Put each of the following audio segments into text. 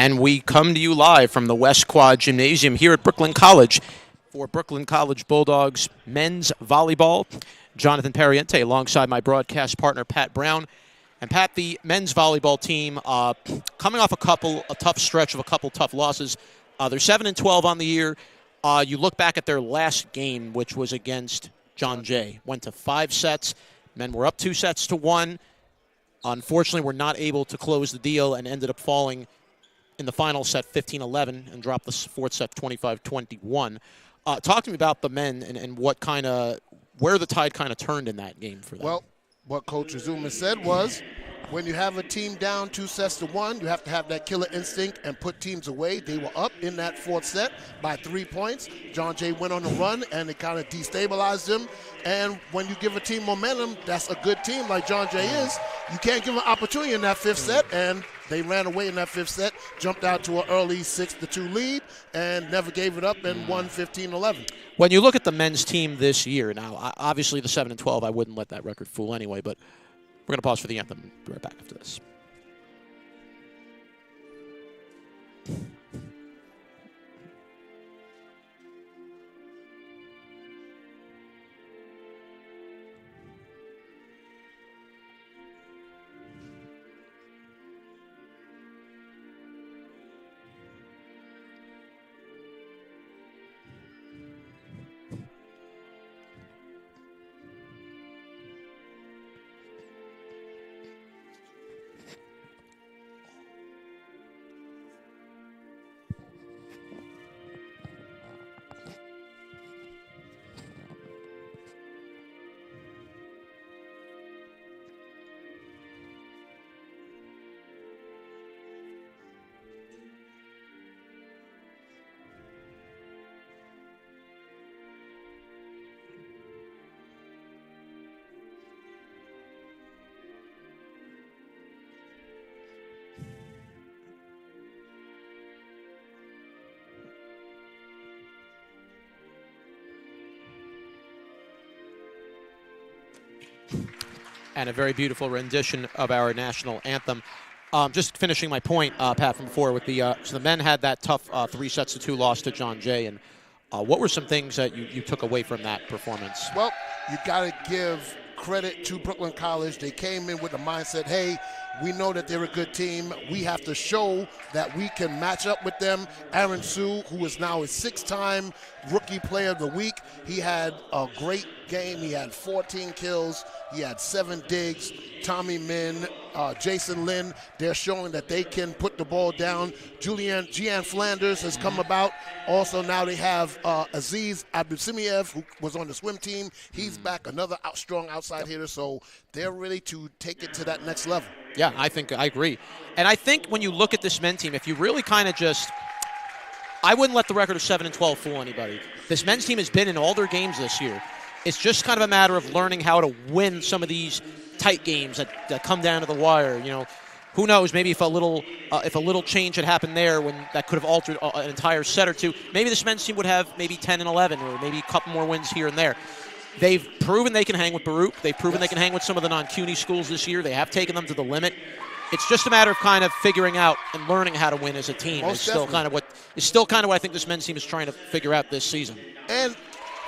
And we come to you live from the West Quad Gymnasium here at Brooklyn College for Brooklyn College Bulldogs men's volleyball. Jonathan Perriente alongside my broadcast partner, Pat Brown. And Pat, the men's volleyball team coming off a tough stretch of a couple tough losses. They're 7-12 on the year. You look back at their last game, which was against John Jay. Went to 5 sets. Men were up 2-1. Unfortunately, were not able to close the deal and ended up falling in the final set 15-11 and dropped the fourth set 25-21. Talk to me about the men and where the tide kind of turned in that game for them. Well, what Coach Azuma said was, when you have a team down 2-1, you have to have that killer instinct and put teams away. They were up in that fourth set by 3 points. John Jay went on a run, and it kind of destabilized them. And when you give a team momentum, that's a good team like John Jay is. You can't give an opportunity in that fifth set, and they ran away in that fifth set, jumped out to an early 6-2 lead, and never gave it up and won 15-11. When you look at the men's team this year, now, obviously the 7-12, I wouldn't let that record fool anyway, but we're going to pause for the anthem. Be right back after this. And a very beautiful rendition of our national anthem. Just finishing my point, Pat, from before, with so the men had that tough 3-2 loss to John Jay. And what were some things that you took away from that performance? Well, you got to give credit to Brooklyn College. They came in with the mindset, hey, we know that they're a good team. We have to show that we can match up with them. Aaron Sue, who is now a 6-time Rookie Player of the Week, he had a great game. He had 14 kills. He had 7 digs. Tommy Min, Jason Lynn, they're showing that they can put the ball down. Gian Flanders has come about. Also now they have Aziz Abdusimiev, who was on the swim team. He's back, another strong outside hitter. So they're ready to take it to that next level. Yeah, I agree. And I think when you look at this men's team, if you really kind of I wouldn't let the record of 7-12 fool anybody. This men's team has been in all their games this year. It's just kind of a matter of learning how to win some of these tight games that come down to the wire. You know, who knows? Maybe if a little change had happened there, when that could have altered an entire set or two, maybe this men's team would have maybe 10-11 or maybe a couple more wins here and there. They've proven they can hang with Baruch. They've proven they can hang with some of the non-CUNY schools this year. They have taken them to the limit. It's just a matter of kind of figuring out and learning how to win as a team. It's still kind of what I think this men's team is trying to figure out this season. And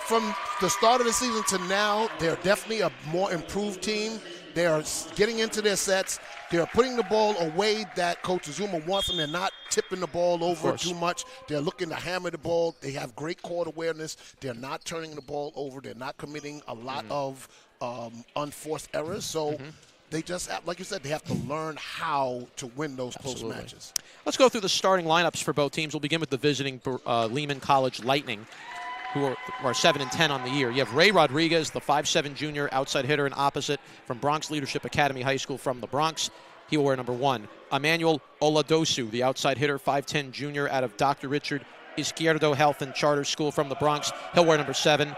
from the start of the season to now, they're definitely a more improved team. They are getting into their sets. They're putting the ball away that Coach Azuma wants them. They're not tipping the ball over too much. They're looking to hammer the ball. They have great court awareness. They're not turning the ball over. They're not committing a lot of unforced errors. So they just have, like you said, they have to learn how to win those close matches. Let's go through the starting lineups for both teams. We'll begin with the visiting Lehman College Lightning, who are 7-10 on the year. You have Ray Rodriguez, the 5'7" junior outside hitter and opposite from Bronx Leadership Academy High School from the Bronx. He will wear number 1. Emmanuel Oladosu, the outside hitter, 5'10" junior out of Dr. Richard Izquierdo Health and Charter School from the Bronx. He'll wear number 7.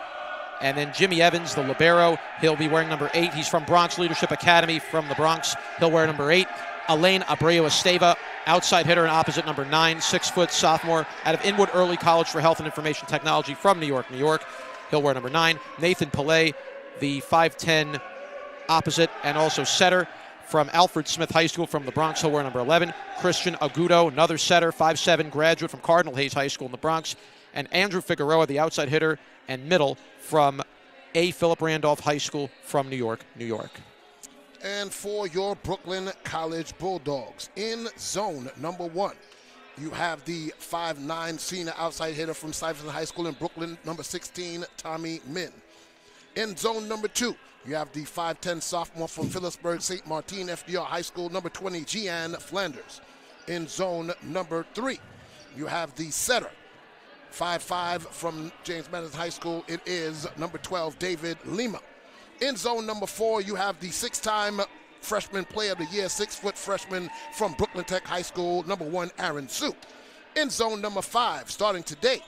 And then Jimmy Evans, the libero, he'll be wearing number 8. He's from Bronx Leadership Academy from the Bronx. He'll wear number 8. Elaine Abreu Esteva, outside hitter and opposite number 9, 6-foot sophomore out of Inwood Early College for Health and Information Technology from New York, New York. He'll wear number 9. Nathan Pillay, the 5'10" opposite and also setter from Alfred Smith High School from the Bronx, he'll wear number 11. Christian Agudo, another setter, 5'7", graduate from Cardinal Hayes High School in the Bronx. And Andrew Figueroa, the outside hitter and middle from A. Philip Randolph High School from New York, New York. And for your Brooklyn College Bulldogs, in zone number 1, you have the 5'9" senior outside hitter from Stuyvesant High School in Brooklyn, number 16, Tommy Min. In zone number 2, you have the 5'10" sophomore from Phillipsburg St. Martin FDR High School, number 20, Gian Flanders. In zone number 3, you have the setter, 5'5" from James Madison High School. It is number 12, David Lima. In zone number 4, you have the 6-time Freshman Player of the Year, 6-foot freshman from Brooklyn Tech High School, number 1, Aaron Sue. In zone number 5, starting today,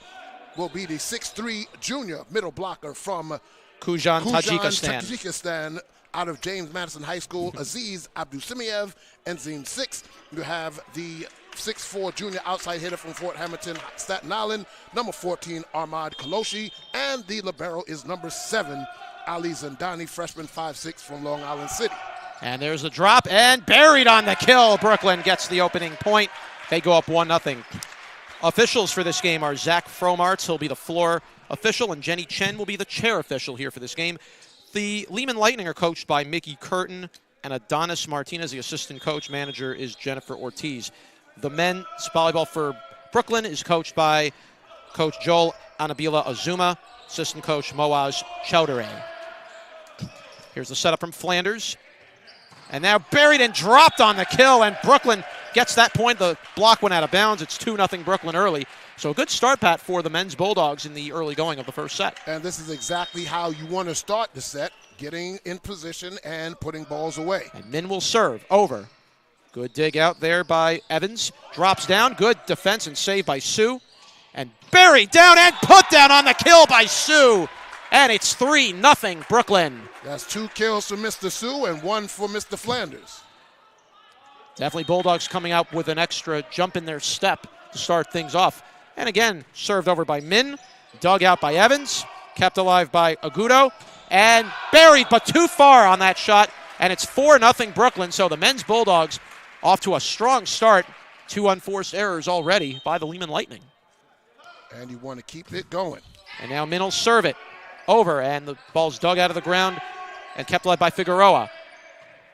will be the 6'3" junior middle blocker from Kujan, Tajikistan, out of James Madison High School, Aziz Abdusimiev. And zone 6, you have the 6'4" junior outside hitter from Fort Hamilton, Staten Island, number 14, Ahmad Kaloshi. And the libero is number 7, Ali Zandani, freshman, 5'6", from Long Island City. And there's a drop, and buried on the kill. Brooklyn gets the opening point. They go up 1-0. Officials for this game are Zach Fromartz. He'll be the floor official, and Jenny Chen will be the chair official here for this game. The Lehman Lightning are coached by Mickey Curtin and Adonis Martinez. The assistant coach manager is Jennifer Ortiz. The men's volleyball for Brooklyn is coached by Coach Joel Anabila Azuma, assistant coach Moaz Chowdhury. Here's the setup from Flanders. And now buried and dropped on the kill, and Brooklyn gets that point. The block went out of bounds. It's 2-0 Brooklyn early. So a good start, Pat, for the men's Bulldogs in the early going of the first set. And this is exactly how you want to start the set, getting in position and putting balls away. And Min will serve over. Good dig out there by Evans. Drops down. Good defense and save by Sue. And buried down and put down on the kill by Sue. And it's 3-0 Brooklyn. That's 2 kills for Mr. Sue and 1 for Mr. Flanders. Definitely Bulldogs coming out with an extra jump in their step to start things off. And again, served over by Min, dug out by Evans, kept alive by Agudo, and buried but too far on that shot. And it's 4-0 Brooklyn. So the men's Bulldogs off to a strong start. 2 unforced errors already by the Lehman Lightning. And you want to keep it going. And now Min will serve it over, and the ball's dug out of the ground and kept alive by Figueroa.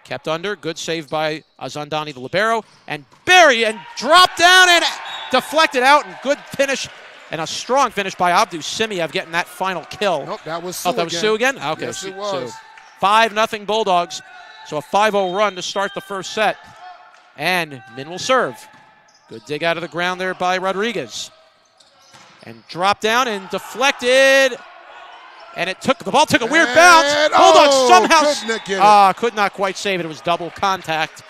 Kept under, good save by Azandani, the libero, and buried and dropped down and deflected out, and good finish and a strong finish by Abdu Simiev getting that final kill. Nope, that was Sue again. Was Sue again? Okay, yes, it was. Sue. 5-0 Bulldogs, so a 5-0 run to start the first set. And Min will serve. Good dig out of the ground there by Rodriguez. And dropped down and deflected. And the ball took a weird bounce. Bulldogs somehow could not quite save it. It was double contact.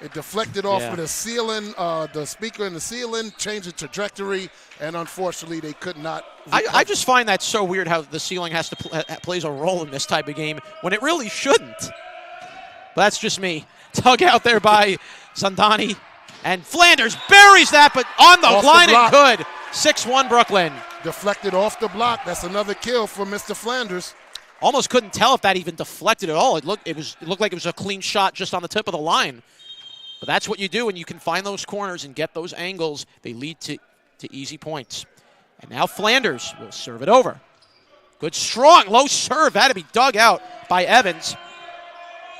It deflected off with the ceiling, the speaker in the ceiling, changed the trajectory, and unfortunately they could not. I just find that so weird how the ceiling has to plays a role in this type of game when it really shouldn't. But that's just me. Dug out there by Zandani, and Flanders buries that, but on the line and good. 6-1 Brooklyn. Deflected off the block. That's another kill for Mr. Flanders. Almost couldn't tell if that even deflected at all. It looked like it was a clean shot just on the tip of the line. But that's what you do when you can find those corners and get those angles. They lead to easy points. And now Flanders will serve it over. Good, strong, low serve. Had to be dug out by Evans.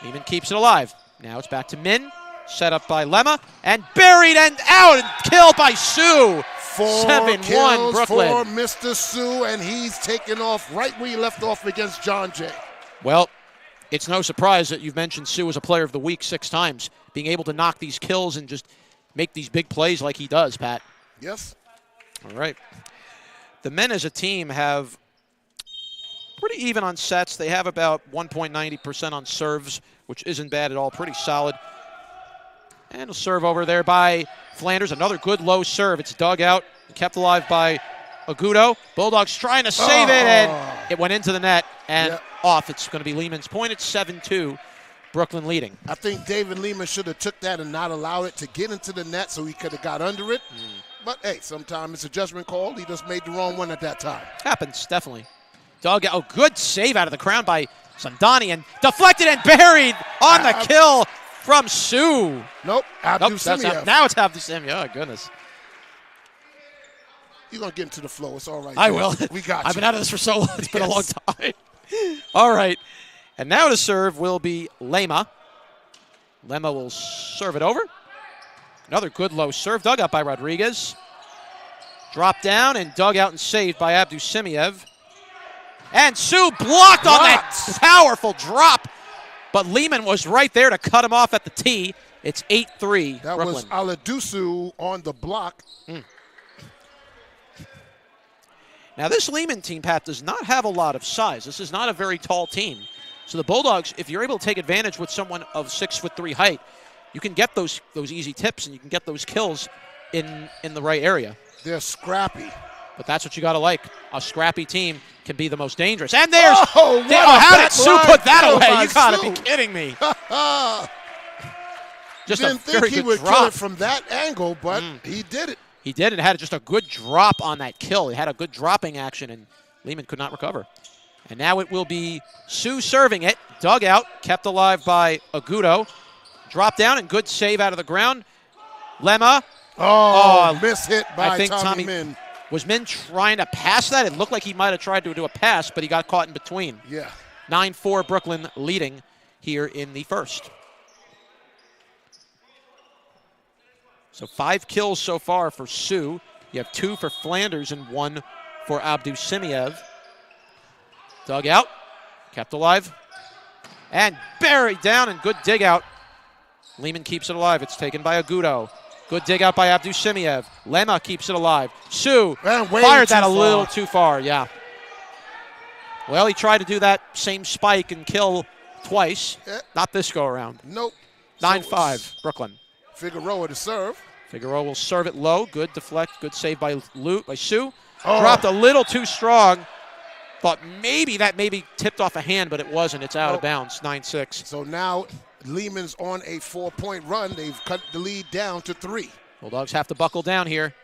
Lehman keeps it alive. Now it's back to Min. Set up by Lemma. And buried and out and killed by Sue. 7-1 Brooklyn. For Mr. Sue, and he's taken off right where he left off against John Jay. Well, it's no surprise that you've mentioned Sue as a player of the week 6 times. Being able to knock these kills and just make these big plays like he does, Pat. Yes. All right. The men as a team have pretty even on sets. They have about 1.90% on serves, which isn't bad at all. Pretty solid. And a serve over there by Flanders. Another good low serve. It's dug out, kept alive by Agudo. Bulldogs trying to save it, and it went into the net and off. It's going to be Lehman's point. It's 7-2, Brooklyn leading. I think David Lehman should have took that and not allowed it to get into the net so he could have got under it. But, hey, sometimes it's a judgment call. He just made the wrong one at that time. Happens, definitely. Dug out. Oh, good save out of the crown by Zandani, and deflected and buried on the kill. from Sue. Nope. Abdul-Simiev. Now it's Abdul-Simiev. Oh, goodness. You're going to get into the flow. It's all right. I will. We got you. I've been out of this for so long. It's been a long time. All right. And now to serve will be Lehman. Lehman will serve it over. Another good low serve. Dug out by Rodriguez. Dropped down and dug out and saved by Abdul-Simiev. And Sue blocked on that powerful drop. But Lehman was right there to cut him off at the tee. It's 8-3 That Brooklyn. was Aladusu on the block. Now, this Lehman team, Pat, does not have a lot of size. This is not a very tall team. So the Bulldogs, if you're able to take advantage with someone of 6'3" height, you can get those easy tips and you can get those kills in the right area. They're scrappy. But that's what you got to like. A scrappy team can be the most dangerous. And there's how did Sue put that away? You got to be kidding me. Just Didn't think he would kill it from that angle, but he did it. He did. It had just a good drop on that kill. It had a good dropping action, and Lehman could not recover. And now it will be Sue serving it. Dug out, kept alive by Agudo. Dropped down and good save out of the ground. Lehman. Miss hit by Tommy Min. Was Min trying to pass that? It looked like he might have tried to do a pass, but he got caught in between. Yeah. 9-4 Brooklyn leading here in the first. So 5 kills so far for Sue. You have 2 for Flanders and 1 for Abdul-Simiev. Dug out, kept alive, and buried down and good dig out. Lehman keeps it alive. It's taken by Agudo. Good dig out by Abdul-Simiev. Lehman keeps it alive. Sue fired that a little too far, yeah. Well, he tried to do that same spike and kill twice. Not this go around. Nope. 9-5 Brooklyn. Figueroa to serve. Figueroa will serve it low. Good deflect. Good save by Sue. Dropped a little too strong. Thought maybe tipped off a hand, but it wasn't. It's out of bounds. 9-6. So now Lehman's on a 4-point run. They've cut the lead down to 3. Bulldogs have to buckle down here.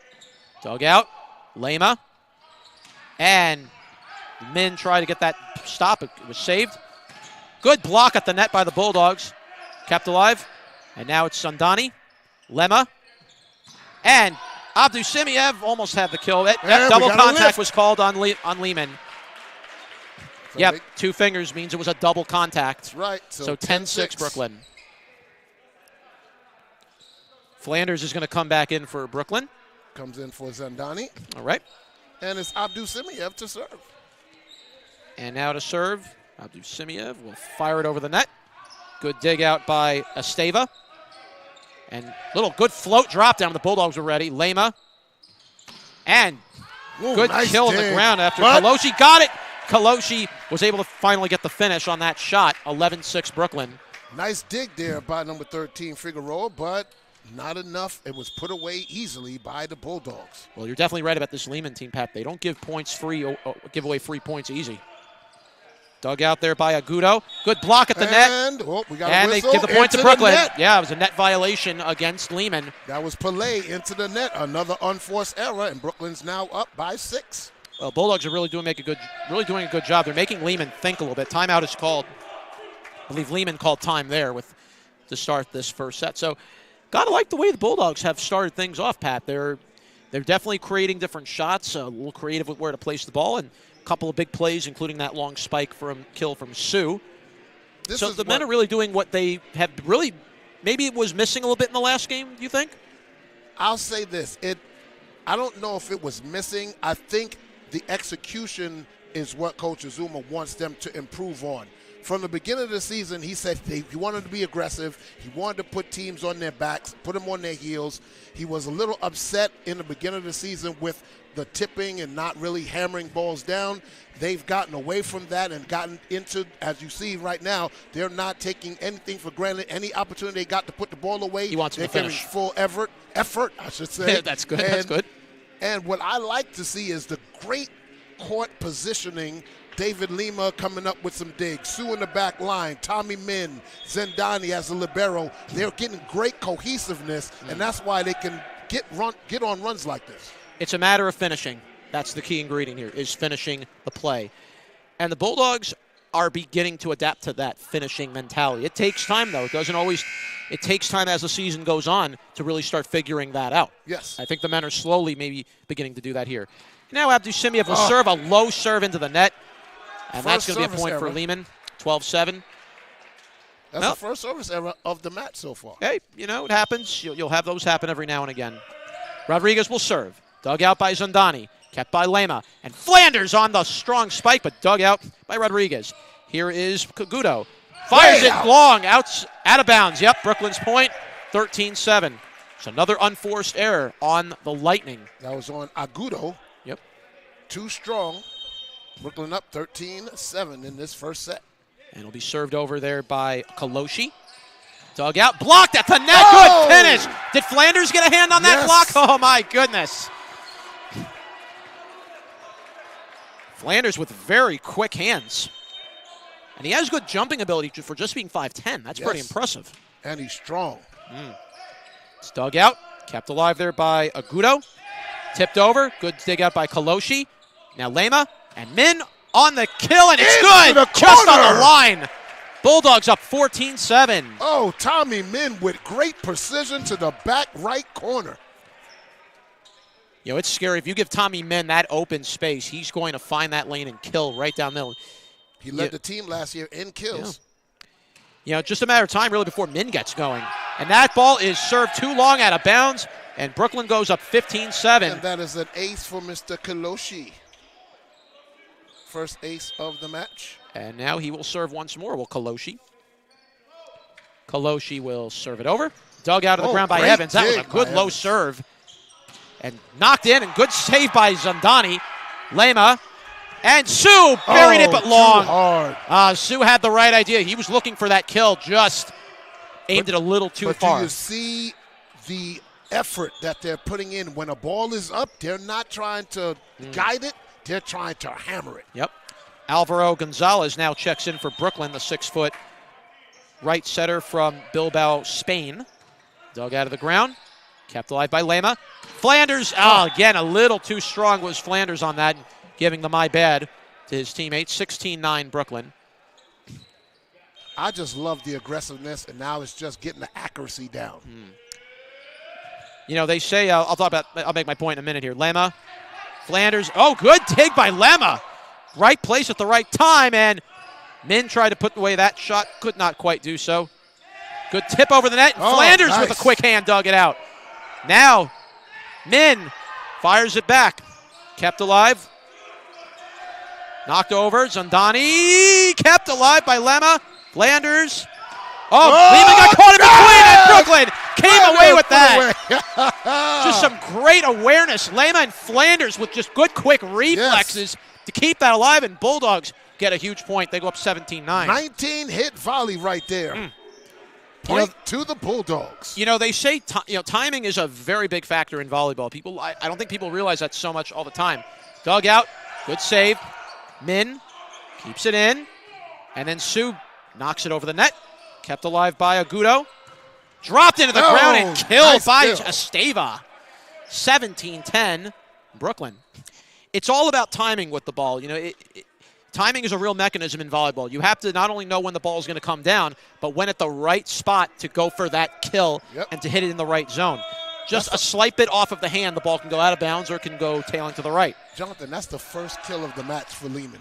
Dug out. Lehman. And Min tried to get that stop. It was saved. Good block at the net by the Bulldogs. Kept alive. And now it's Sandani. Lehman. And Abdul-Simiev almost had the kill. That double contact was called on Lehman. So yep, 2 fingers means it was a double contact. That's right. So 10-6 Brooklyn. Flanders is going to come back in for Brooklyn. Comes in for Zandani. All right. And it's Abdul-Simiev to serve. And now to serve, Abdul-Simiev will fire it over the net. Good dig out by Esteva. And little good float drop down. The Bulldogs were ready. Lehman. And good kill on the ground after Kaloshi got it. Kaloshi was able to finally get the finish on that shot. 11-6 Brooklyn. Nice dig there by number 13 Figueroa, but not enough. It was put away easily by the Bulldogs. Well, you're definitely right about this Lehman team, Pat. They don't give points free, give away free points easy. Dug out there by Agudo. Good block at the net. We got a whistle. They give the point to Brooklyn. Yeah, it was a net violation against Lehman. That was Pelé into the net. Another unforced error, and Brooklyn's now up by 6. Well, Bulldogs are really doing a good job. They're making Lehman think a little bit. Timeout is called. I believe Lehman called time there to start this first set. So, gotta like the way the Bulldogs have started things off, Pat. They're definitely creating different shots, a little creative with where to place the ball, and a couple of big plays, including that long spike kill from Sue. So the men are really doing what they have really, maybe it was missing a little bit in the last game, do you think? I'll say this. I don't know if it was missing. I think the execution is what Coach Azuma wants them to improve on. From the beginning of the season, he said he wanted to be aggressive. He wanted to put teams on their backs, put them on their heels. He was a little upset in the beginning of the season with the tipping and not really hammering balls down. They've gotten away from that and gotten into, as you see right now, they're not taking anything for granted. Any opportunity they got to put the ball away, he wants they're to finish. giving full effort, I should say. That's good. That's good. And what I like to see is the great court positioning. David Lima coming up with some digs. Sue in the back line. Tommy Min, Zendani as a libero. They're getting great cohesiveness, and that's why they can get on runs like this. It's a matter of finishing. That's the key ingredient here, is finishing the play. And the Bulldogs are beginning to adapt to that finishing mentality. It takes time, though. It doesn't always. It takes time as the season goes on to really start figuring that out. Yes. I think the men are slowly maybe beginning to do that here. Now Abdusimiev will serve a low serve into the net, and that's going to be a point for Lehman. 12-7. That's the first service error of the match so far. Hey, you know, it happens. You'll have those happen every now and again. Rodriguez will serve. Dug out by Zandani. Kept by Lema. And Flanders on the strong spike, but dug out by Rodriguez. Here is Kaguto. Fires it long, out of bounds. Yep, Brooklyn's point, 13-7. It's another unforced error on the Lightning. That was on Agudo. Yep. Too strong. Brooklyn up 13-7 in this first set. And it'll be served over there by Kaloshi. Dug out, blocked at the net. Oh! Good finish. Did Flanders get a hand on that block? Oh, my goodness. Flanders with very quick hands. And he has good jumping ability for just being 5'10". That's pretty impressive. And he's strong. It's dug out. Kept alive there by Agudo. Tipped over. Good dig out by Kaloshi. Now Lema and Min on the kill, and it's good. Just on the line. Bulldogs up 14-7. Oh, Tommy Min with great precision to the back right corner. You know, it's scary. If you give Tommy Min that open space, he's going to find that lane and kill right down the middle. He led the team last year in kills. Yeah. You know, just a matter of time really before Min gets going. And that ball is served too long out of bounds, and Brooklyn goes up 15-7. And that is an ace for Mr. Kaloshi. First ace of the match. And now he will serve once more, will Kaloshi. Kaloshi will serve it over. Dug out of the ground by Evans. That was a good low serve. And knocked in, and good save by Zandani. Lema. And Sue buried it, but long. Too hard. Sue had the right idea. He was looking for that kill, just aimed it a little too far. But do you see the effort that they're putting in? When a ball is up, they're not trying to guide it. They're trying to hammer it. Yep. Alvaro Gonzalez now checks in for Brooklyn, the 6-foot right setter from Bilbao, Spain. Dug out of the ground. Kept alive by Lema. Flanders, again, a little too strong was Flanders on that, giving the my bad to his teammates. 16-9 Brooklyn. I just love the aggressiveness, and now it's just getting the accuracy down. You know, they say, I'll make my point in a minute here. Lema, Flanders, good dig by Lema. Right place at the right time, and Min tried to put away that shot, could not quite do so. Good tip over the net, and Flanders with a quick hand dug it out. Now, Min fires it back. Kept alive. Knocked over. Zandani kept alive by Lema. Flanders. Lehman got caught in between, and Brooklyn came away with that. Just some great awareness. Lema and Flanders with just good, quick reflexes to keep that alive, and Bulldogs get a huge point. They go up 17-9. 19-hit volley right there. Point to the Bulldogs. You know, they say timing is a very big factor in volleyball. I don't think people realize that so much all the time. Dug out. Good save. Min keeps it in. And then Sue knocks it over the net. Kept alive by Agudo. Dropped into the ground and killed by Esteva. 17-10, Brooklyn. It's all about timing with the ball. You know, timing is a real mechanism in volleyball. You have to not only know when the ball is going to come down, but when at the right spot to go for that kill and to hit it in the right zone. Just a slight bit off of the hand, the ball can go out of bounds or it can go tailing to the right. Jonathan, that's the first kill of the match for Lehman.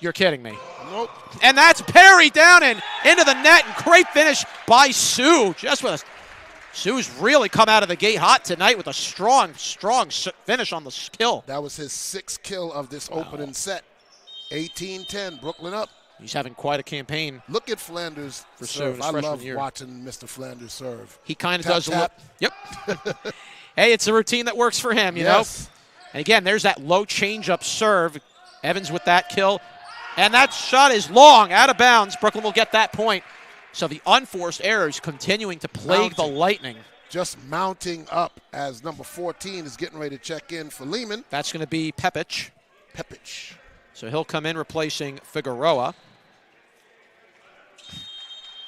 You're kidding me. Nope. And that's parried down and into the net, and great finish by Sue. Sue's really come out of the gate hot tonight with a strong finish on the kill. That was his sixth kill of this opening set. 18-10, Brooklyn up. He's having quite a campaign. Look at Flanders for serve. I love year. watching Mr. Flanders serve. He kind of does tap. Yep. Hey, it's a routine that works for him, you know. And again, there's that low change-up serve. Evans with that kill. And that shot is long, out of bounds. Brooklyn will get that point. So the unforced errors continuing to plague the Lightning. Just mounting up as number 14 is getting ready to check in for Lehman. That's going to be Pepic. So he'll come in replacing Figueroa.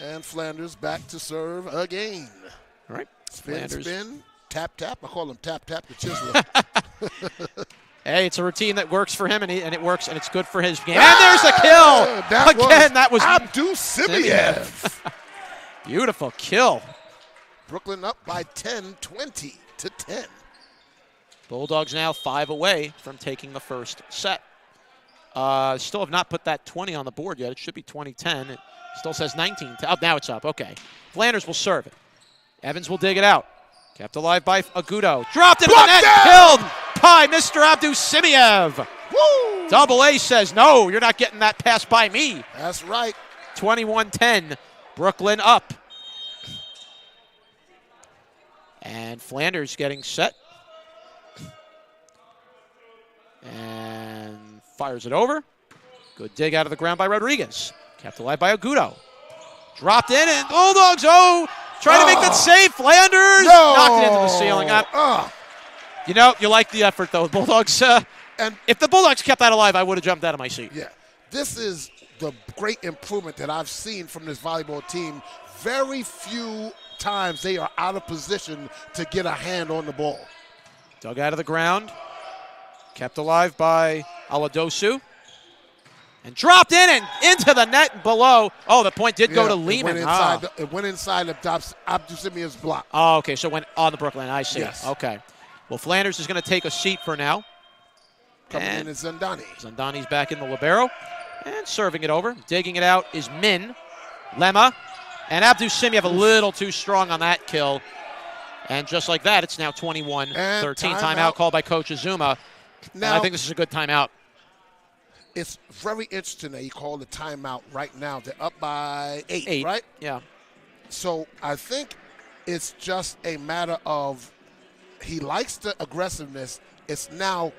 And Flanders back to serve again. All right. Spin, tap, tap. I call him tap, tap the chiseler. Hey, it's a routine that works for him, and it works, and it's good for his game. And there's the kill! That was Abdul Simiev. Beautiful kill. Brooklyn up by 10, 20-10. Bulldogs now 5 away from taking the first set. Still have not put that 20 on the board yet. It should be 20-10. It still says 19. Oh, now it's up. Okay. Flanders will serve it. Evans will dig it out. Kept alive by Agudo. Dropped it in the net. Killed by Mr. Abdul Simiev. Woo! Double A says, no, you're not getting that pass by me. That's right. 21-10. Brooklyn up. And Flanders getting set. And fires it over. Good dig out of the ground by Rodriguez. Kept alive by Agudo. Dropped in, and Bulldogs, trying to make that save. Flanders knocked it into the ceiling. You know, you like the effort, though. Bulldogs, and if the Bulldogs kept that alive, I would have jumped out of my seat. Yeah, this is the great improvement that I've seen from this volleyball team. Very few times they are out of position to get a hand on the ball. Dug out of the ground. Kept alive by Aladosu. And dropped in and into the net and below. Oh, the point did go to Lehman. It went inside of Abdul Simiev's block. Oh, okay, so it went on the Brooklyn. I see. Yes. Okay. Well, Flanders is going to take a seat for now. Coming in is Zandani. Zandani's back in the libero and serving it over. Digging it out is Min. Lema. And Abdul Simiev a little too strong on that kill. And just like that, it's now 21-13. Timeout called by Coach Azuma. Now, I think this is a good timeout. It's very interesting that you call the timeout right now. They're up by 8, right? Yeah. So I think it's just a matter of he likes the aggressiveness. It's now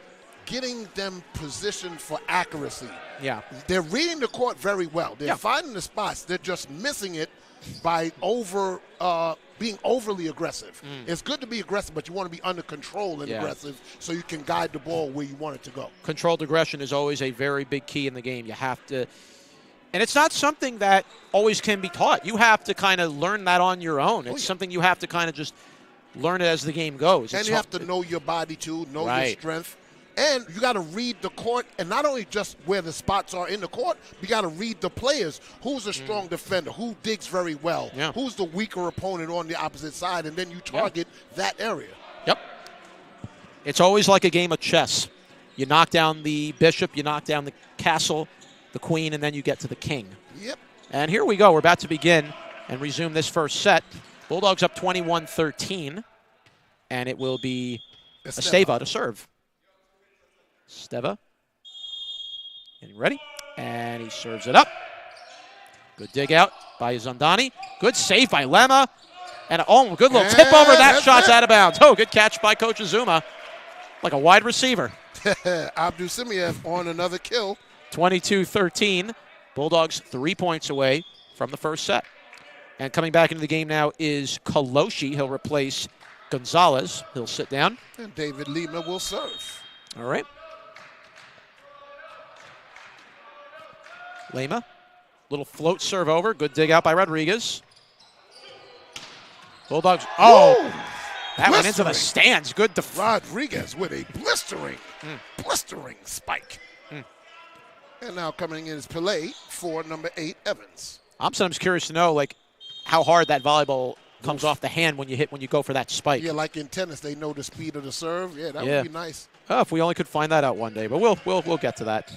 getting them positioned for accuracy. Yeah. They're reading the court very well. They're finding the spots. They're just missing it by being overly aggressive. It's good to be aggressive, but you want to be under control and aggressive so you can guide the ball where you want it to go. Controlled aggression is always a very big key in the game. You have to, and it's not something that always can be taught. You have to kind of learn that on your own. It's something you have to kind of just learn it as the game goes. And you have to know your body too, know your strength. And you got to read the court, and not only just where the spots are in the court, you got to read the players. Who's a strong defender? Who digs very well? Yeah. Who's the weaker opponent on the opposite side? And then you target that area. Yep. It's always like a game of chess. You knock down the bishop, you knock down the castle, the queen, and then you get to the king. Yep. And here we go. We're about to begin and resume this first set. Bulldogs up 21-13, and it will be Esteva to serve. Steva getting ready, and he serves it up. Good dig out by Zandani. Good save by Lema. And good little tip over. That shot's out of bounds. Oh, good catch by Coach Azuma. Like a wide receiver. Abdul Simiev on another kill. 22-13. Bulldogs 3 points away from the first set. And coming back into the game now is Kaloshi. He'll replace Gonzalez. He'll sit down. And David Lehman will serve. All right. Lema, little float serve over. Good dig out by Rodriguez. Bulldogs. That went into the stands. Good. Rodriguez with a blistering spike. And now coming in is Pele for number 8, Evans. I'm sometimes curious to know, like, how hard that volleyball comes off the hand when you go for that spike. Yeah, like in tennis, they know the speed of the serve. Yeah, that would be nice. Oh, if we only could find that out one day, but we'll get to that.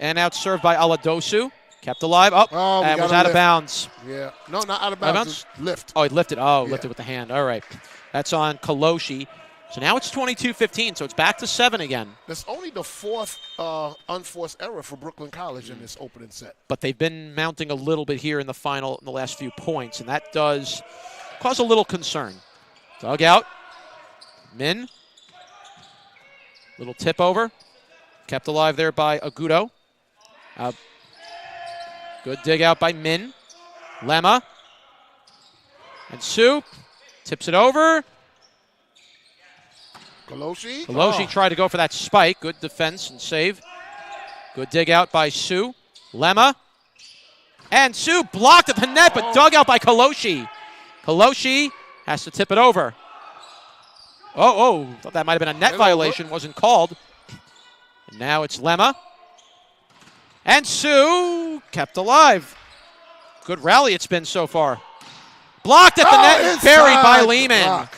And now it's served by Aladosu. Kept alive. And was out of bounds. Yeah. No, not out of bounds. Lift. Oh, he lifted. Lifted with the hand. All right. That's on Kaloshi. So now it's 22-15, so it's back to 7 again. That's only the 4th unforced error for Brooklyn College in this opening set. But they've been mounting a little bit here in the last few points, and that does cause a little concern. Dug out. Min. Little tip over. Kept alive there by Agudo. Good dig out by Min. Lema. And Su tips it over. Kaloshi tried to go for that spike. Good defense and save. Good dig out by Su. Lema. And Su blocked at the net, but dug out by Kaloshi. Kaloshi has to tip it over. Thought that might have been a net violation. Wasn't called. And now it's Lema. And Sue kept alive. Good rally it's been so far. Blocked at the net and buried by Lehman. Block.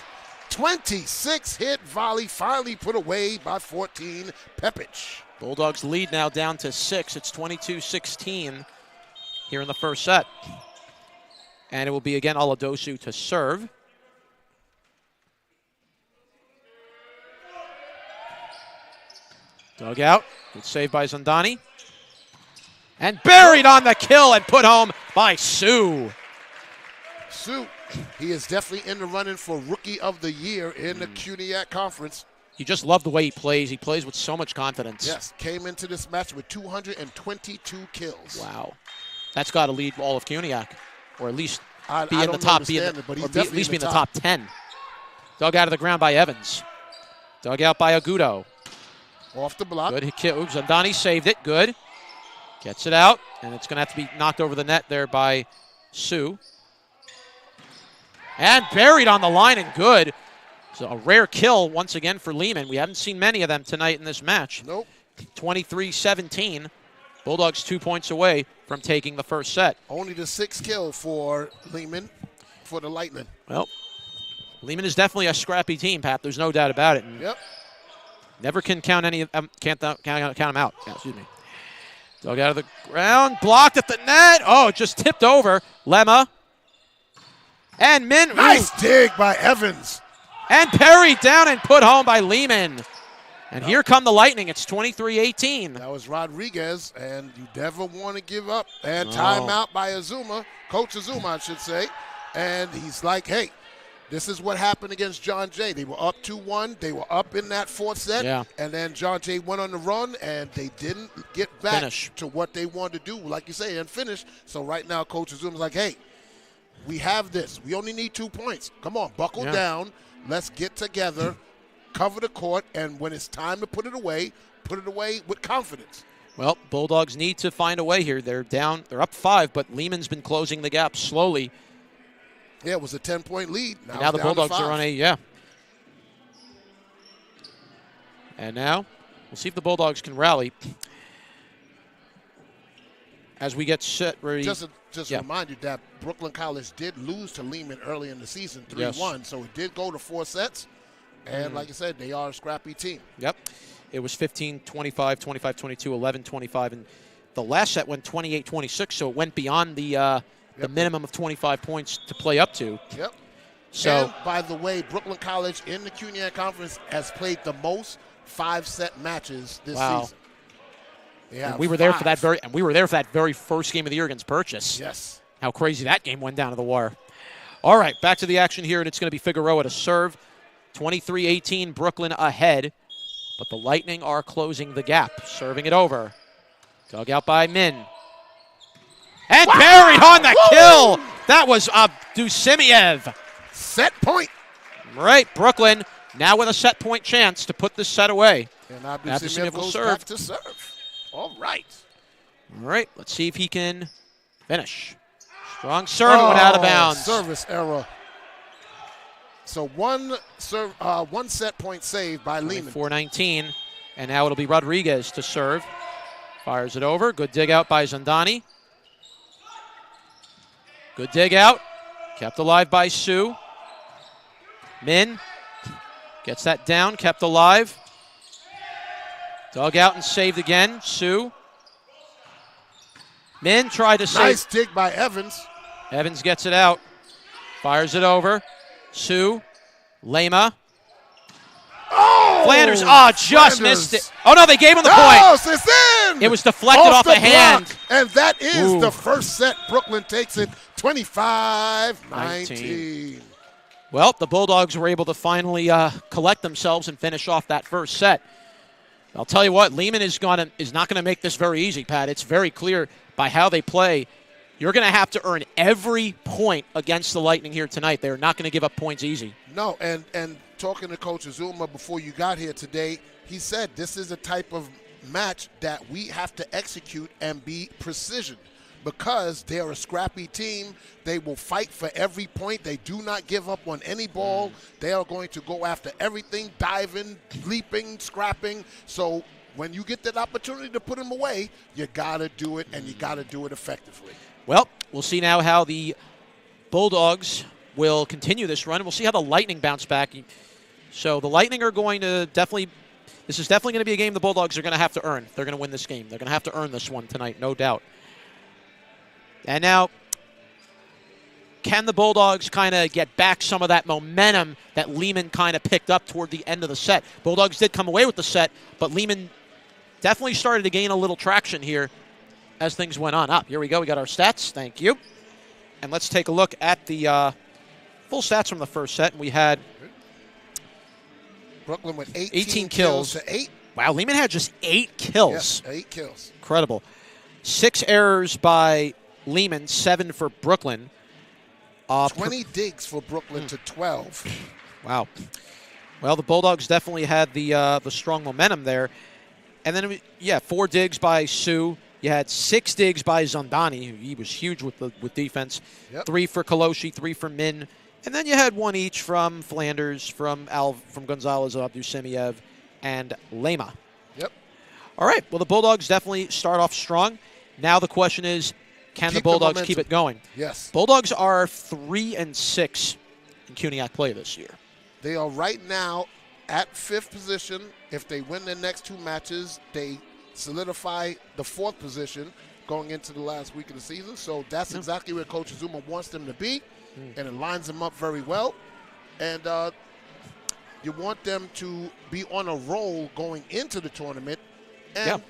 26 hit volley finally put away by 14 Pepich. Bulldogs lead now down to 6. It's 22-16 here in the first set. And it will be again Aladosu to serve. Dug out. Good save by Zandani. And buried on the kill and put home by Sue. Sue, he is definitely in the running for Rookie of the Year in the CUNYAC Conference. You just love the way he plays. He plays with so much confidence. Yes, came into this match with 222 kills. Wow. That's got to lead all of CUNYAC, or at least be in the top 10. Dug out of the ground by Evans. Dug out by Agudo. Off the block. Good hit. Oops, Zandani saved it. Good. Gets it out, and it's going to have to be knocked over the net there by Sue. And buried on the line and good. So a rare kill once again for Lehman. We haven't seen many of them tonight in this match. Nope. 23-17. Bulldogs 2 points away from taking the first set. Only the 6th kill for Lehman for the Lightning. Well, Lehman is definitely a scrappy team, Pat. There's no doubt about it. And yep. never can count any of them. Count them out. Yeah, excuse me. Dug out of the ground. Blocked at the net. Oh, just tipped over. Lema. And Min. Nice dig by Evans. And parried down and put home by Lehman. And here come the Lightning. It's 23-18. That was Rodriguez, and you never want to give up. And timeout by Azuma, Coach Azuma, I should say. And he's like, hey, this is what happened against John Jay. They were up 2-1. They were up in that 4th set. Yeah. And then John Jay went on the run, and they didn't get back to what they wanted to do, like you say, and finish. So right now, Coach Azuma's like, hey, we have this. We only need 2 points. Come on, buckle down. Let's get together, cover the court, and when it's time to put it away with confidence. Well, Bulldogs need to find a way here. They're down. They're up 5, but Lehman's been closing the gap slowly. Yeah, it was a 10-point lead. Now the Bulldogs are on a, And now we'll see if the Bulldogs can rally. As we get set ready. Just remind you that Brooklyn College did lose to Lehman early in the season, 3-1. So it did go to 4 sets. And like I said, they are a scrappy team. Yep. It was 15-25, 25-22, 11-25. And the last set went 28-26, so it went beyond the minimum of 25 points to play up to. Yep. So, and, by the way, Brooklyn College in the CUNYAC Conference has played the most 5-set matches this season. Yeah, we were there for that very first game of the year against Purchase. Yes. How crazy that game went down to the wire. All right, back to the action here, and it's going to be Figueroa to serve. 23-18, Brooklyn ahead, but the Lightning are closing the gap, serving it over. Dug out by Min. And buried on the kill. That was Abdusimiev. Set point. Right, Brooklyn now with a set point chance to put this set away. And Abdusimiev goes back to serve. All right. All right, let's see if he can finish. Strong serve went out of bounds. Service error. So one set point saved by Lehman. 4-19, and now it'll be Rodriguez to serve. Fires it over. Good dig out by Zandani. Good dig out. Kept alive by Sue. Min gets that down, kept alive. Dug out and saved again. Sue. Min tried to save. Nice dig by Evans. Evans gets it out. Fires it over. Sue. Lema. Oh! Flanders. Oh, just missed it. Oh, no, they gave him the point. Oh, it's in. It was deflected off the hand. And that is the first set. Brooklyn takes it 25-19. Well, the Bulldogs were able to finally collect themselves and finish off that first set. I'll tell you what, Lehman is not going to make this very easy, Pat. It's very clear by how they play. You're going to have to earn every point against the Lightning here tonight. They're not going to give up points easy. No, and talking to Coach Azuma before you got here today, he said this is a type of match that we have to execute and be precision because they're a scrappy team. They will fight for every point. They do not give up on any ball. They are going to go after everything, diving, leaping, scrapping. So when you get that opportunity to put them away, you got to do it, and you got to do it effectively. Well, we'll see now how the Bulldogs will continue this run, and we'll see how the Lightning bounce back. So the Lightning are going to this is definitely going to be a game the Bulldogs are going to have to earn. They're going to win this game. They're going to have to earn this one tonight, no doubt. And now, can the Bulldogs kind of get back some of that momentum that Lehman kind of picked up toward the end of the set? Bulldogs did come away with the set, but Lehman definitely started to gain a little traction here as things went on. Here we go. We got our stats. Thank you. And let's take a look at the full stats from the first set. We had Brooklyn with 18 kills to 8. Wow, Lehman had just 8 kills. Yes, 8 kills. Incredible. 6 errors by Lehman, 7 for Brooklyn. 20 digs for Brooklyn to 12. Wow. Well, the Bulldogs definitely had the strong momentum there. And then, 4 digs by Sue. You had 6 digs by Zondani. He was huge with defense. Yep. 3 for Kaloshi, 3 for Min. And then you had 1 each from Flanders, from Gonzalez, Abdusemiev, and Lema. Yep. All right. Well, the Bulldogs definitely start off strong. Now the question is, can the Bulldogs keep it going? Yes. Bulldogs are 3-6 in CUNYAC play this year. They are right now at 5th position. If they win their next 2 matches, they solidify the 4th position going into the last week of the season. So that's exactly where Coach Azuma wants them to be, and it lines them up very well. And you want them to be on a roll going into the tournament. And,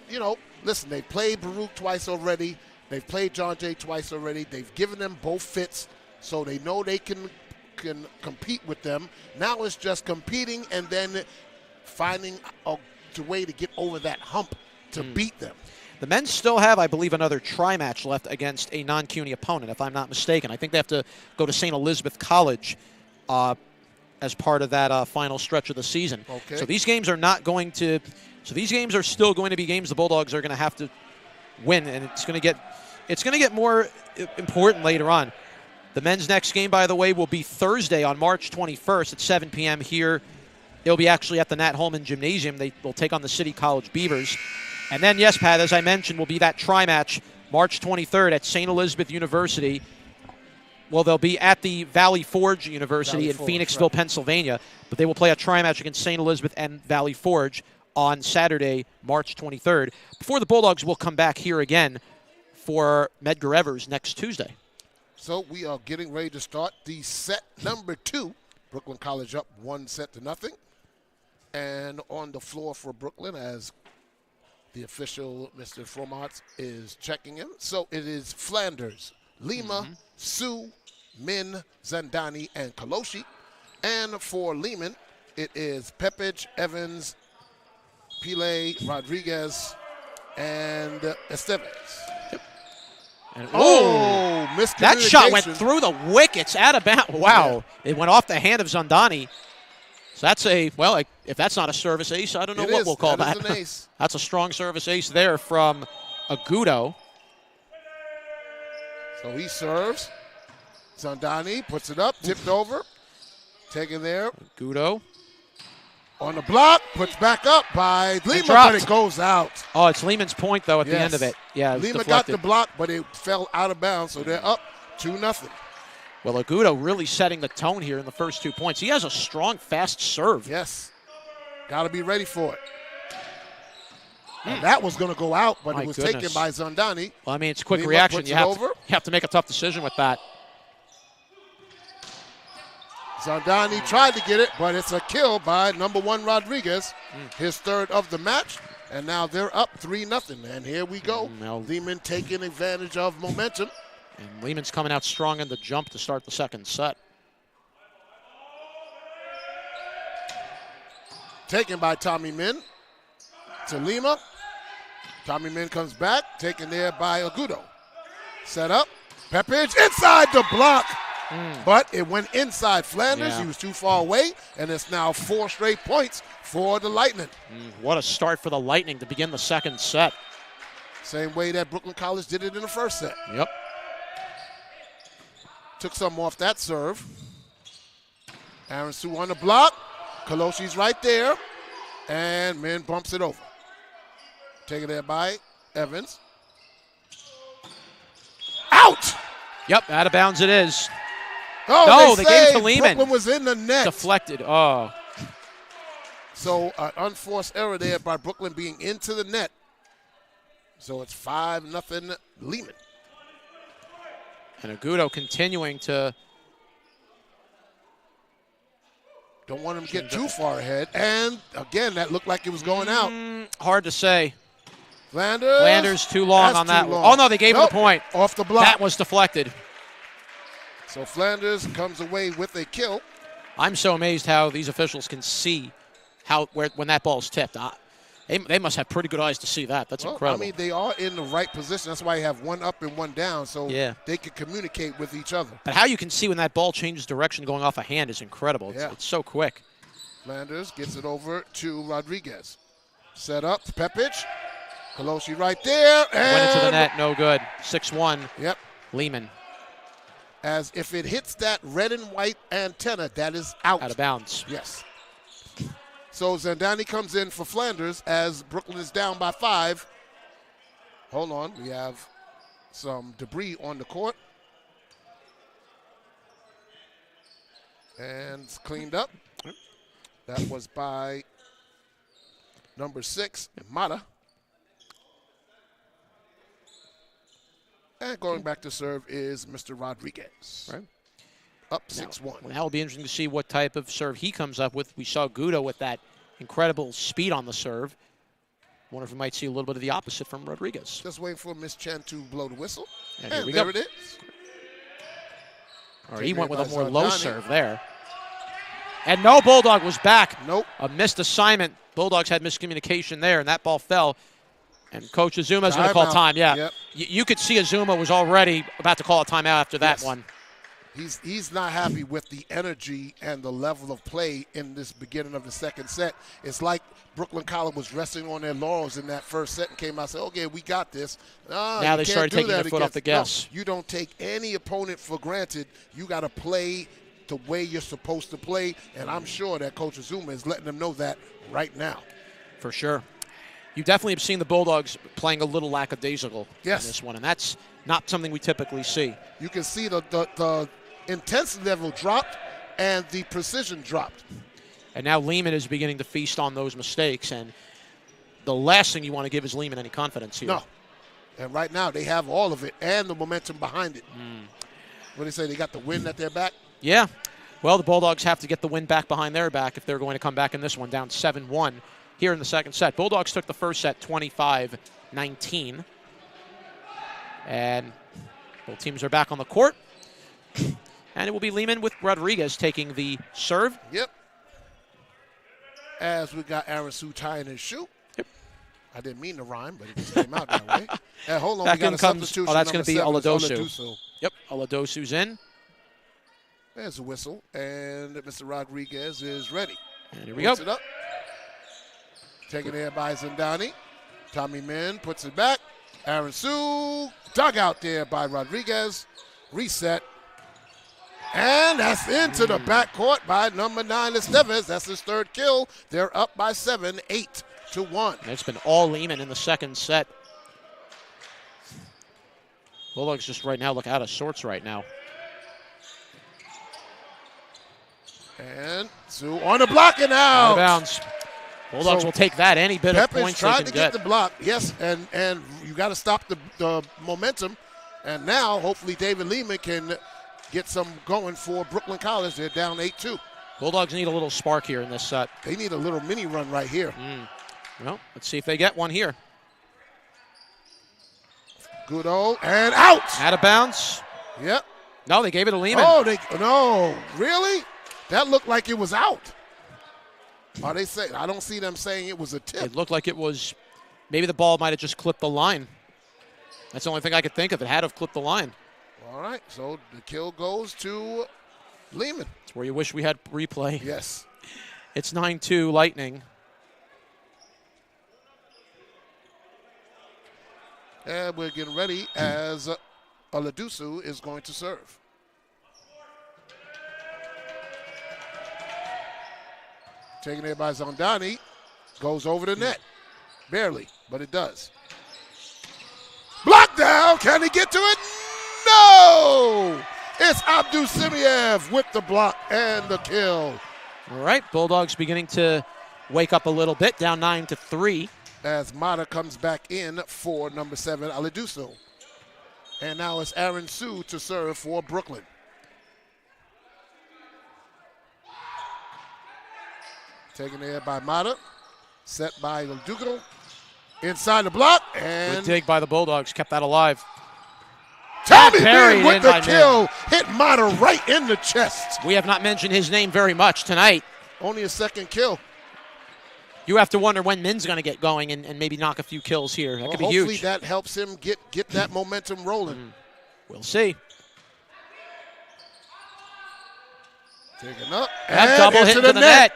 listen, they played Baruch twice already. They've played John Jay twice already. They've given them both fits, so they know they can compete with them. Now it's just competing and then finding a way to get over that hump to beat them. The men still have, I believe, another tri-match left against a non-CUNY opponent, if I'm not mistaken. I think they have to go to St. Elizabeth College as part of that final stretch of the season. Okay. So these games are not going to – so these games are still going to be games the Bulldogs are going to have to win, and it's going to get more important later on. The men's next game, by the way, will be Thursday on March 21st at 7 p.m. here. It'll be actually at the Nat Holman Gymnasium. They will take on the City College Beavers. And then, yes, Pat, as I mentioned, will be that tri-match March 23rd at St. Elizabeth University. Well, they'll be at the Valley Forge University in Phoenixville, right, Pennsylvania. But they will play a tri-match against St. Elizabeth and Valley Forge on Saturday, March 23rd. Before the Bulldogs will come back here again for Medgar Evers next Tuesday. So we are getting ready to start the set number 2. Brooklyn College up 1-0. And on the floor for Brooklyn, as the official, Mr. Fromart, is checking him. So it is Flanders, Lima, Sue, Min, Zandani, and Kaloshi. And for Lehman, it is Pepich, Evans, Pile, Rodriguez, and Estevez. And, miscommunication. That shot went through the wickets, out of bounds. Wow. Yeah. It went off the hand of Zandani. So that's if that's not a service ace, I don't know what we'll call that. That is an ace. That's a strong service ace there from Agudo. So he serves. Zandani puts it up, tipped over, taken there. Agudo. On the block, puts back up by Lehman, but it goes out. Oh, it's Lehman's point, though, at the end of it. Yeah, it was Lehman deflected. got the block, but it fell out of bounds, so they're up 2-0. Well, Agudo really setting the tone here in the first 2 points. He has a strong, fast serve. Yes. Got to be ready for it. And that was going to go out, but it was taken by Zandani. Well, I mean, it's quick Lehman reaction. You over. You have to make a tough decision with that. Zandani tried to get it, but it's a kill by number 1 Rodriguez, his 3rd of the match. And now they're up 3-0. And here we go. Lehman taking advantage of momentum. And Lehman's coming out strong in the jump to start the second set. Taken by Tommy Min to Lima. Tommy Min comes back, taken there by Agudo. Set up. Pepich inside the block. But it went inside Flanders. Yeah. He was too far away, and it's now 4 straight points for the Lightning. What a start for the Lightning to begin the second set. Same way that Brooklyn College did it in the first set. Yep. Took some off that serve. Aaron Sue on the block. Kaloshi's right there. And Min bumps it over. Taken there by Evans. Out! Yep, out of bounds it is. Oh, No, they gave it to Lehman. Brooklyn was in the net. Deflected. Oh. So an unforced error there by Brooklyn being into the net. So it's 5-0 Lehman. And Agudo continuing to. Don't want him to get too far ahead. And again, that looked like it was going out. Hard to say. Flanders too long on that one. Oh, no, they gave him the point. Off the block. That was deflected. So Flanders comes away with a kill. I'm so amazed how these officials can see when that ball's tipped. They must have pretty good eyes to see that. That's incredible. I mean, they are in the right position. That's why you have one up and one down, so they can communicate with each other. But how you can see when that ball changes direction going off a hand is incredible. It's so quick. Flanders gets it over to Rodriguez. Set up, Pepic. Kaloshi right there. And went into the net, no good. 6-1. Yep. Lehman. As if it hits that red and white antenna, that is out. Out of bounds. Yes. So Zandani comes in for Flanders as Brooklyn is down by 5. Hold on. We have some debris on the court. And it's cleaned up. That was by number 6, Mata. And going back to serve is Mr. Rodriguez. Right. Up 6-1. Now it'll be interesting to see what type of serve he comes up with. We saw Gudo with that incredible speed on the serve. Wonder if we might see a little bit of the opposite from Rodriguez. Just waiting for Miss Chen to blow the whistle. And there it is. All right, he went with a more low serve there. And no, Bulldog was back. Nope. A missed assignment. Bulldogs had miscommunication there, and that ball fell. And Coach Azuma is going to call time. Yeah. Yep. You could see Azuma was already about to call a timeout after that one. He's not happy with the energy and the level of play in this beginning of the second set. It's like Brooklyn College was resting on their laurels in that first set and came out and said, okay, we got this. Now they started taking their foot off the gas. No, you don't take any opponent for granted. You got to play the way you're supposed to play, and I'm sure that Coach Azuma is letting them know that right now. For sure. You definitely have seen the Bulldogs playing a little lackadaisical in this one, and that's not something we typically see. You can see the intensity level dropped and the precision dropped. And now Lehman is beginning to feast on those mistakes, and the last thing you want to give is Lehman any confidence here. No. And right now they have all of it and the momentum behind it. What do they say? They got the wind at their back? Yeah. Well, the Bulldogs have to get the wind back behind their back if they're going to come back in this one, down 7-1 here in the second set. Bulldogs took the first set 25-19. And both teams are back on the court. And it will be Lehman with Rodriguez taking the serve. Yep. As we got Aaron Sue tying his shoe. Yep. I didn't mean to rhyme, but it just came out that way. And hold on, back we got in a comes, substitution. Oh, that's going to be Oladosu. Oladosu. Yep, Oladosu's in. There's a whistle, and Mr. Rodriguez is ready. And here we go. Puts it up. Taken there by Zandani. Tommy Min puts it back. Aaron Sue, dug out there by Rodriguez. Reset. And that's into the backcourt by number 9, Estevez. That's his third kill. They're up by 7, 8-1. It's been all Lehman in the second set. Bulldogs just right now look out of sorts right now. And Sue on the block and out. Out of bounds. Bulldogs will take that any bit of points they can tried to get the block, yes, and you got to stop the momentum. And now, hopefully, David Lehman can get some going for Brooklyn College. They're down 8-2. Bulldogs need a little spark here in this set. They need a little mini run right here. Well, let's see if they get one here. Good old and out. Out of bounds. Yep. No, they gave it to Lehman. Oh, no, really? That looked like it was out. Are they saying? I don't see them saying it was a tip. It looked like it was. Maybe the ball might have just clipped the line. That's the only thing I could think of. It had to have clipped the line. All right, so the kill goes to Lehman. It's where you wish we had replay. Yes. It's 9-2 Lightning. And we're getting ready as Oladosu is going to serve. Taken there by Zandani. Goes over the net. Barely. but it does. Block down. Can he get to it? No! It's Abdul Simiev with the block and the kill. All right, Bulldogs beginning to wake up a little bit, down 9-3. As Mata comes back in for number 7, Aladuso. And now it's Aaron Sue to serve for Brooklyn. Taken there by Mata. Set by Laduco. Inside the block. And good dig by the Bulldogs, kept that alive. Tommy Bean with the kill. Hit Mata right in the chest. We have not mentioned his name very much tonight. Only a second kill. You have to wonder when Min's going to get going and maybe knock a few kills here. That could be huge. Hopefully that helps him get that momentum rolling. We'll see. Taking up. That double hit into the net.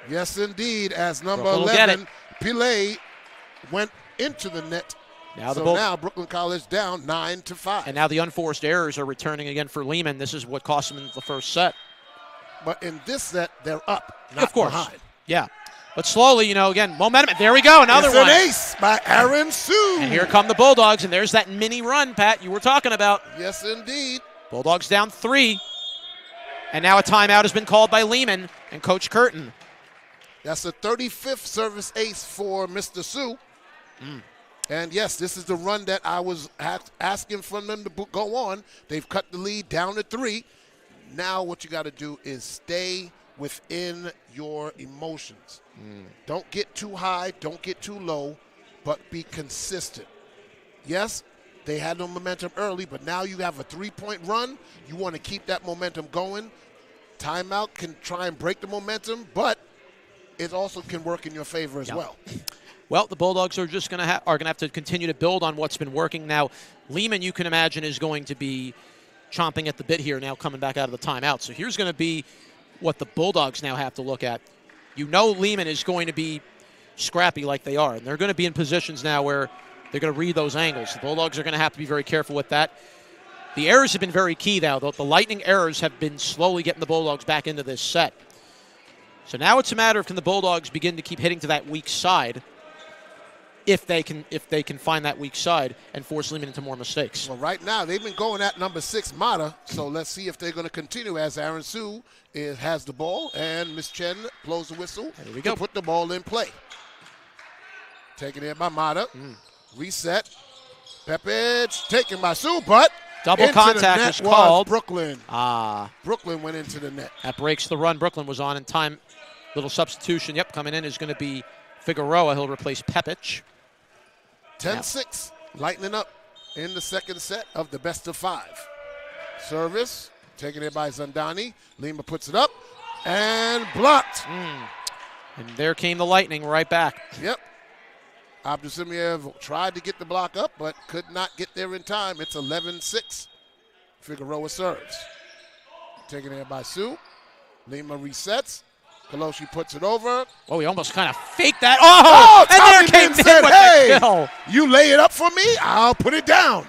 Yes, indeed. As number Brooklyn 11, Pillay went into the net. Now now Brooklyn College down 9-5. And now the unforced errors are returning again for Lehman. This is what cost them in the first set. But in this set, they're up, not of course. behind. Yeah. But slowly, again, momentum. There we go, another one. It's an ace by Aaron Sue. And here come the Bulldogs, and there's that mini run, Pat, you were talking about. Yes, indeed. Bulldogs down 3. And now a timeout has been called by Lehman and Coach Curtin. That's the 35th service ace for Mr. Sue. And, yes, this is the run that I was asking for them to go on. They've cut the lead down to 3. Now what you got to do is stay within your emotions. Don't get too high, don't get too low, but be consistent. Yes, they had no momentum early, but now you have a 3-point run. You want to keep that momentum going. Timeout can try and break the momentum, but it also can work in your favor as well. Well, the Bulldogs are just going to have to continue to build on what's been working. Now, Lehman, you can imagine, is going to be chomping at the bit here now, coming back out of the timeout. So here's going to be what the Bulldogs now have to look at. Lehman is going to be scrappy like they are, and they're going to be in positions now where they're going to read those angles. The Bulldogs are going to have to be very careful with that. The errors have been very key now. The lightning errors have been slowly getting the Bulldogs back into this set. So now it's a matter of, can the Bulldogs begin to keep hitting to that weak side, if they can find that weak side and force Lehman into more mistakes. Well, right now they've been going at number 6, Mata, so let's see if they're going to continue as Aaron Sue has the ball and Miss Chen blows the whistle to put the ball in play. Taken in by Mata. Reset. Peppage taken by Sue, but double contact was called. Brooklyn. Brooklyn went into the net. That breaks the run. Brooklyn was on in time. Little substitution. Yep, coming in is going to be Figueroa. He'll replace Pepic. 10-6, lightening up in the second set of the best of 5. Service, taken in by Zandani. Lima puts it up and blocked. And there came the lightning right back. Yep. Abdusimiev tried to get the block up, but could not get there in time. It's 11-6. Figueroa serves. Taken in by Sue. Lima resets. Kaloshi puts it over. Oh, he almost kind of faked that. Oh, and there came Min with the kill. You lay it up for me, I'll put it down.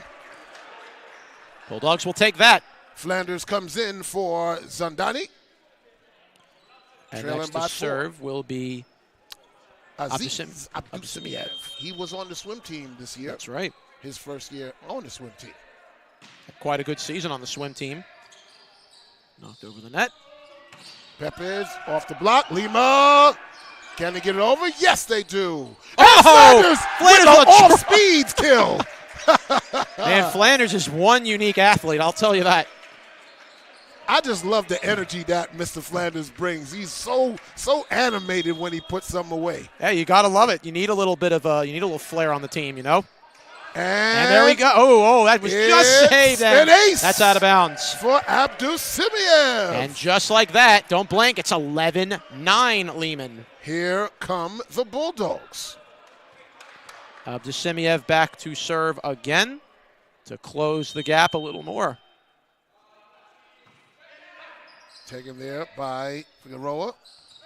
Bulldogs will take that. Flanders comes in for Zandani. And next to serve will be Abdusimiev. He was on the swim team this year. That's right. His first year on the swim team. Quite a good season on the swim team. Knocked over the net. Pepes off the block. Lima. Can they get it over? Yes, they do. Oh! Flanders with an all-speeds kill. Man, Flanders is one unique athlete, I'll tell you that. I just love the energy that Mr. Flanders brings. He's so animated when he puts something away. Yeah, you got to love it. You need a little bit of you need a little flair on the team, And there we go. Oh, that was just saved. An ace. That's out of bounds. For Abdul Simiev. And just like that, don't blink, it's 11-9 Lehman. Here come the Bulldogs. Abdul Simiev back to serve again to close the gap a little more. Taken there by Figueroa.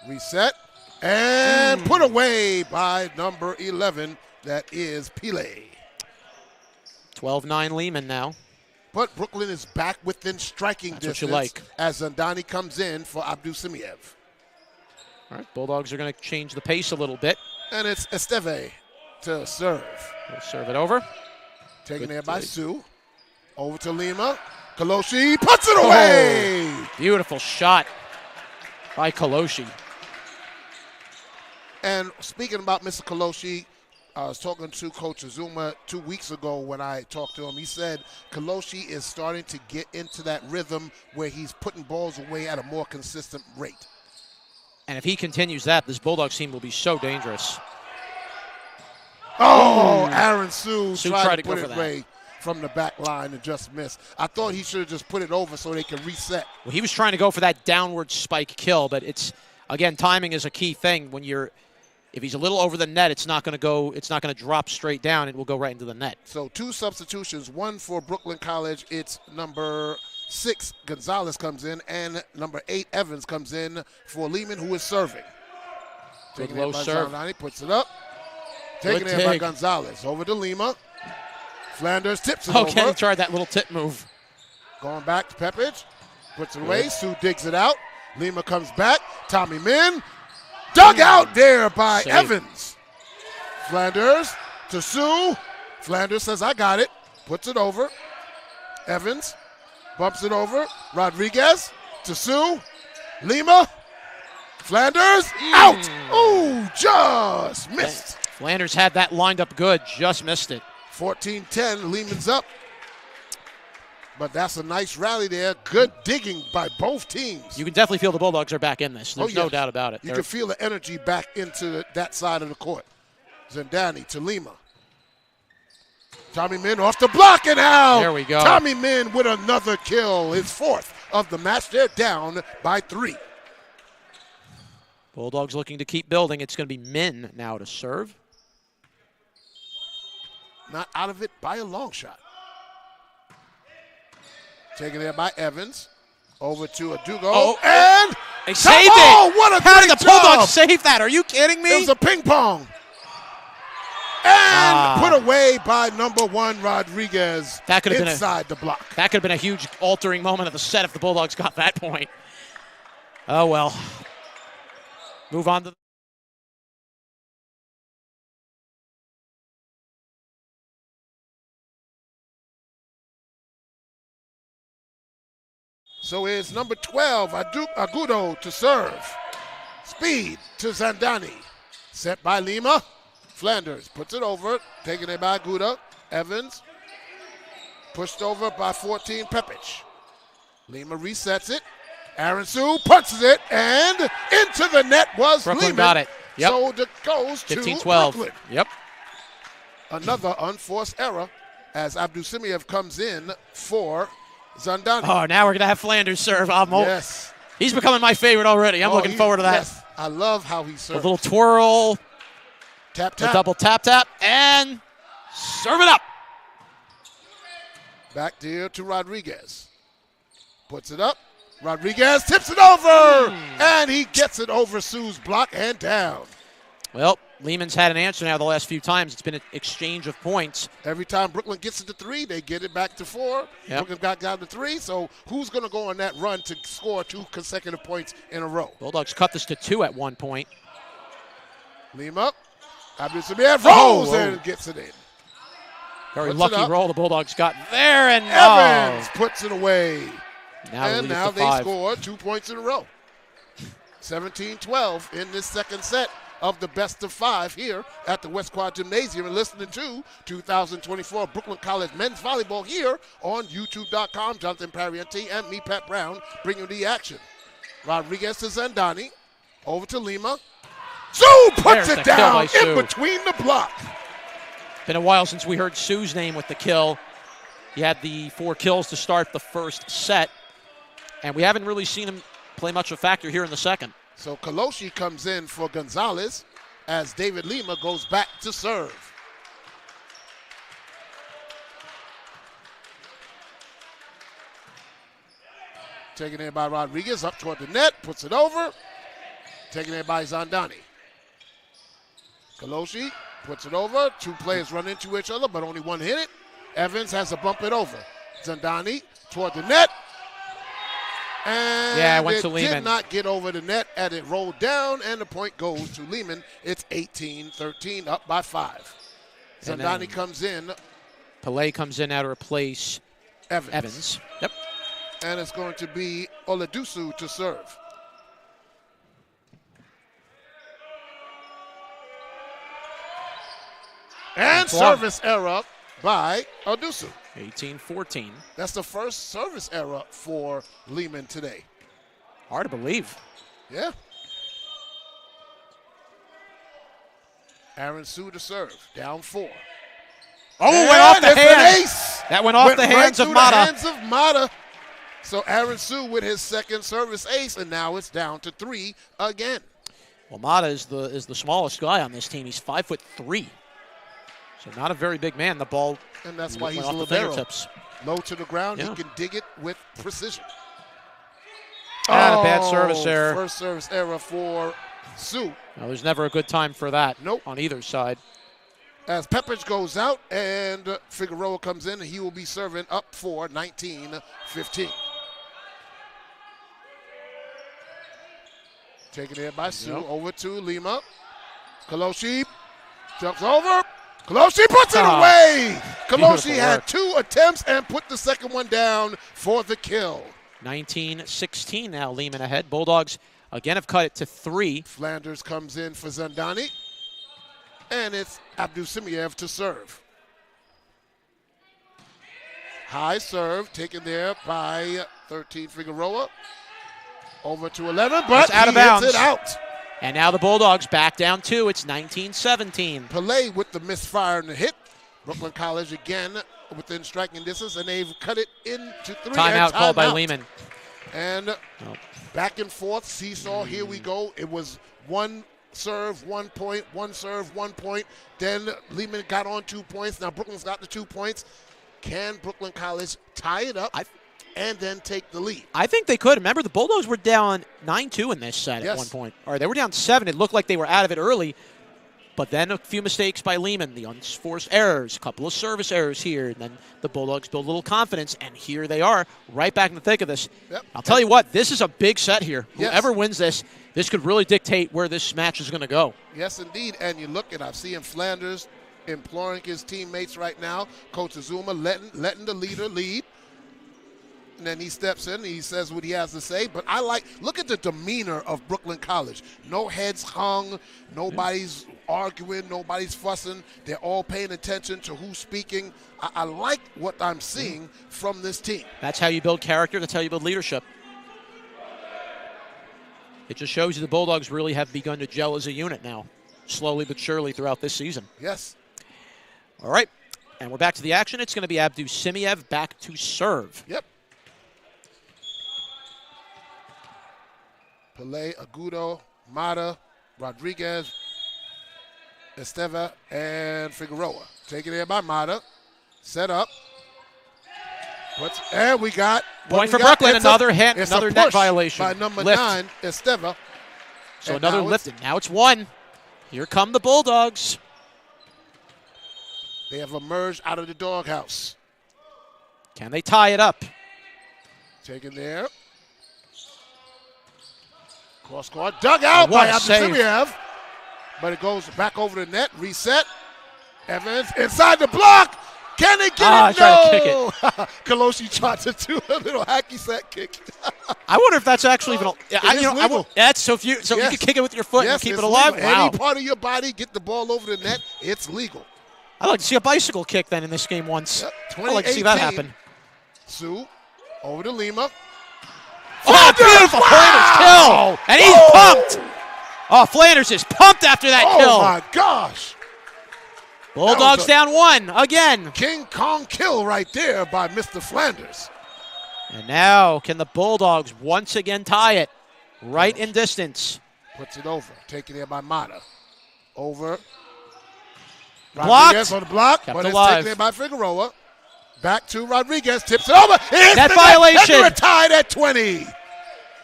Reset. And put away by number 11. That is Pile. 12-9 Lehman now. But Brooklyn is back within striking distance. What you like. As Zandani comes in for Abdul Simiev. All right, Bulldogs are going to change the pace a little bit. And it's Esteve to serve. We'll serve it over. Taken Good there by dig. Sue. Over to Lima. Kaloshi puts it away. Oh, beautiful shot by Kaloshi. And speaking about Mr. Kaloshi, I was talking to Coach Azuma 2 weeks ago when I talked to him. He said Kaloshi is starting to get into that rhythm where he's putting balls away at a more consistent rate. And if he continues that, this Bulldogs team will be so dangerous. Oh, Aaron Sue Sue tried to go put for it that. away from the back line and just missed. I thought he should have just put it over so they can reset. Well, he was trying to go for that downward spike kill, but it's, again, timing is a key thing. When if he's a little over the net, it's not going to drop straight down. It will go right into the net. So 2 substitutions, one for Brooklyn College. It's number 6, Gonzalez comes in, and number 8, Evans comes in for Lehman, who is serving. Good Taking low it by serve. Zanani, puts it up. Taking Good it by dig. Gonzalez. Over to Lima. Flanders tips it over. Okay, he tried that little tip move. Going back to Pepich. Puts it away. Sue digs it out. Lima comes back. Tommy Min. Dug out there by Save. Evans. Flanders to Sue. Flanders says, I got it. Puts it over. Evans bumps it over. Rodriguez to Sue. Lima. Flanders out. Ooh, just missed. Flanders had that lined up good, just missed it. 14-10, Lehman's up. But that's a nice rally there. Good digging by both teams. You can definitely feel the Bulldogs are back in this. There's no yes. doubt about it. You can feel the energy back into that side of the court. Zandani to Lima. Tommy Min off the block and out. There we go. Tommy Min with another kill. His 4th of the match. They're down by 3. Bulldogs looking to keep building. It's going to be Min now to serve. Not out of it by a long shot. Taken there by Evans. Over to Adugo. Oh, and they saved it. Oh, what a How did great the job. Bulldogs save that? Are you kidding me? It was a ping pong. And put away by number 1, Rodriguez. That could have been inside the block. That could have been a huge altering moment of the set if the Bulldogs got that point. Oh, well. Move on to So it's number 12, Agudo to serve. Speed to Zandani. Set by Lima. Flanders puts it over. Taken it by Agudo. Evans. Pushed over by 14, Pepich. Lima resets it. Aaron Sue punches it, and into the net was Brooklyn Lehman. got it. Yep. So it goes to 15-12. Brooklyn. Yep. Another unforced error as Abdusimiev comes in for Zandani. Oh, now we're going to have Flanders serve. Yes. He's becoming my favorite already. I'm looking forward to that. Yes. I love how he A serves. little twirl, Tap, the tap. double tap, and serve it up. Back there to Rodriguez. Puts it up. Rodriguez tips it over. And he gets it over Sue's block and down. Well, Lehman's had an answer now the last few times. It's been an exchange of points. Every time Brooklyn gets it to 3, they get it back to 4. Yep. Brooklyn got down to 3. So who's going to go on that run to score 2 consecutive points in a row? Bulldogs cut this to 2 at one point. Lima. Abdusimiev rolls and gets it in. Very Puts it lucky up. roll the Bulldogs got there, and Evans puts it away. now And they now lead it to they 5. score 2 points in a row. 17-12 in this second set of the best of 5 here at the West Quad Gymnasium, and listening to 2024 Brooklyn College men's volleyball here on YouTube.com. Jonathan Pariente and me, Pat Brown, bringing you the action. Rodriguez to Zandani. Over to Lima. Sue puts There's it the kill down by in Sue. between the block. Been a while since we heard Sue's name with the kill. He had the 4 kills to start the first set, and we haven't really seen him play much of a factor here in the second. So Kaloshi comes in for Gonzalez as David Lima goes back to serve. Taken in by Rodriguez, up toward the net, puts it over. Taken in by Zandani. Kaloshi puts it over. 2 players run into each other, but only one hit it. Evans has to bump it over. Zandani toward the net. And Yeah, it went it to Lehman. did not get over the net, and it rolled down, and the point goes to Lehman. It's 18-13, up by 5. Zandani comes in. Pele comes in now to replace Evans. Yep. And it's going to be Oladusu to serve. And service error by Oladusu. 18-14. That's the first service error for Lehman today. Hard to believe. Yeah. Aaron Su to serve. Down 4. Oh, and went off the hands. That went off the hands of Mata. The hands of Mata. So Aaron Su with his second service ace, and now it's down to 3 again. Well, Mata is the smallest guy on this team. He's 5'3". So not a very big man. The ball, and that's why he's a libero. Low to the ground, he can dig it with precision. And a bad service error. First service error for Su. Well, there's never a good time for that Nope. on either side. As Pepich goes out and Figueroa comes in, he will be serving up for 19-15. Taken in by Su, over to Lima. Kaloshi jumps over. Kaloshi puts it away. Kaloshi had 2 attempts and put the second one down for the kill. 19-16 now, Lehman ahead. Bulldogs again have cut it to 3. Flanders comes in for Zandani. And it's Abdussimiev to serve. High serve taken there by 13 Figueroa. Over to 11, but out of bounds. Hits it out. And now the Bulldogs back down 2. It's 19-17. Pele with the misfire and the hit. Brooklyn College again within striking distance, and they've cut it into 3. Timeout called by Lehman. And back and forth, seesaw, here we go. It was 1 serve, 1 point, 1 serve, 1 point. Then Lehman got on 2 points. Now Brooklyn's got the 2 points. Can Brooklyn College tie it up and then take the lead? I think they could. Remember, the Bulldogs were down 9-2 in this set at one point. Or they were down 7. It looked like they were out of it early. But then a few mistakes by Lehman, the unforced errors, a couple of service errors here, and then the Bulldogs build a little confidence, and here they are, right back in the thick of this. Yep. I'll tell you what, this is a big set here. Yes. Whoever wins this could really dictate where this match is going to go. Yes, indeed. And you look at, I see in Flanders imploring his teammates right now, Coach Azuma letting the leader lead. And then he steps in and he says what he has to say. But look at the demeanor of Brooklyn College. No heads hung, nobody's arguing, nobody's fussing. They're all paying attention to who's speaking. I like what I'm seeing from this team. That's how you build character. That's how you build leadership. It just shows you the Bulldogs really have begun to gel as a unit now, slowly but surely throughout this season. Yes. All right, and we're back to the action. It's going to be Abdussimiev back to serve. Yep. Pele, Agudo, Mata, Rodriguez, Esteva, and Figueroa. Taken in by Mata. Set up. And we got point for Brooklyn. Another net violation by number lift. 9, Esteva. So and another lifted. Now it's 1. Here come the Bulldogs. They have emerged out of the doghouse. Can they tie it up? Taken there. Cross court, dug out by Abdussimiev. But it goes back over the net, reset. Evans inside the block. Can they get it? No! Kick it. Kaloshi tried to do a little hacky sack kick. I wonder if that's actually even. Legal. So you can kick it with your foot and keep it alive. Legal. Wow. Any part of your body, get the ball over the net, it's legal. I'd like to see a bicycle kick then in this game once. Yep. I'd like to see that happen. Su over to Lima. Oh, beautiful Flanders kill! And he's pumped! Oh, Flanders is pumped after that kill. Oh, my gosh. Bulldogs down 1 again. King Kong kill right there by Mr. Flanders. And now can the Bulldogs once again tie it right in distance. Puts it over. Taken there by Mata. Over. Blocked. Rodriguez on the block, Kept but alive. it's taken there by Figueroa. Back to Rodriguez. Tips it over. That violation. And we're tied at 20.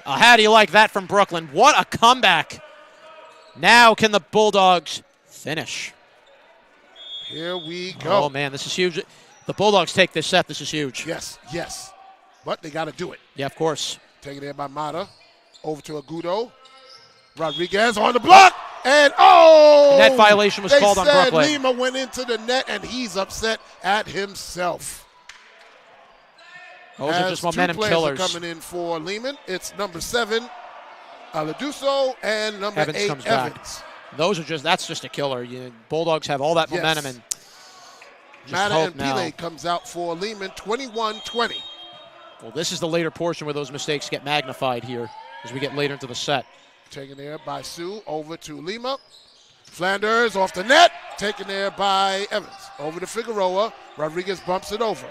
How do you like that from Brooklyn? What a comeback. Now can the Bulldogs finish? Here we go. Oh, man, this is huge. The Bulldogs take this set. This is huge. Yes. But they got to do it. Yeah, of course. Taken there by Mata. Over to Agudo. Rodriguez on the block. And net violation was called on Brooklyn. Lima went into the net, and he's upset at himself. Those are just momentum two killers. Are coming in for Lehman. It's number 7, Aladuso, and number Evans 8, comes Evans. Back. That's just a killer. Bulldogs have all that momentum, and Mata and Pile comes out for Lehman, 21-20. Well, this is the later portion where those mistakes get magnified here as we get later into the set. Taken there by Sue, over to Lima. Flanders off the net, taken there by Evans. Over to Figueroa. Rodriguez bumps it over.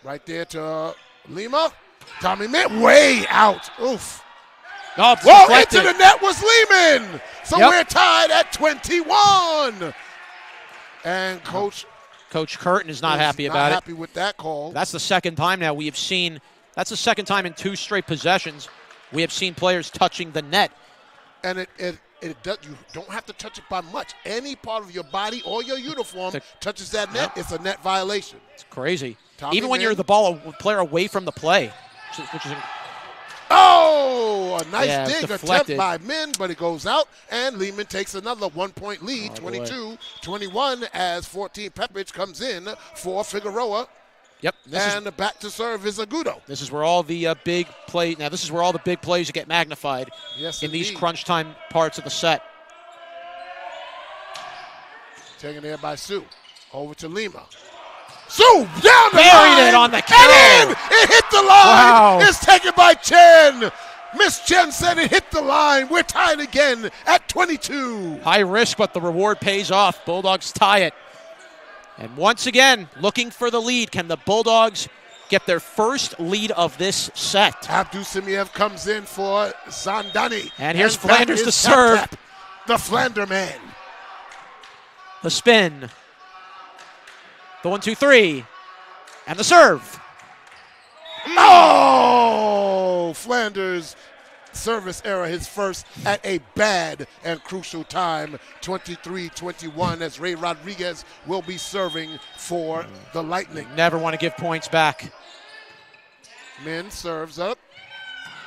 Right there to Lima. Tommy Mint way out. Oof. Oh, whoa, into the net was Lehman. So we're tied at 21. And Coach Curtin is not happy about it. Not happy with that call. That's the second time now we have seen. That's the second time in 2 straight possessions we have seen players touching the net. And it does, you don't have to touch it by much. Any part of your body or your uniform touches that net, it's a net violation. It's crazy. Tommy Even when Mint. you're the player away from the play, which is a nice dig deflected. attempt by Min, but it goes out, and Lehman takes another 1-point lead, 22-21, as 14 Pepperidge comes in for Figueroa. Yep. And back to serve is Agudo. This is where all the big play. Now this is where all the big plays get magnified. Yes, in these crunch time parts of the set. Taken there by Sue. Over to Lima. Sue down the Buried line. it on the kill. And in. It hit the line. Wow. It's taken by Chen. Miss Chen said it hit the line. We're tied again at 22. High risk, but the reward pays off. Bulldogs tie it. And once again, looking for the lead. Can the Bulldogs get their first lead of this set? Abdul Simiev comes in for Zandani. And here's Flanders to serve. Tap, the Flander man. The spin. The 1-2-3. And the serve. Oh! Flanders service error, his first at a bad and crucial time, 23-21, as Ray Rodriguez will be serving for the Lightning. Never want to give points back. Min serves up.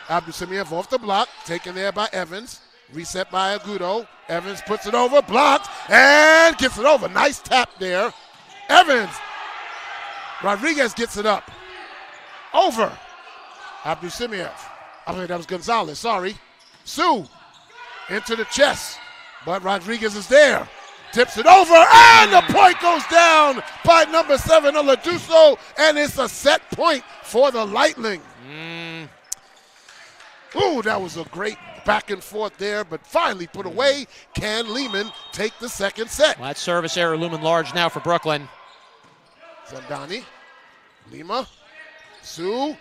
Abdul Simiev off the block, taken there by Evans. Reset by Agudo. Evans puts it over, blocked, and gets it over. Nice tap there. Evans. Rodriguez gets it up. Over. Abdul Simiev. I think that was Gonzalez, sorry. Sue into the chest, but Rodriguez is there. Tips it over, and the point goes down by number 7, Oladuso, and it's a set point for the Lightning. Ooh, that was a great back and forth there, but finally put away. Can Lehman take the second set? Well, that service error looming large now for Brooklyn. Zandani, Lima, Sue,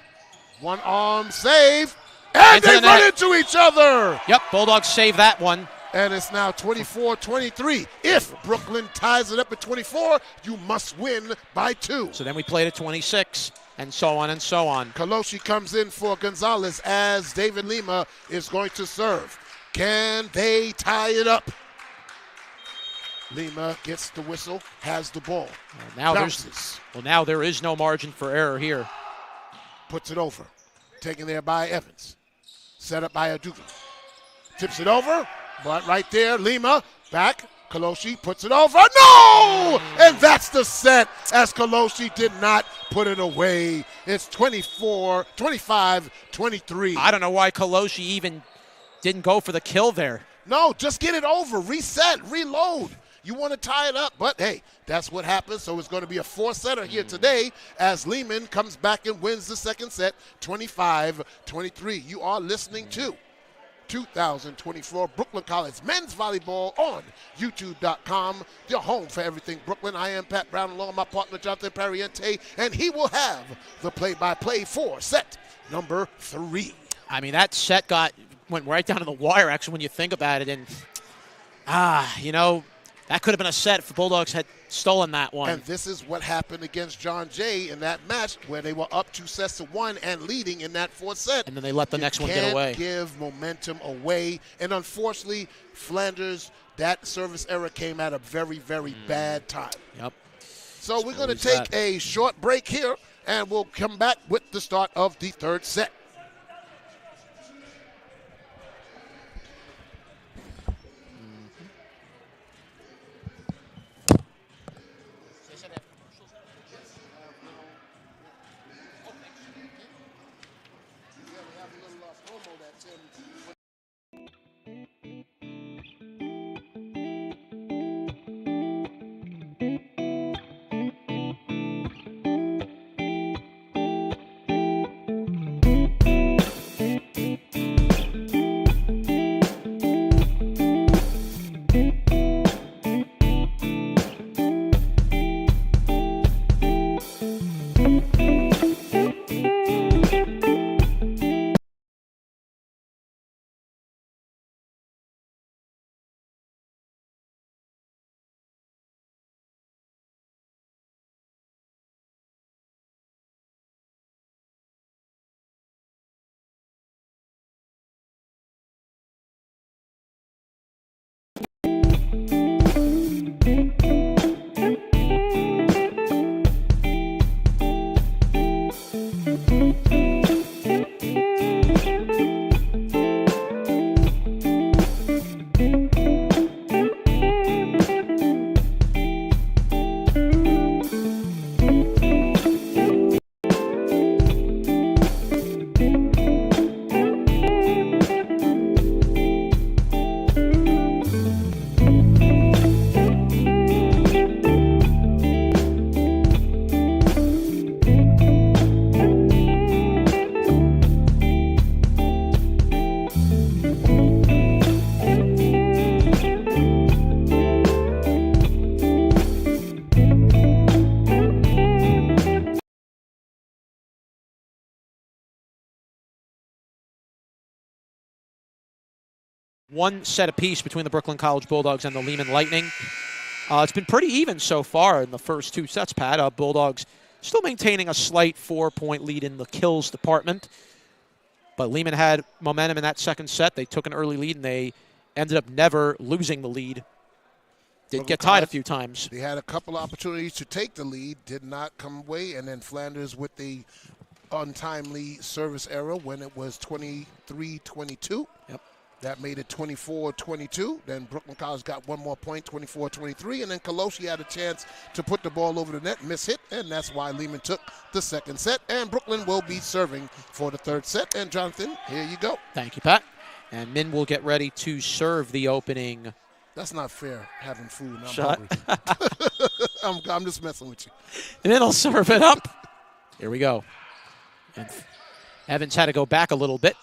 one arm save. And they run into each other. Yep, Bulldogs save that one. And it's now 24-23. If Brooklyn ties it up at 24, you must win by 2. So then we played at 26, and so on and so on. Kaloshi comes in for Gonzalez as David Lima is going to serve. Can they tie it up? Lima gets the whistle, has the ball. Now there is no margin for error here. Puts it over. Taken there by Evans. Set up by Aduga. Tips it over, but right there, Lima, back. Kaloshi puts it over. No! And that's the set as Kaloshi did not put it away. It's 25-23. I don't know why Kaloshi even didn't go for the kill there. No, just get it over. Reset, reload. You want to tie it up, but hey, that's what happens. So it's going to be a 4-setter here today as Lehman comes back and wins the second set, 25-23. You are listening to 2024 Brooklyn College Men's Volleyball on YouTube.com, your home for everything Brooklyn. I am Pat Brown along with my partner Jonathan Pariente, and he will have the play-by-play for set number 3. I mean, that set went right down to the wire, actually, when you think about it. And, that could have been a set if the Bulldogs had stolen that one. And this is what happened against John Jay in that match where they were up 2-1 and leading in that 4th set. And then they let the next one get away. You can't give momentum away. And unfortunately, Flanders, that service error came at a very, very bad time. Yep. So we're going to take a short break here, and we'll come back with the start of the 3rd set. One set apiece between the Brooklyn College Bulldogs and the Lehman Lightning. It's been pretty even so far in the first two sets, Pat. Bulldogs still maintaining a slight 4-point lead in the kills department. But Lehman had momentum in that second set. They took an early lead, and they ended up never losing the lead. Did get tied a few times. They had a couple of opportunities to take the lead, did not come away, and then Flanders with the untimely service error when it was 23-22. Yep. That made it 24-22. Then Brooklyn College got one more point, 24-23, and then Kaloshi had a chance to put the ball over the net, miss-hit, and that's why Lehman took the second set, and Brooklyn will be serving for the third set. And Jonathan, here you go. Thank you, Pat. And Min will get ready to serve the opening. That's not fair, having food. I'm shot. Hungry. I'm just messing with you. And then he'll serve it up. Here we go. And Evans had to go back a little bit.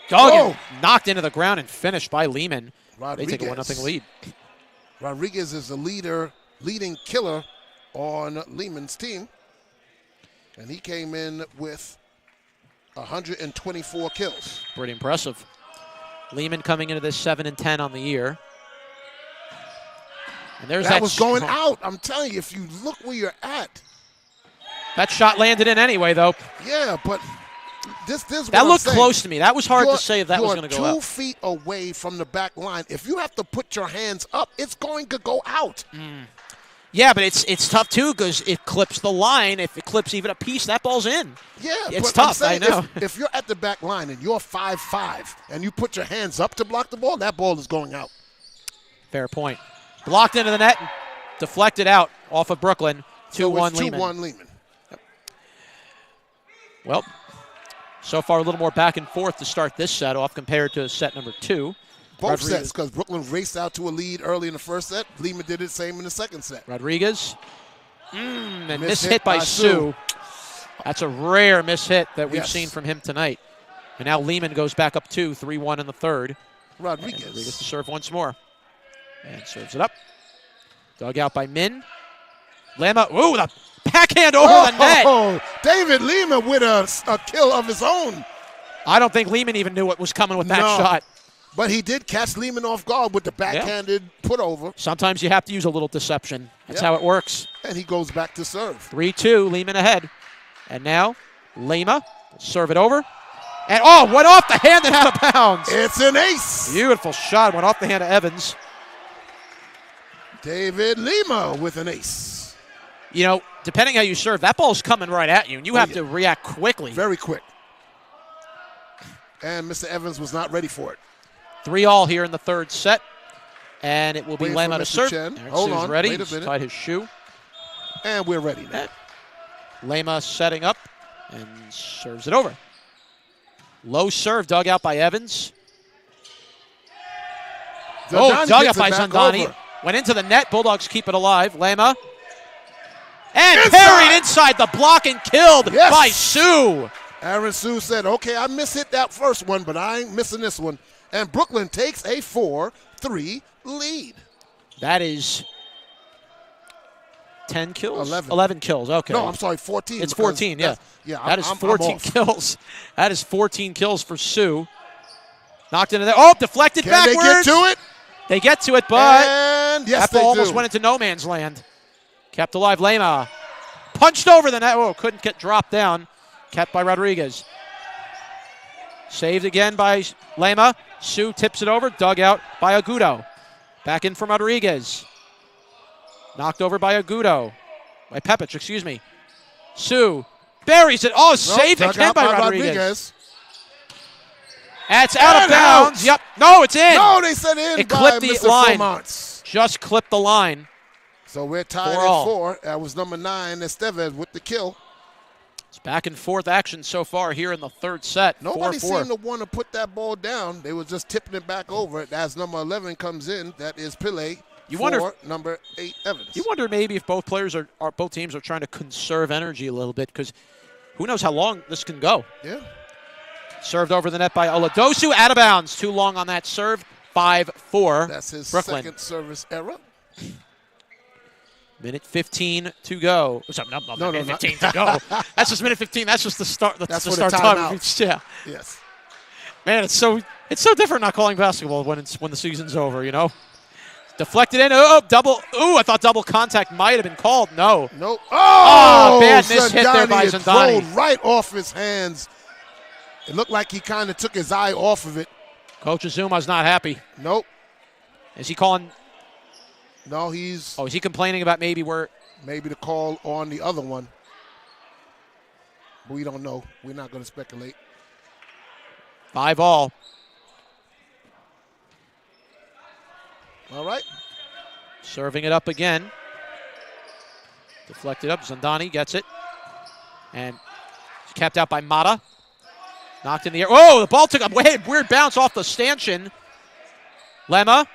Dog knocked into the ground and finished by Lehman. They take a 1-0 lead. Rodriguez is the leading killer on Lehman's team. And he came in with 124 kills. Pretty impressive. Lehman coming into this 7-10 on the year. And there's that was going out. I'm telling you, if you look where you're at. That shot landed in anyway, though. Yeah, but this is what that I'm looked saying. close to me. That was hard to say if that was going to go out. You're 2 feet away from the back line. If you have to put your hands up, it's going to go out. Yeah, but it's tough, too, because it clips the line. If it clips even a piece, that ball's in. Yeah, it's but tough, I'm saying, I know. If you're at the back line and you're 5'5", and you put your hands up to block the ball, that ball is going out. Fair point. Blocked into the net, deflected out off of Brooklyn. 2-1 Lehman. 2-1 Lehman. Yep. Well, so far a little more back and forth to start this set off compared to set number 2. Both sets, because Brooklyn raced out to a lead early in the first set. Lehman did it same in the second set. Rodriguez. And mishit by Sue. That's a rare mishit that we've seen from him tonight. And now Lehman goes back up 2, 3-1 in the third. Rodriguez to serve once more. And serves it up. Dug out by Min. Lehman. Ooh, the backhand over the net. David Lehman with a kill of his own. I don't think Lehman even knew what was coming with that shot. But he did catch Lehman off guard with the backhanded put over. Sometimes you have to use a little deception. That's how it works. And he goes back to serve. 3-2, Lehman ahead. And now, Lema serve it over. And, went off the hand and out of bounds. It's an ace. Beautiful shot. Went off the hand of Evans. David Lema with an ace. You know, depending how you serve, that ball's coming right at you, and you have to react quickly. Very quick. And Mr. Evans was not ready for it. 3-all here in the third set. And it will be Waiting Lema for to Mr. serve. Chen. There, Hold Sue's on. ready. Wait a He's minute. tied his shoe. And we're ready now. Lema setting up and serves it over. Low serve dug out by Evans. Dug out by Zandani. Went into the net. Bulldogs keep it alive. Lema. And parried inside the block and killed by Sue. Aaron Sue said, okay, I mishit that first one, but I ain't missing this one. And Brooklyn takes a 4-3 lead. That is 10 kills? 11. 11 kills, okay. No, I'm sorry, 14. It's 14, yeah. That is 14 kills. That is 14 kills for Sue. Knocked into there. Deflected backwards. Can they get to it? They get to it, but and yes, that ball almost went into no man's land. Kept alive, Lema. Punched over the net. Couldn't get dropped down. Kept by Rodriguez. Saved again by Lema. Sue tips it over. Dug out by Agudo. Back in from Rodriguez. Knocked over by Agudo. By Pepic, excuse me. Sue buries it. Saved again by Rodriguez. That's out of bounds. Yep. No, it's in. No, they said in. It clipped the Mr. line. Formants. Just clipped the line. So we're tied at 4. That was number 9, Estevez with the kill. It's back and forth action so far here in the third set. Nobody 4-4. seemed to want to put that ball down. They were just tipping it back over. As number 11 comes in, that is Pillay. Number 8, Evans. You wonder maybe if both teams are trying to conserve energy a little bit, because who knows how long this can go. Yeah. Served over the net by Oladosu. Out of bounds. Too long on that serve. 5-4. That's his Brooklyn. second service error. Minute 15 to go. No, minute 15 to go. That's just minute 15. That's just the start. That's the start time. Yeah. Yes. Man, it's so different not calling basketball when the season's over, you know? Deflected in. Oh, double. Ooh, I thought double contact might have been called. No. Nope. Oh, bad miss hit there by Zandani. Thrown right off his hands. It looked like he kind of took his eye off of it. Coach Azuma's not happy. Nope. Is he calling? No, he's. Oh, is he complaining about maybe the call on the other one? We don't know. We're not going to speculate. 5-all. All right. Serving it up again. Deflected up. Zandani gets it. And it's kept out by Mata. Knocked in the air. Oh, the ball took a weird bounce off the stanchion. Lema.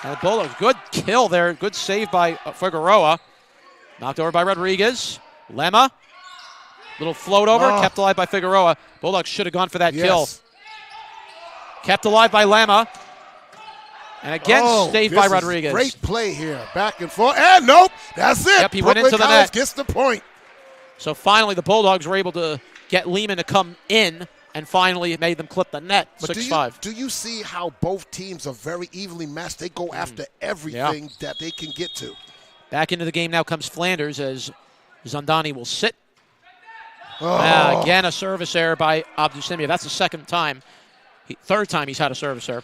And the Bulldogs. Good kill there. Good save by Figueroa. Knocked over by Rodriguez. Lema. Little float over. Kept alive by Figueroa. Bulldogs should have gone for that kill. Kept alive by Lema. And again, saved by Rodriguez. Great play here. Back and forth. And nope. That's it. Yep, he went into the net. Gets the point. So finally, the Bulldogs were able to get Lehman to come in, and finally made them clip the net. 6-5. Do you see how both teams are very evenly matched? They go after everything that they can get to. Back into the game now comes Flanders as Zandani will sit. Again, a service error by Abdussimia. That's the second time. Third time he's had a service error.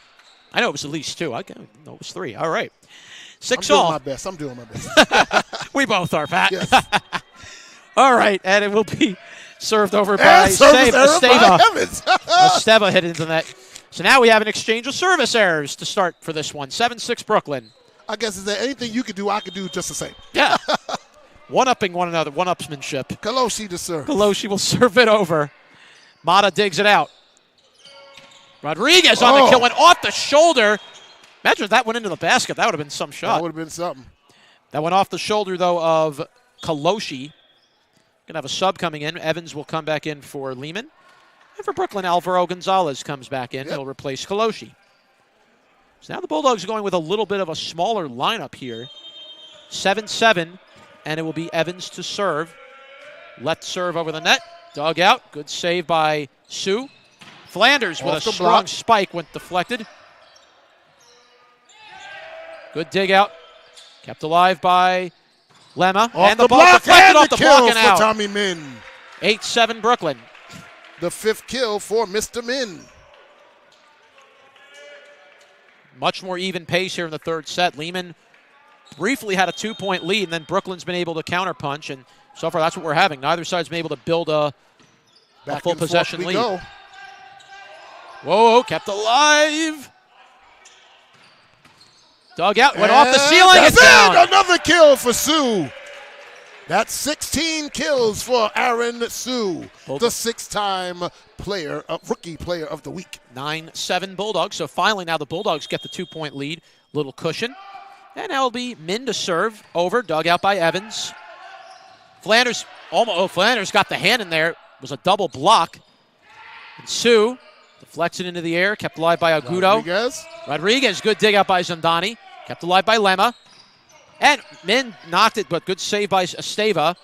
I know it was at least 2. I know it was 3. All right. 6-all. I'm doing my best. We both are, Pat. Yes. All right, and it will be served over by Esteva. Esteva hit into the net. So now we have an exchange of service errors to start for this one. 7-6 Brooklyn. I guess is there anything you could do, I could do just the same. Yeah. One-upping one another, one-upsmanship. Kaloshi to serve. Kaloshi will serve it over. Mata digs it out. Rodriguez on the kill, went off the shoulder. Imagine if that went into the basket. That would have been some shot. That would have been something. That went off the shoulder, though, of Kaloshi. Going to have a sub coming in. Evans will come back in for Lehman. And for Brooklyn, Alvaro Gonzalez comes back in. He'll replace Kaloshi. So now the Bulldogs are going with a little bit of a smaller lineup here. 7-7, and it will be Evans to serve. Left serve over the net. Dug out. Good save by Sue. Flanders with a strong spike went deflected. Good dig out. Kept alive by Lema. And the ball block deflected and off the block and out. Tommy Min. 8-7 Brooklyn. The 5th kill for Mr. Min. Much more even pace here in the third set. Lehman briefly had a 2-point lead, and then Brooklyn's been able to counterpunch, and so far that's what we're having. Neither side's been able to build a full possession lead. Go. Whoa, kept alive. Dug out, went off the ceiling and down. Another kill for Sue. That's 16 kills for Aaron Sue, the 6-time rookie player of the week. 9-7 Bulldogs. So finally now the Bulldogs get the 2-point lead. Little cushion. And now it'll be Min to serve over. Dug out by Evans. Flanders got the hand in there. It was a double block. And Sue deflects it into the air. Kept alive by Agudo. Rodriguez. Good dig out by Zandani. Kept alive by Lema. And Min knocked it, but good save by Esteva.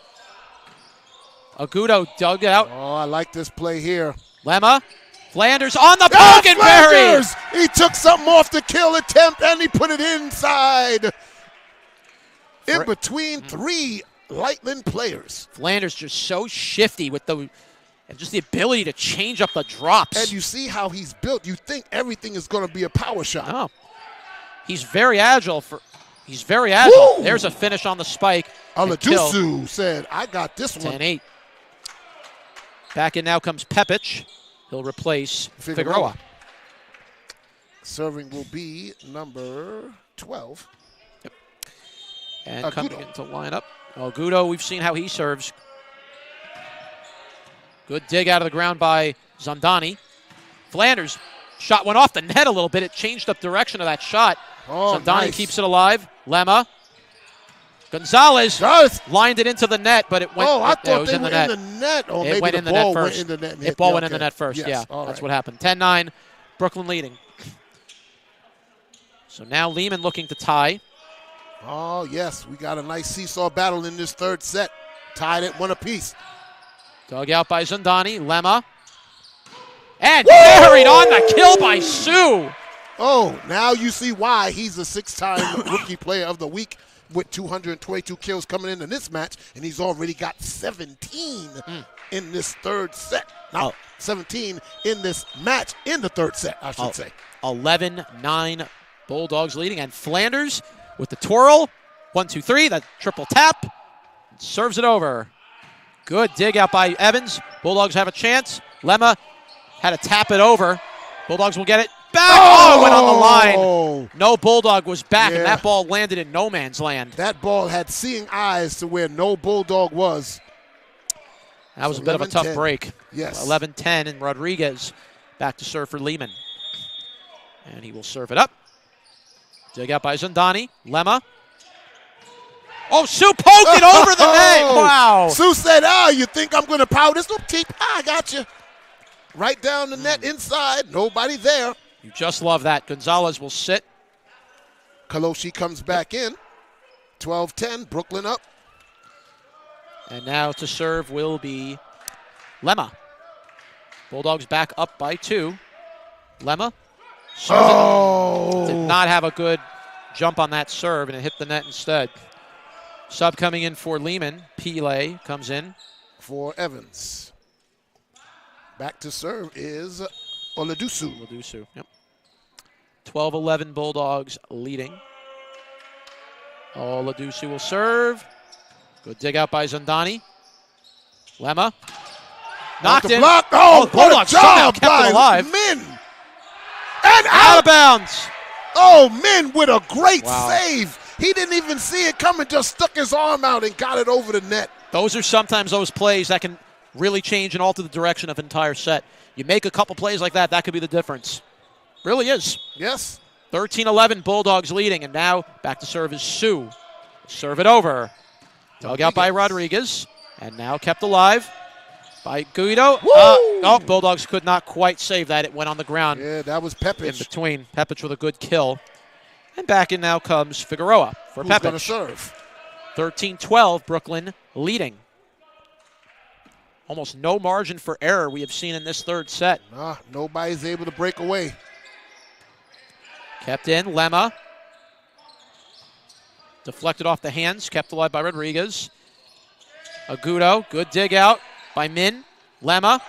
Agudo dug it out. Oh, I like this play here. Lema. Flanders on the poke and bury. He took something off the kill attempt, and he put it inside. In between 3 Lightland players. Flanders just so shifty with the ability to change up the drops. And you see how he's built. You think everything is going to be a power shot. Oh. He's very agile. He's very agile. Woo! There's a finish on the spike. Alajusu said, I got this one. 10-8. Back in now comes Pepic. He'll replace Figueroa. Serving will be number 12. Yep. And coming into lineup. Agudo, we've seen how he serves. Good dig out of the ground by Zandani. Flanders. Shot went off the net a little bit. It changed up direction of that shot. Zandani keeps it alive. Lema. Gonzalez lined it into the net, but it went. I thought it was they in the were net. in the net. Oh, it went in the net first. The ball went in the net first. Yes, yeah, that's what happened. 10-9, Brooklyn leading. So now Lehman looking to tie. Oh, yes. We got a nice seesaw battle in this third set. Tied at 1 apiece. Dug out by Zandani. Lema. And buried on the kill by Sue. Oh, now you see why he's a 6-time Rookie Player of the Week with 222 kills coming into this match, and he's already got 17 in this third set. Now, 17 in this match in the third set, I should say. 11-9 Bulldogs leading, and Flanders with the twirl. 1, 2, 3, that triple tap. Serves it over. Good dig out by Evans. Bulldogs have a chance. Lemma had to tap it over. Bulldogs will get it back. Oh, it went on the line. No Bulldog was back, and that ball landed in no man's land. That ball had seeing eyes to where no Bulldog was. That was a bit of a tough break. Yes. 11-10, and Rodriguez back to serve for Lehman. And he will serve it up. Dig out by Zandani. Lemma. Oh, Sue poked it over the net. Wow. Sue said, you think I'm going to power this? Look, Teep, I got you. Right down the net inside. Nobody there. You just love that. Gonzalez will sit. Kaloshi comes back in. 12-10, Brooklyn up. And now to serve will be Lemma. Bulldogs back up by 2. Lemma. Did not have a good jump on that serve, and it hit the net instead. Sub coming in for Lehman. Pile comes in. For Evans. Back to serve is Oladusu. Oladusu, yep. 12-11 Bulldogs leading. Oladusu will serve. Good dig out by Zandani. Lemma. Knocked in. Block. Bulldogs somehow kept it alive. Min. And out of bounds. Oh, Min with a great save. He didn't even see it coming, just stuck his arm out and got it over the net. Those are sometimes those plays that can really change and alter the direction of an entire set. You make a couple plays like that, that could be the difference. Really is. Yes. 13-11, Bulldogs leading, and now back to serve is Sue. Serve it over. Dug out by Rodriguez, and now kept alive by Guido. Bulldogs could not quite save that. It went on the ground. Yeah, that was Pepic. In between. Pepic with a good kill. And back in now comes Figueroa for Pepic. Who's going to serve? 13-12, Brooklyn leading. Almost no margin for error we have seen in this third set. Nobody's able to break away. Kept in, Lemma. Deflected off the hands, kept alive by Rodriguez. Agudo, good dig out by Min. Lemma.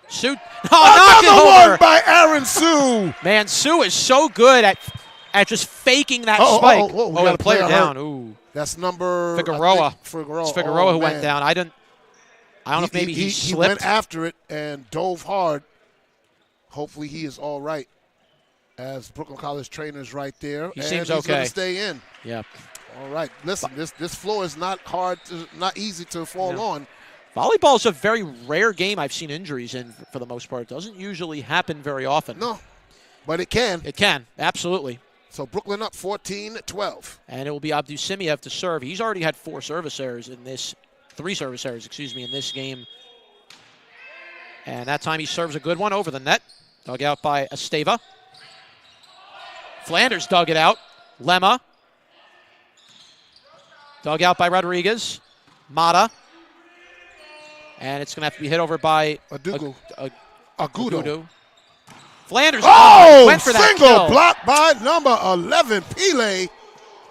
Sue. Another one by Aaron Sue. Man, Sue is so good at just faking that spike. We got a player down. Ooh. That's number Figueroa. It's Figueroa who went down. I don't know if maybe he slipped. He went after it and dove hard. Hopefully he is all right. As Brooklyn College trainers right there. He seems okay. He's going to stay in. Yeah. All right. Listen, this floor is not easy to fall on. Volleyball is a very rare game I've seen injuries in for the most part. It doesn't usually happen very often. No, but it can. It can, absolutely. So Brooklyn up 14-12. And it will be Abdusimiev to serve. He's already had 3 service errors in this game. And that time he serves a good one over the net. Dug out by Esteva. Flanders dug it out. Lemma. Dug out by Rodriguez. Mata. And it's going to have to be hit over by Agudo. Flanders went for that single kill. Block by number 11, Pile,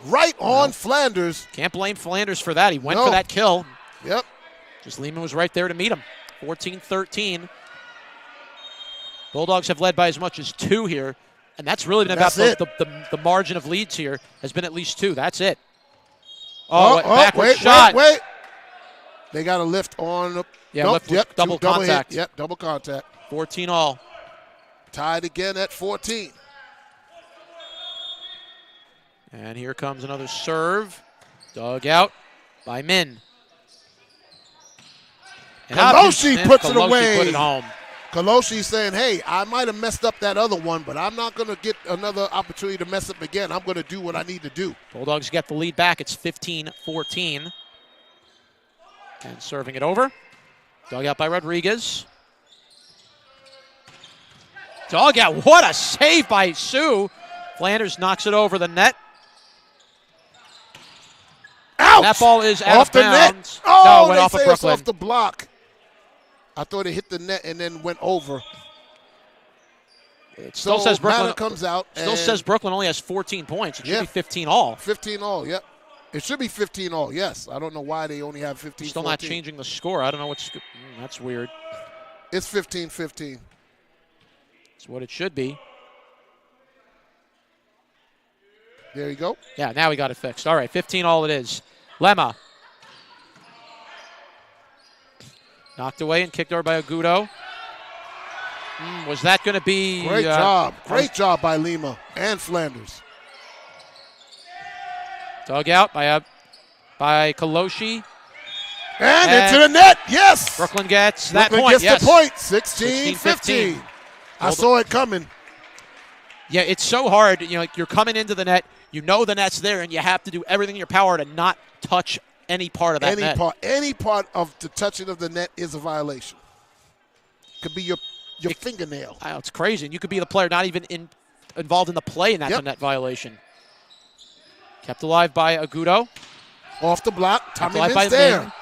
right on Flanders. Can't blame Flanders for that. He went for that kill. Yep. Just Lehman was right there to meet him. 14-13. Bulldogs have led by as much as 2 here. And that's really been about the margin of leads here has been at least 2. That's it. Backward shot. Wait. They got a lift on. Double contact. Double contact. 14 all. Tied again at 14. And here comes another serve. Dug out by Min. Kaloshi puts it away. Put it home. Kaloshi saying, hey, I might have messed up that other one, but I'm not going to get another opportunity to mess up again. I'm going to do what I need to do. Bulldogs get the lead back. It's 15-14. And serving it over. Dug out by Rodriguez. Dug out. What a save by Sue. Flanders knocks it over the net. Ouch! That ball is out off of the bounds. Net. Oh, no, it went off of Brooklyn. It's off the block. I thought it hit the net and then went over. It still says Brooklyn comes out. Still says Brooklyn only has 14 points. It should be 15 all. 15 all, yep. It should be 15 all, yes. I don't know why they only have 15. Still 14. not changing the score. I don't know what's. That's weird. It's 15-15. That's what it should be. There you go. Yeah, now we got it fixed. All right, 15 all it is. Lemma. Knocked away and kicked over by Agudo. Was that going to be... Great job. Great job by Lima and Flanders. Dug out by Kaloshi. And into the net, yes! Brooklyn gets that Brooklyn point, gets the point, 16-15. I saw it coming. Yeah, it's so hard. You know, like you're coming into the net, you know the net's there, and you have to do everything in your power to not touch any part of that net. Any part of the touching of the net is a violation. Could be your fingernail. It's crazy. And you could be the player not even involved in the play, and that's a net violation. Kept alive by Agudo. Off the block. Tommy Min's there. Lehman.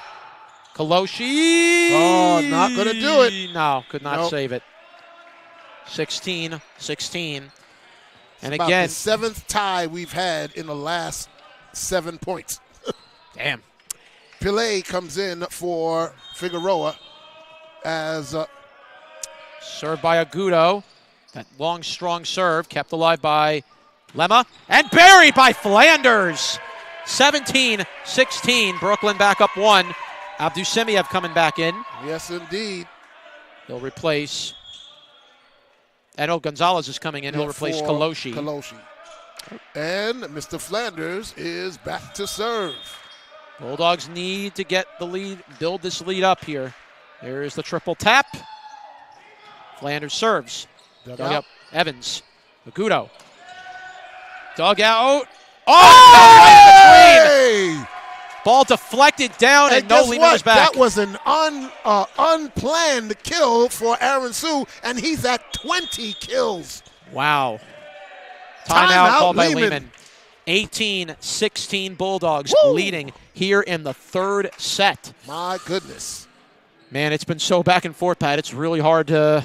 Kaloshi. Oh, not going to do it. No, could not save it. 16-16. And about again, the 7th tie we've had in the last 7 points. Damn. Pillay comes in for Figueroa as served by Agudo. That long, strong serve kept alive by Lemma and buried by Flanders. 17-16. Brooklyn back up 1. Abdusemiev coming back in. Yes, indeed. He'll replace. And Gonzalez is coming in. He'll replace Kaloshi. And Mr. Flanders is back to serve. Bulldogs need to get the lead, build this lead up here. There's the triple tap. Flanders serves. Dug out. Evans. Agudo. Dug out. Oh! Right in between. Ball deflected down, and no Lehman was back. That was an unplanned kill for Aaron Sue, and he's at 20 kills. Wow. Timeout called by Lehman. 18-16 Bulldogs leading here in the 3rd set. My goodness. Man, it's been so back and forth, Pat. It's really hard to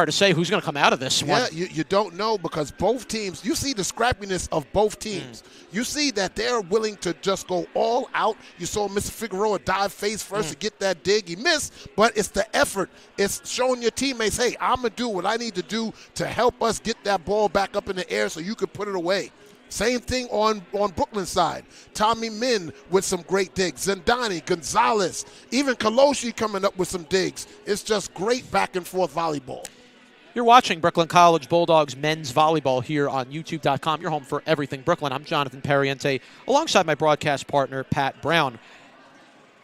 say who's going to come out of this one. Yeah, you don't know because both teams, you see the scrappiness of both teams. You see that they're willing to just go all out. You saw Mr. Figueroa dive face first to get that dig. He missed, but it's the effort. It's showing your teammates, hey, I'm going to do what I need to do to help us get that ball back up in the air so you can put it away. Same thing on Brooklyn's side. Tommy Min with some great digs. Zendani, Gonzalez, even Kaloshi coming up with some digs. It's just great back and forth volleyball. You're watching Brooklyn College Bulldogs men's volleyball here on YouTube.com. Your home for everything Brooklyn. I'm Jonathan Pariente, alongside my broadcast partner, Pat Brown.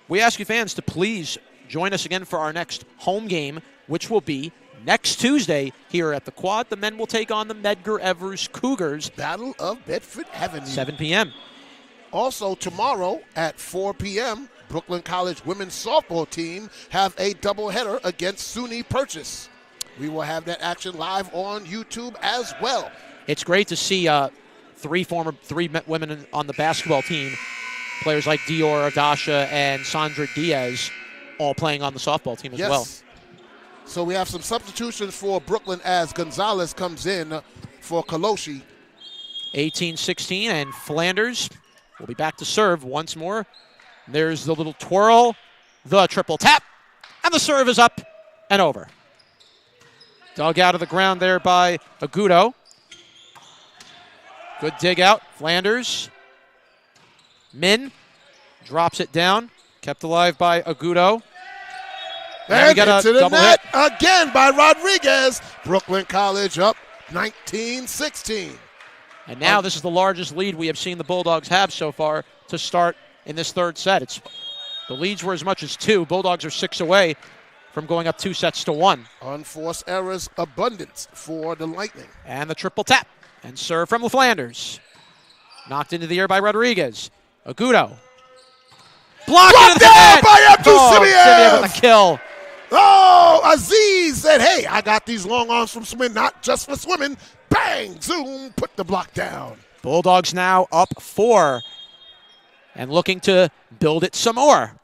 We ask you fans to please join us again for our next home game, which will be next Tuesday here at the Quad. The men will take on the Medgar Evers Cougars. Battle of Bedford Avenue. 7 p.m. Also tomorrow at 4 p.m., Brooklyn College women's softball team have a doubleheader against SUNY Purchase. We will have that action live on YouTube as well. It's great to see three women on the basketball team, players like Dior Adasha and Sandra Diaz, all playing on the softball team as well. So we have some substitutions for Brooklyn as Gonzalez comes in for Kaloshi. 18-16, and Flanders will be back to serve once more. There's the little twirl, the triple tap, and the serve is up and over. Dug out of the ground there by Agudo. Good dig out. Flanders. Min drops it down. Kept alive by Agudo. And into the net again by Rodriguez. Brooklyn College up 19-16. And now this is the largest lead we have seen the Bulldogs have so far to start in this 3rd set. The leads were as much as 2. Bulldogs are 6 away from going up 2-1. Unforced errors abundance for the Lightning. And the triple tap and serve from Flanders. Knocked into the air by Rodriguez. Agudo. Blocked into the net by Abdusemiev with a kill. Oh, Aziz said, hey, I got these long arms from swimming, not just for swimming. Bang, zoom, put the block down. Bulldogs now up 4 and looking to build it some more.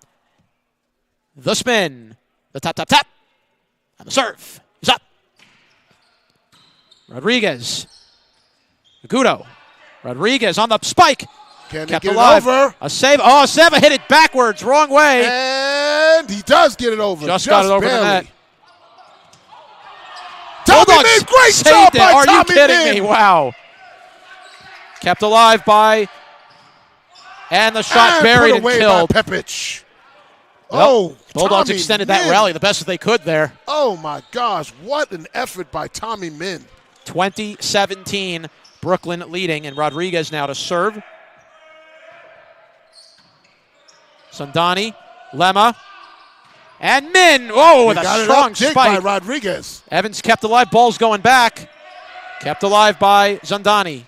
The spin. The tap, tap, tap. And the serve is up. Rodriguez. Agudo. Rodriguez on the spike. Can they Kept get alive. it over? A save. Oh, Seva hit it backwards. Wrong way. And he does get it over. Just got it over barely. the net. Tommy Bulldogs Min, great saved job it. by Are Tommy you kidding Min. me? Wow. Kept alive by, and the shot And buried put and away killed. by Pepich. Well, Oh, Bulldogs Tommy extended Min. that rally the best that they could there. Oh my gosh, what an effort by Tommy Min. 2017, Brooklyn leading, and Rodriguez now to serve. Sandani, Lemma, and Min. Oh, with a strong spike spike. by Rodriguez. Evans kept alive. Ball's going back. Kept alive by Zandani.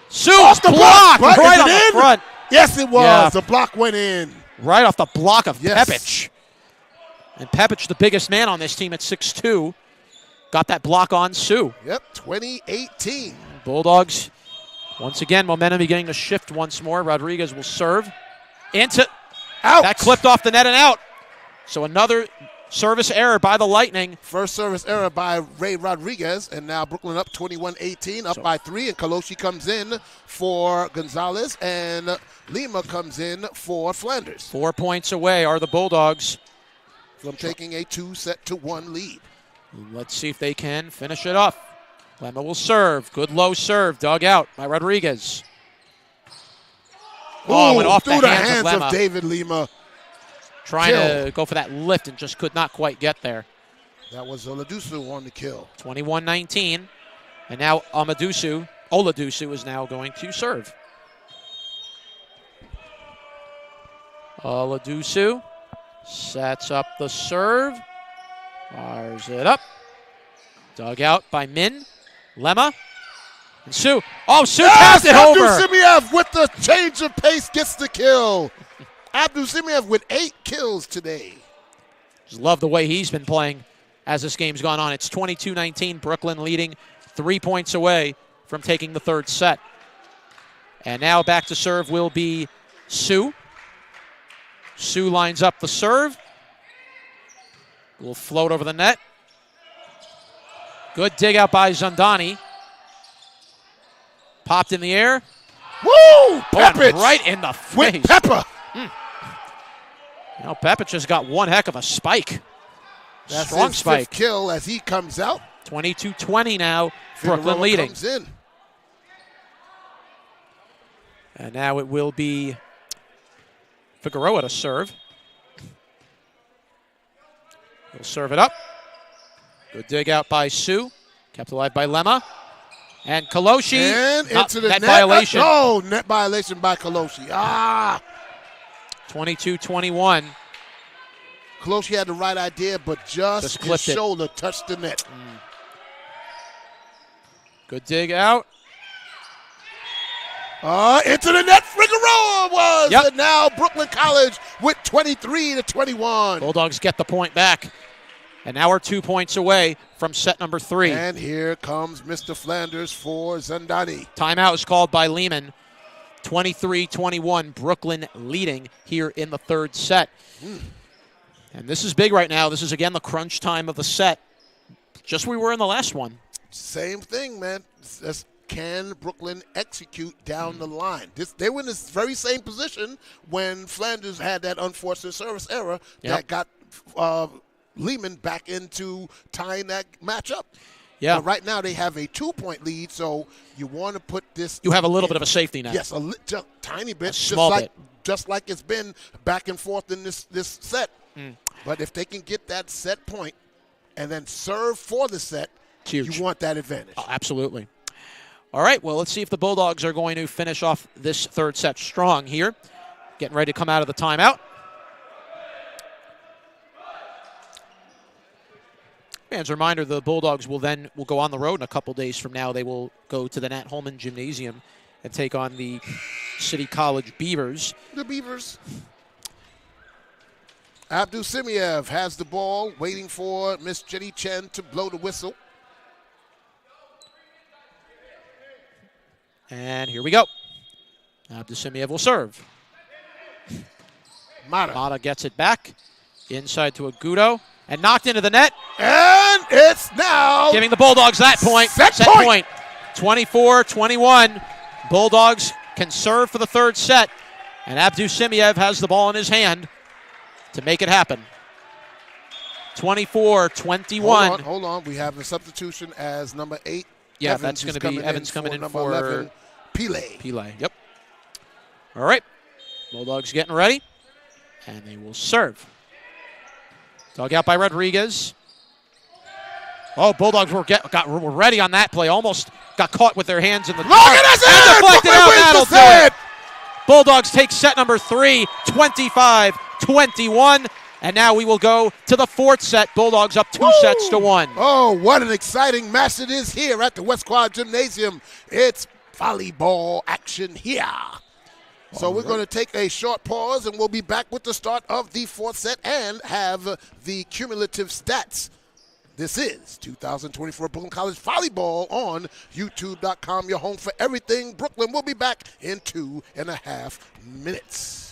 Sue's Off the block block, right is on it the in? front. Yes, it was. Yeah. The block went in. Right off the block of Yes. Pepich. And Pepich, the biggest man on this team at 6'2", got that block on Sue. Yep, 2018. Bulldogs, once again, momentum beginning to shift once more. Rodriguez will serve. Into Out. that clipped off the net and out. So another service error by the Lightning. First service error by Ray Rodriguez, and now Brooklyn up 21-18, up by 3, and Kaloshi comes in for Gonzalez, and Lima comes in for Flanders. 4 points away are the Bulldogs. From taking a 2-1 lead. Let's see if they can finish it off. Lemma will serve. Good low serve. Dug out by Rodriguez. Oh, it went off through the hands of Lemma. David Lima. Trying to go for that lift and just could not quite get there. That was Oladusu on the kill. 21-19. And now Oladusu is now going to serve. Oladusu sets up the serve. Fires it up. Dug out by Min. Lemma. And Sue. Oh, Sue tapped it over. Abdul-Simiev with the change of pace gets the kill. Abdul-Simiev with 8 kills today. Just love the way he's been playing as this game's gone on. It's 22-19. Brooklyn leading 3 points away from taking the third set. And now back to serve will be Sue. Sue lines up the serve. Will float over the net. Good dig out by Zandani. Popped in the air. Woo! Pepich right in the face. With pepper. Now Pepich has got one heck of a spike. That's Strong his spike. 5th kill as he comes out. 22-20 now. Brooklyn Figueroa leading. comes in. And now it will be Figueroa to serve. He'll serve it up. Good dig out by Sue. Kept alive by Lemma. And Kaloshi. And into the net. Violation. Oh, net violation by Kaloshi. 22-21. Kaloshi had the right idea, but just his clipped it. shoulder touched the net. Good dig out. Into the net, Figueroa was. Yep. And now Brooklyn College with 23-21. Bulldogs get the point back. And now we're 2 points away from set number 3. And here comes Mr. Flanders for Zandani. Timeout is called by Lehman. 23-21, Brooklyn leading here in the third set. And this is big right now. This is, again, the crunch time of the set. Just where we were in the last one. Same thing, man. Just can Brooklyn execute down the line? They were in this very same position when Flanders had that unfortunate service error that got Lehman back into tying that matchup. Yeah. But right now they have a 2-point lead, so you want to put this. You have a little bit of a safety net. Yes, just tiny bit, small bit. Just like it's been back and forth in this set. But if they can get that set point and then serve for the set, huge. You want that advantage. Oh, absolutely. All right, well, let's see if the Bulldogs are going to finish off this third set strong here. Getting ready to come out of the timeout. As a reminder, the Bulldogs will go on the road in a couple days from now. They will go to the Nat Holman Gymnasium and take on the City College Beavers. The Beavers. Abdul-Simiev has the ball, waiting for Miss Jenny Chen to blow the whistle. And here we go. Abdul-Simiev will serve. Mata Mata gets it back. Inside to Agudo. and knocked into the net. And it's now Giving the Bulldogs that point. Set point. 24-21. Bulldogs can serve for the third set. And Abdu Simiev has the ball in his hand to make it happen. 24-21. Hold on. We have a substitution as number 8. Yeah, Evans that's going to be Evans coming in for 11, Pile. Pile. Yep. All right. Bulldogs getting ready. And they will serve. Dug out by Rodriguez. Oh, Bulldogs were ready on that play. Almost got caught with their hands in the Look at this! deflected out. That'll do it. Set. Bulldogs take set number 3, 25-21. And now we will go to the fourth set. Bulldogs up 2-1. Oh, what an exciting match it is here at the West Quad Gymnasium. It's volleyball action here. So we're going to take a short pause, and we'll be back with the start of the fourth set and have the cumulative stats. This is 2024 Brooklyn College Volleyball on YouTube.com, your home for everything Brooklyn. We'll be back in 2.5 minutes.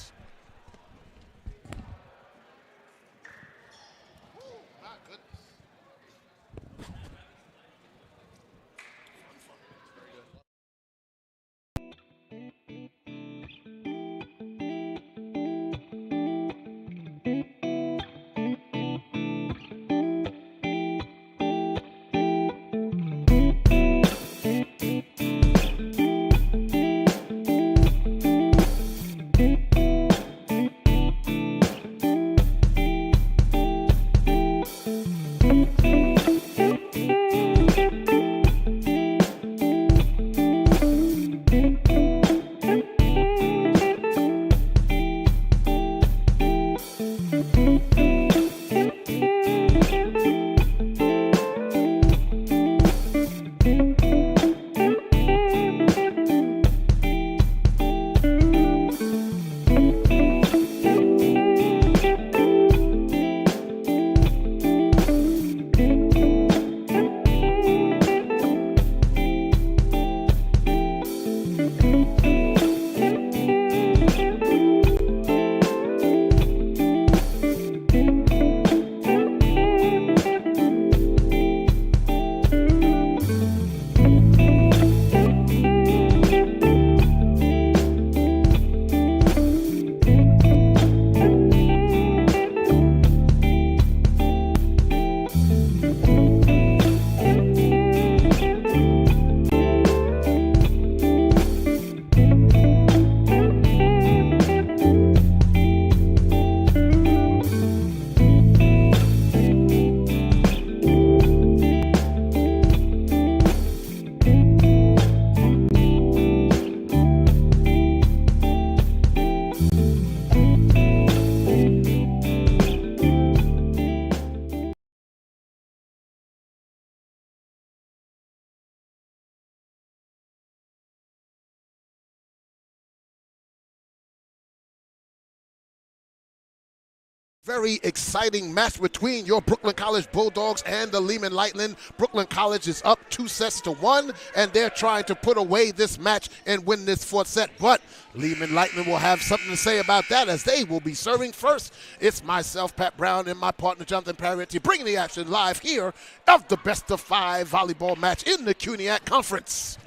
Very exciting match between your Brooklyn College Bulldogs and the Lehman Lightning. Brooklyn College is up 2-1, and they're trying to put away this match and win this fourth set. But Lehman Lightning will have something to say about that, as they will be serving first. It's myself, Pat Brown, and my partner, Jonathan Parietti, bringing the action live here of the best of 5 volleyball match in the CUNYAC Conference.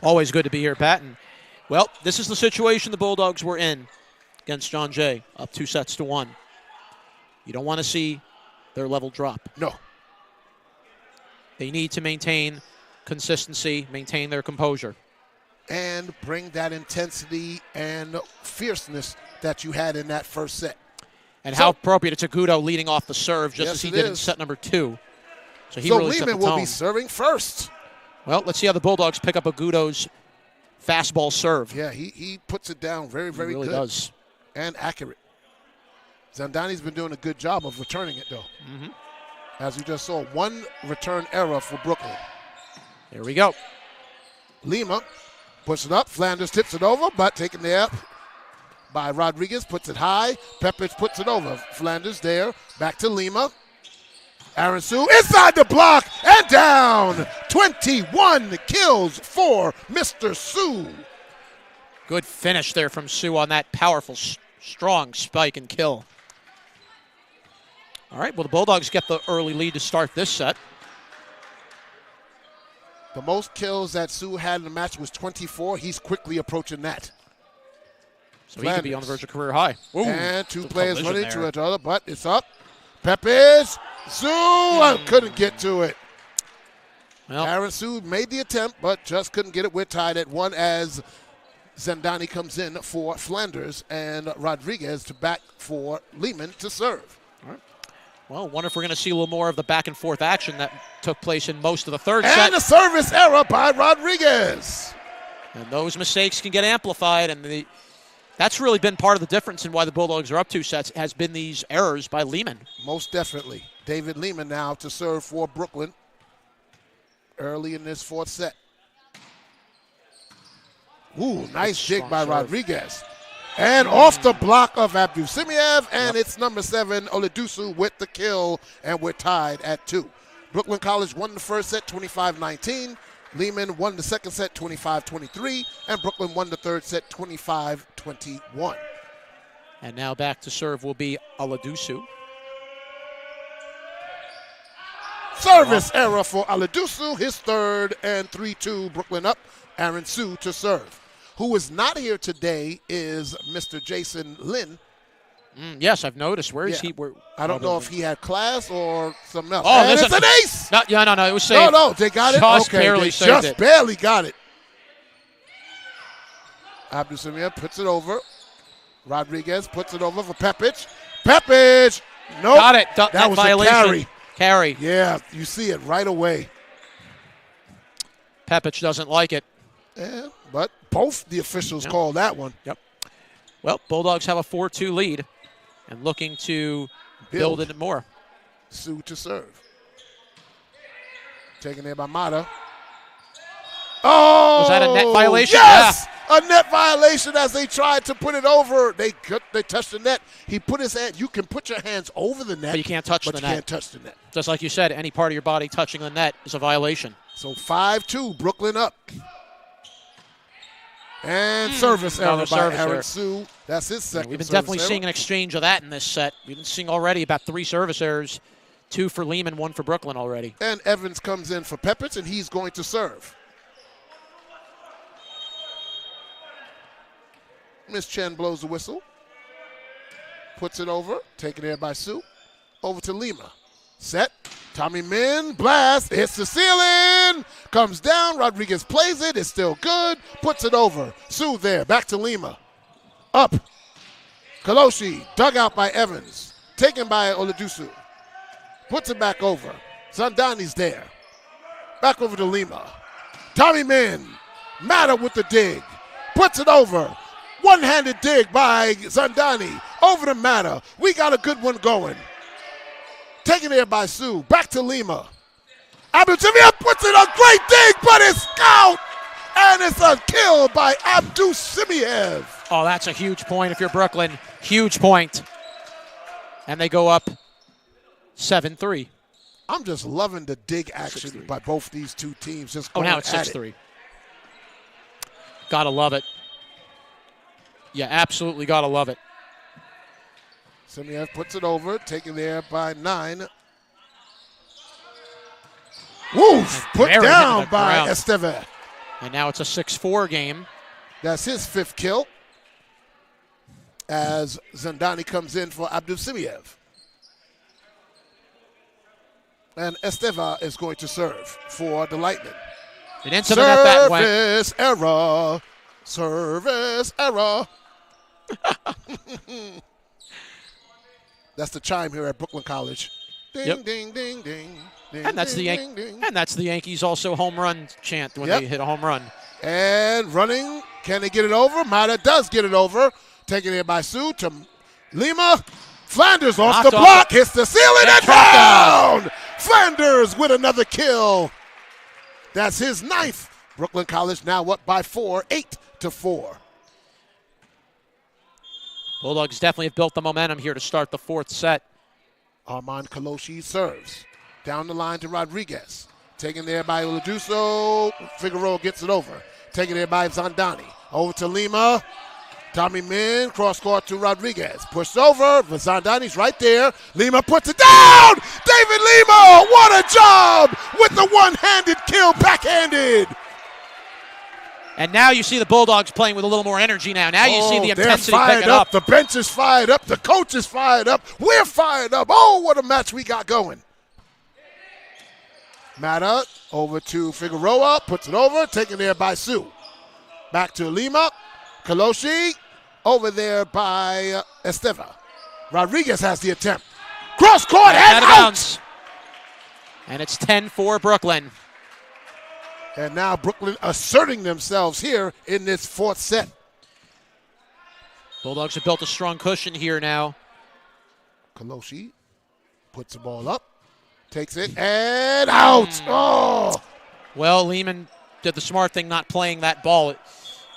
Always good to be here, Pat. And, well, this is the situation the Bulldogs were in against John Jay, up 2-1. You don't want to see their level drop. No. They need to maintain consistency, maintain their composure. And bring that intensity and fierceness that you had in that first set. And how appropriate. It's Agudo leading off the serve, just as he did in set number 2. So he really set the tone. Lehman will be serving first. Well, let's see how the Bulldogs pick up Agudo's fastball serve. Yeah, he puts it down very, very good. He really does. And accurate. Zandani's been doing a good job of returning it, though. Mm-hmm. As we just saw, 1 return error for Brooklyn. There we go. Lima puts it up. Flanders tips it over, but taken there by Rodriguez. Puts it high. Pepperidge puts it over. Flanders there. Back to Lima. Aaron Sue inside the block and down. 21 kills for Mr. Sue. Good finish there from Sue on that powerful, strong spike and kill. All right, well, the Bulldogs get the early lead to start this set. The most kills that Sue had in the match was 24. He's quickly approaching that. So he could be on the verge of career high. Ooh, and two players running to each other, but it's up. Peppers. Sue couldn't get to it. Well, Aaron Sue made the attempt, but just couldn't get it. We're tied at 1 as Zandani comes in for Flanders and Rodriguez to back for Lehman to serve. All right. Well, I wonder if we're going to see a little more of the back-and-forth action that took place in most of the third set. And a service error by Rodriguez. And those mistakes can get amplified, and that's really been part of the difference in why the Bulldogs are up 2 sets, has been these errors by Lehman. Most definitely. David Lehman now to serve for Brooklyn early in this 4th set. Ooh, nice dig by Rodriguez. And off the block of Abdussimiev, and it's number 7, Oladusu, with the kill, and we're tied at 2. Brooklyn College won the first set 25-19. Lehman won the second set 25-23, and Brooklyn won the third set 25-21. And now back to serve will be Oladusu. Service error for Oladusu, his third, and 3-2, Brooklyn up. Aaron Sue to serve. Who is not here today is Mr. Jason Lin. Yes, I've noticed. Where is he? I don't know if he had class or something else. Oh, and it's an ace! No, it was saved. No, they got it? Just Okay, barely they saved just it. barely got it. Abdul-Samir puts it over. Rodriguez puts it over for Pepic. Pepic! Nope. Got it. That was violation. a Carry. Yeah, you see it right away. Pepic doesn't like it. Yeah, but both the officials called that one. Yep. Well, Bulldogs have a 4-2 lead and looking to build it more. Sue to serve. Taken there by Mata. Oh! Was that a net violation? Yes! Yeah. A net violation as they tried to put it over. They touched the net. He put his hand. You can put your hands over the net. But you can't touch the net. But you can't touch the net. Just like you said, any part of your body touching the net is a violation. So 5-2, Brooklyn up. And service error by Aaron Sue. That's his second. We've been definitely seeing an exchange of that in this set. We've been seeing already about 3 service errors, 2 for Lehman, 1 for Brooklyn already. And Evans comes in for Peppers, and he's going to serve. Miss Chen blows the whistle. Puts it over. Taken there by Sue. Over to Lima. Set. Tommy Min, blast, hits the ceiling, comes down, Rodriguez plays it, it's still good, puts it over. Sue there, back to Lima. Up. Kaloshi, dug out by Evans, taken by Oladusu. Puts it back over. Zandani's there. Back over to Lima. Tommy Min, Mata with the dig, puts it over. One-handed dig by Zandani, over to Mata. We got a good one going. Taken there by Sue. Back to Lima. Abdul-Samir puts it a great dig, but it's out. And it's a kill by Abdul-Samir. Oh, that's a huge point if you're Brooklyn. Huge point. And they go up 7-3. I'm just loving the dig action 6-3 by both these two teams. Just now it's 6-3. Gotta love it. Yeah, absolutely gotta love it. Semiev puts it over, taken there by 9. Woof! Put down by Esteve. And now it's a 6-4 game. That's his 5th kill as Zandani comes in for Abdul-Simiev. And Esteva is going to serve for the Lightning. And into the net that went. Service error. Service error. That's the chime here at Brooklyn College. Ding, ding, ding, ding, ding. And that's the Yankees also home run chant when they hit a home run. And running, can they get it over? Mata does get it over. Taken here by Sue to Lima. Flanders off the block, hits the ceiling and down. Flanders with another kill. That's his 9th. Brooklyn College now up by 4, 8-4. Bulldogs definitely have built the momentum here to start the 4th set. Armand Kaloshi serves. Down the line to Rodriguez. Taken there by Oladuso. Figueroa gets it over. Taken there by Zandani. Over to Lima. Tommy Min, cross court to Rodriguez. Pushed over. Zandani's right there. Lima puts it down. David Lima, what a job with the one-handed kill, backhanded. And now you see the Bulldogs playing with a little more energy now. Now you see the intensity picking up. The bench is fired up. The coach is fired up. We're fired up. Oh, what a match we got going. Mata over to Figueroa. Puts it over. Taken there by Sue. Back to Lima. Kaloshi over there by Esteva. Rodriguez has the attempt. Cross court and out. And it's 10-4 Brooklyn. And now Brooklyn asserting themselves here in this fourth set. Bulldogs have built a strong cushion here now. Kaloshi puts the ball up, takes it, and out. Oh! Well, Lehman did the smart thing not playing that ball.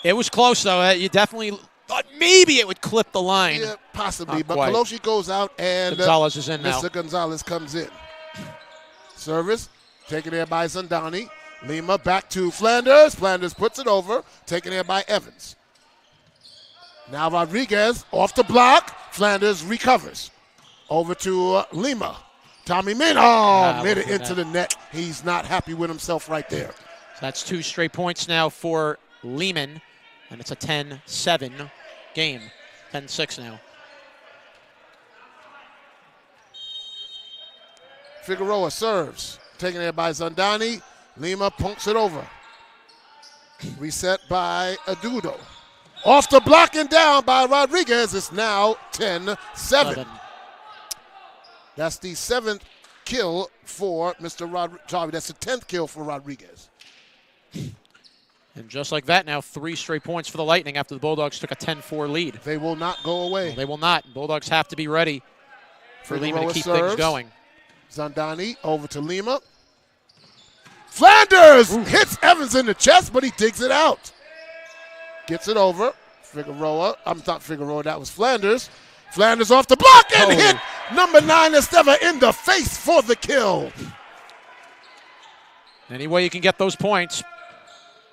It was close, though. You definitely thought maybe it would clip the line. Yeah, possibly. Not but quite. Kaloshi goes out, and Gonzalez is in now. Mr. Gonzalez comes in. Service taken there by Zandani. Lima back to Flanders. Flanders puts it over. Taken there by Evans. Now Rodriguez off the block. Flanders recovers. Over to Lima. Tommy Min. Oh, made it into the net. He's not happy with himself right there. So that's 2 straight points now for Lehman. And it's a 10-7 game. 10-6 now. Figueroa serves. Taken there by Zandani. Lima punks it over. Reset by Adudo. Off the block and down by Rodriguez. It's now 10-7. That's the 7th kill for Mr. Rodriguez. That's the 10th kill for Rodriguez. And just like that now, 3 straight points for the Lightning after the Bulldogs took a 10-4 lead. They will not go away. Well, they will not. Bulldogs have to be ready for Lehman to keep things going. Zandani over to Lima. Flanders hits Evans in the chest, but he digs it out. Gets it over. Figueroa. I'm not Figueroa. That was Flanders. Flanders off the block and hit number 9 Esteva in the face for the kill. Any way you can get those points.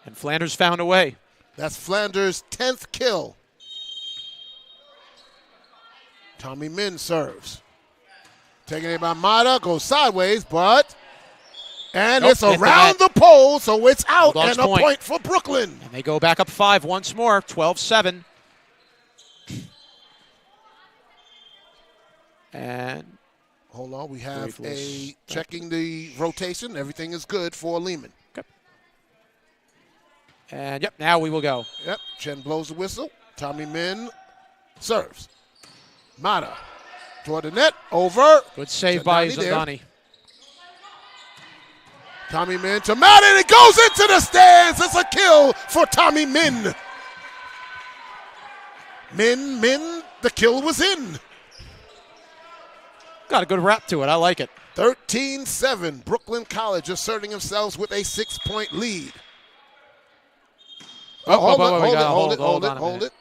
And Flanders found a way. That's Flanders' 10th kill. Tommy Min serves. Taking it by Mata. Goes sideways, but... And it's around the pole, so it's out. Bulldogs and a point for Brooklyn. And they go back up 5 once more, 12-7. And hold on, we have checking the rotation. Everything is good for Lehman. Okay. And yep, now we will go. Yep, Chen blows the whistle. Tommy Min serves. Mata toward the net, over. Good save by Zandani. Tommy Min to Mata, and it goes into the stands. It's a kill for Tommy Min. Min, the kill was in. Got a good rap to it. I like it. 13-7. Brooklyn College asserting themselves with a 6-point lead. Hold it.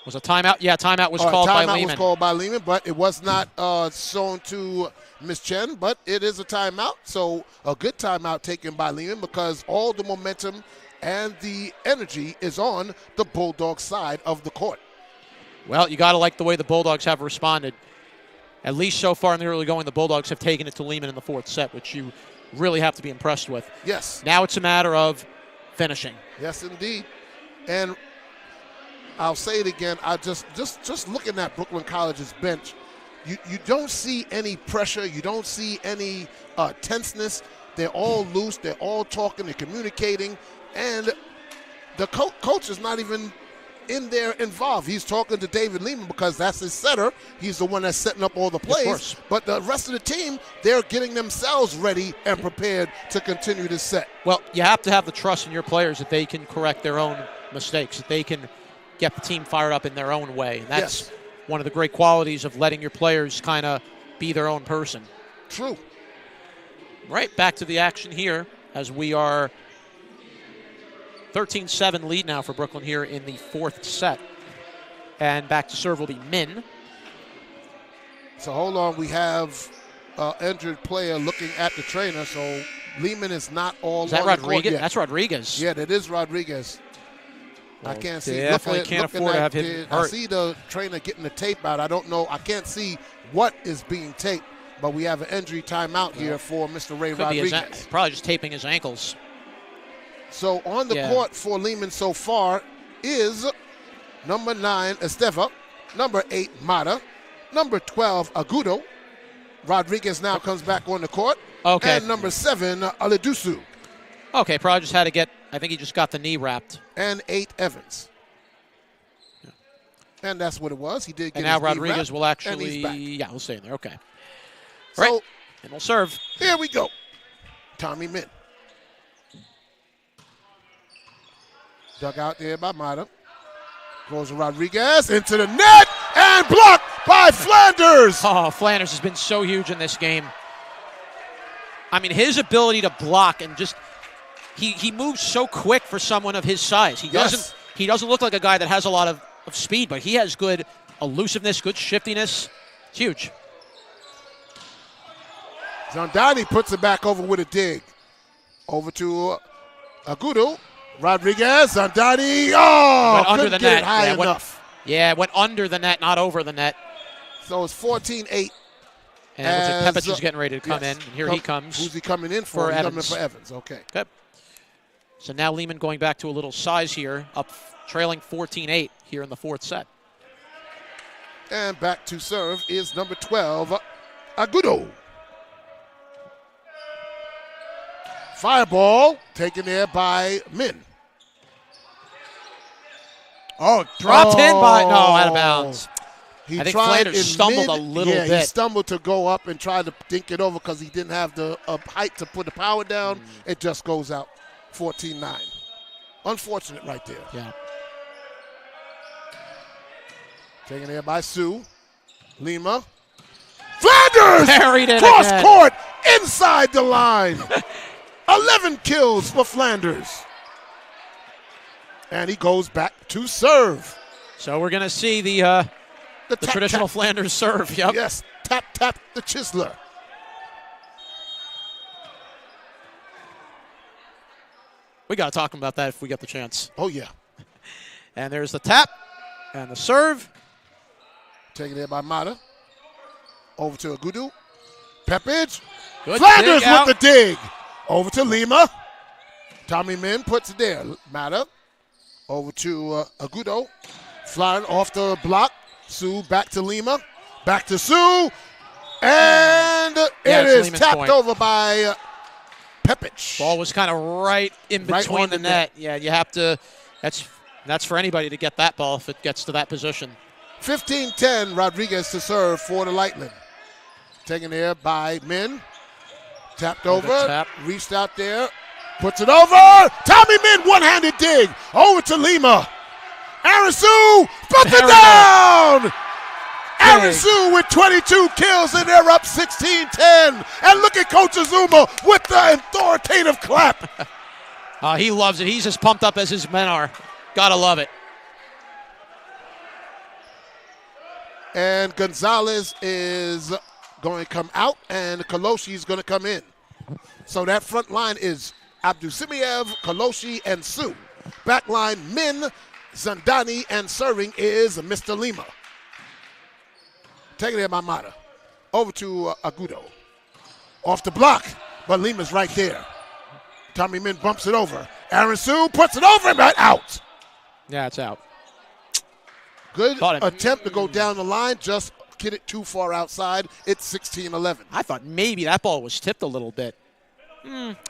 Was a timeout? Yeah, timeout was called by Lehman. Timeout was called by Lehman, but it was not shown to Ms. Chen, but it is a timeout. So a good timeout taken by Lehman because all the momentum and the energy is on the Bulldog side of the court. Well, you got to like the way the Bulldogs have responded. At least so far in the early going, the Bulldogs have taken it to Lehman in the 4th set, which you really have to be impressed with. Yes. Now it's a matter of finishing. Yes, indeed. And I'll say it again. I just looking at Brooklyn College's bench, you don't see any pressure. You don't see any tenseness. They're all loose. They're all talking. They're communicating. And the coach is not even in there involved. He's talking to David Lehman because that's his setter. He's the one that's setting up all the plays. But the rest of the team, they're getting themselves ready and prepared to continue this set. Well, you have to have the trust in your players that they can correct their own mistakes, that they can get the team fired up in their own way. And that's one of the great qualities of letting your players kind of be their own person. True. Right, back to the action here as we are 13-7 lead now for Brooklyn here in the 4th set. And back to serve will be Min. So hold on, we have an injured player looking at the trainer, so Lehman is not all Is that on Rodriguez? the court yet. That's Rodriguez. Yeah, that is Rodriguez. I can't see. Definitely can't afford to have him hurt. I see the trainer getting the tape out. I don't know. I can't see what is being taped, but we have an injury timeout here for Mr. Ray Rodriguez. Probably just taping his ankles. So on the court for Lehman so far is number 9, Esteva, number 8, Mata, number 12, Agudo. Rodriguez now comes back on the court. Okay. And number 7, Alidusu. Okay, probably just had to get, I think he just got the knee wrapped. And 8, Evans. Yeah. And that's what it was. He did get and now his knee Rodriguez wrapped, will actually, and we'll stay in there. Okay. So, right. And we'll serve. Here we go. Tommy Min. Dug out there by Mata. Goes to Rodriguez into the net and blocked by Flanders. Oh, Flanders has been so huge in this game. I mean, his ability to block and just he moves so quick for someone of his size. He doesn't look like a guy that has a lot of speed, but he has good elusiveness, good shiftiness. It's huge. Zandani puts it back over with a dig. Over to Agudo. Rodriguez, Zandani. Oh, went under the net. High enough. It went under the net, not over the net. So it's 14-8. And Pepic is getting ready to come in. And here he comes. Who's he coming in for? He's coming in for Evans. Okay. Good. So now Lehman going back to a little size here, up trailing 14-8 here in the fourth set. And back to serve is number 12, Agudo. Fireball taken there by Min. Oh, dropped in by, no, out of bounds. I think Flanders stumbled a little bit. Yeah, he stumbled to go up and try to dink it over because he didn't have the height to put the power down. It just goes out 14-9. Unfortunate right there. Yeah. Taken there by Sue. Lima. Flanders! Buried it cross again. Court inside the line. 11 kills for Flanders. And he goes back to serve. So we're going to see the traditional Flanders serve. Yep. Yes, tap, tap the chiseler. We got to talk about that if we get the chance. Oh, yeah. And there's the tap and the serve. Taken there by Mata. Over to Agudo. Peppage. Good Flanders dig out. with the dig. Over to Lima. Tommy Min puts it there. Mata. Over to Agudo. Flying off the block. Sue back to Lima. Back to Sue. And it is Lehman's tapped point. over by Pepic. Ball was kind of right in between on the net. Yeah, you have to. That's for anybody to get that ball if it gets to that position. 15-10, Rodriguez to serve for the Lightning. Taken there by Min. Tapped over. Tap. Reached out there. Puts it over. Tommy Min, one-handed dig. Over to Lima. Aaron Sue puts it down. Aaron Sue with 22 kills, and they're up 16-10. And look at Coach Azuma with the authoritative clap. He loves it. He's as pumped up as his men are. Gotta love it. And Gonzalez is going to come out, and Kaloshi is going to come in. So that front line is Abdusimiev, Kaloshi, and Sue. Back line, Min, Zandani, and serving is Mr. Lima. Taken there by Mata. Over to Agudo. Off the block, but Lima's right there. Tommy Min bumps it over. Aaron Sue puts it over him, but out. Yeah, it's out. Good attempt to go down the line, just get it too far outside. It's 16-11. I thought maybe that ball was tipped a little bit.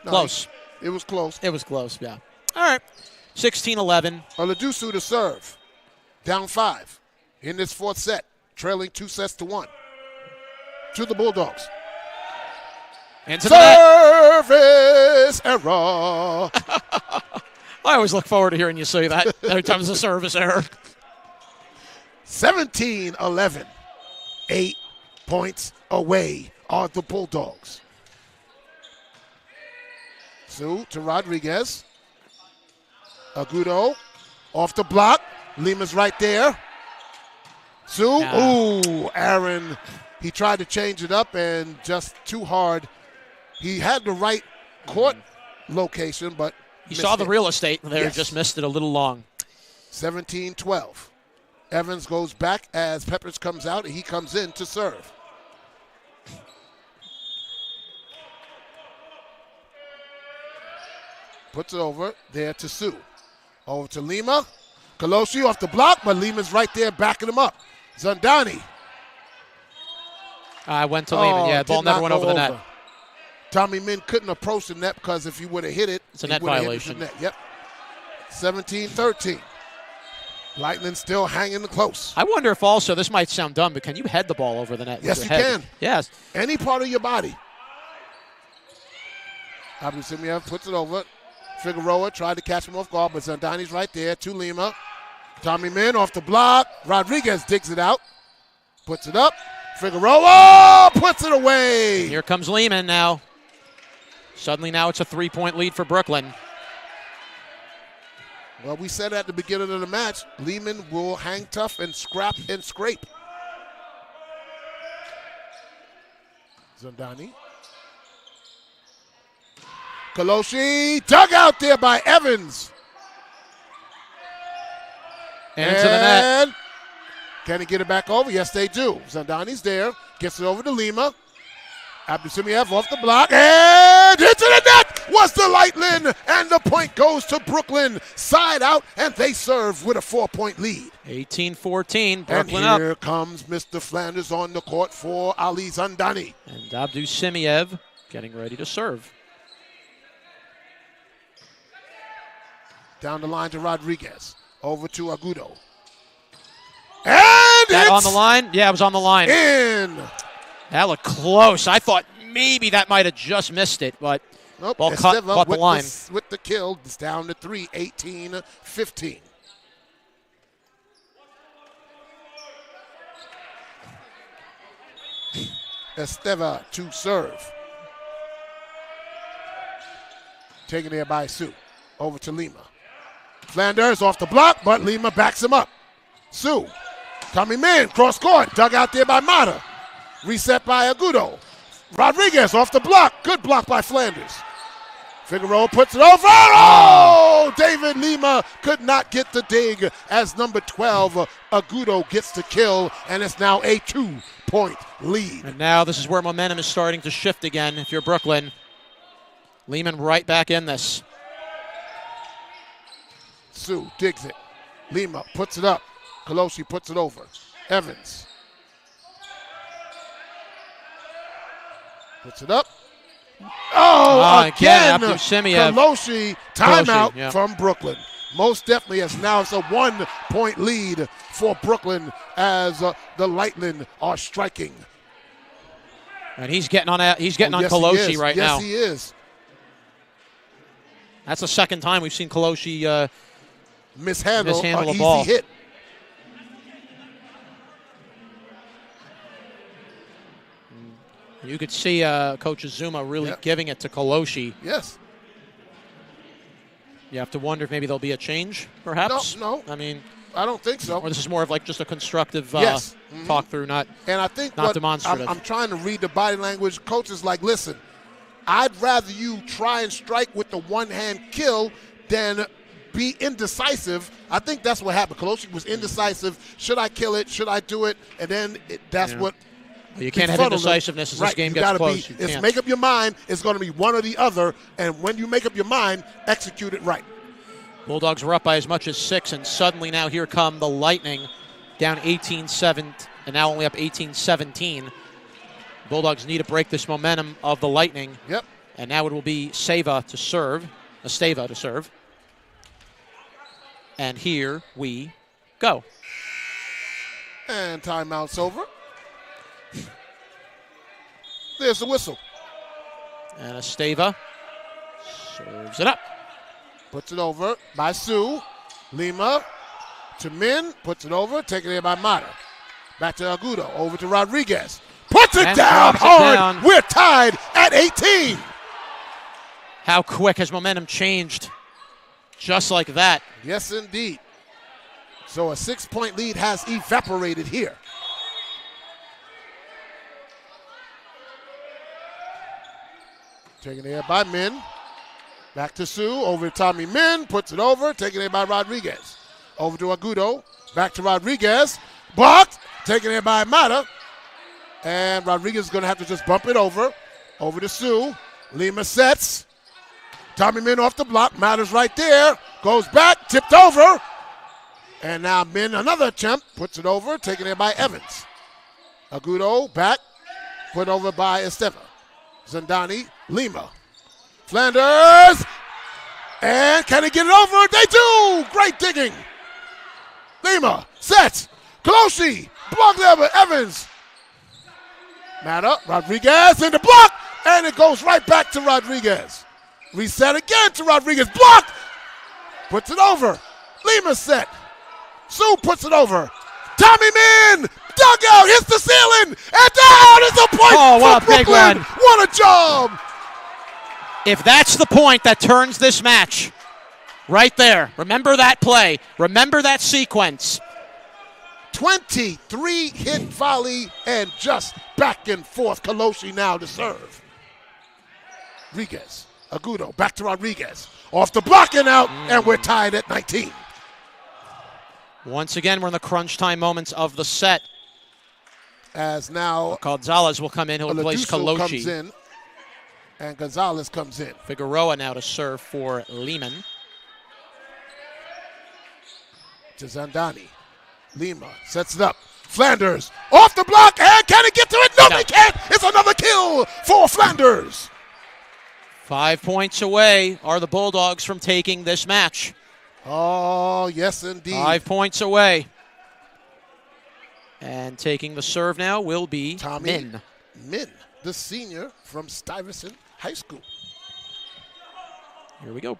Close. It was close. It was close, yeah. All right, 16-11. Oladusu to serve. Down 5 in this fourth set, trailing 2-1 to the Bulldogs. Into the net. Service error. I always look forward to hearing you say that every time there's a service error. 17-11. 8 points away are the Bulldogs. Sue to Rodriguez. Agudo off the block. Lima's right there. Sue. Ooh, Aaron. He tried to change it up and just too hard. He had the right court location, but he saw the real estate there, yes. Just missed it a little long. 17-12. Evans goes back as Peppers comes out, and he comes in to serve. Puts it over there to Sue. Over to Lima. Kaloshi off the block, but Lima's right there backing him up. Zandani. I went to Lehman. Yeah, ball never went over the net. Tommy Min couldn't approach the net because if he would have hit it, it's a net violation. Yep. 17-13. Lightning still hanging close. I wonder if also, this might sound dumb, but can you head the ball over the net? Yes, you head? can. Yes. Any part of your body. Abdul puts it over. Figueroa tried to catch him off guard, but Zandani's right there to Lima. Tommy Min off the block. Rodriguez digs it out. Puts it up. Figueroa puts it away. Here comes Lehman now. Suddenly now it's a 3-point lead for Brooklyn. Well, we said at the beginning of the match, Lehman will hang tough and scrap and scrape. Zandani. Kaloshi dug out there by Evans. And into the net. Can he get it back over? Yes, they do. Zandani's there. Gets it over to Lima. Abdusimiev off the block. And into the net was the Lightning. And the point goes to Brooklyn. Side out, and they serve with a 4-point lead. 18-14. Brooklyn up. And here comes Mr. Flanders on the court for Ali Zandani. And Abdusimiev getting ready to serve. Down the line to Rodriguez. Over to Agudo. And that it's on the line? Yeah, it was on the line. In. That looked close. I thought maybe that might have just missed it, but nope. ball caught the line. With the kill, it's down to 3, 18-15. Esteva to serve. Taken there by Sue. Over to Lima. Flanders off the block, but Lima backs him up. Sue. Coming in, cross court, dug out there by Mata. Reset by Agudo. Rodriguez off the block. Good block by Flanders. Figueroa puts it over. Oh! David Lima could not get the dig as number 12, Agudo, gets the kill, and it's now a 2-point lead. And now this is where momentum is starting to shift again if you're Brooklyn. Lehman right back in this. Sue digs it. Lima puts it up. Kaloshi puts it over. Evans. Puts it up. Oh, again. Kaloshi, timeout from Brooklyn. Most definitely, as now it's a 1-point lead for Brooklyn as the Lightning are striking. And he's getting on Kaloshi right now. Yes, he is. That's the second time we've seen Kaloshi mishandle a easy ball. Hit. You could see Coach Azuma really giving it to Kaloshi. Yes. You have to wonder if maybe there'll be a change, perhaps. No. I mean, I don't think so. Or this is more of like just a constructive talk through, not demonstrative. I'm trying to read the body language. Coach is like, listen, I'd rather you try and strike with the one-hand kill than be indecisive. I think that's what happened. Kaloshi was indecisive. Should I kill it? Should I do it? And then that's what. You can't have indecisiveness as this game gets close. It's make up your mind. It's going to be one or the other. And when you make up your mind, execute it right. Bulldogs were up by as much as 6, and suddenly now here come the Lightning down 18-7, and now only up 18-17. Bulldogs need to break this momentum of the Lightning. Yep. And now it will be Esteva to serve. And here we go. And timeout's over. There's the whistle. And Esteva serves it up. Puts it over by Sue. Lima to Min. Puts it over. Taken there by Mata. Back to Agudo. Over to Rodriguez. Puts it down hard. We're tied at 18. How quick has momentum changed? Just like that. Yes, indeed. So a 6-point lead has evaporated here. Taken there by Min. Back to Sue. Over to Tommy Min. Puts it over. Taken there by Rodriguez. Over to Agudo. Back to Rodriguez. Blocked. Taken in by Mata. And Rodriguez is going to have to just bump it over. Over to Sue. Lima sets. Tommy Min off the block. Mata's right there. Goes back. Tipped over. And now Min, another attempt. Puts it over. Taken in by Evans. Agudo back. Put over by Esteva. Zandani. Lima. Flanders. And can he get it over? They do! Great digging. Lima sets. Colosi. Blocked there by Evans. Mata. Rodriguez in the block. And it goes right back to Rodriguez. Reset again to Rodriguez. Blocked. Puts it over. Lima set. Sue puts it over. Tommy Min. Dugout hits the ceiling. And down is a point for Brooklyn. What a job. If that's the point that turns this match, right there. Remember that play. Remember that sequence. 23 hit volley and just back and forth. Colosi now to serve. Rodriguez. Agudo back to Rodriguez. Off the block and out, and we're tied at 19. Once again, we're in the crunch time moments of the set. As now Gonzalez will come in. He'll replace Colosi. Comes in, and Gonzalez comes in. Figueroa now to serve for Lehman. To Zandani. Lima sets it up. Flanders off the block, and can he get to it? No, he can't. It's another kill for Flanders. 5 points away are the Bulldogs from taking this match. Oh, yes, indeed. 5 points away. And taking the serve now will be Tommy Min, the senior from Stuyvesant High School. Here we go.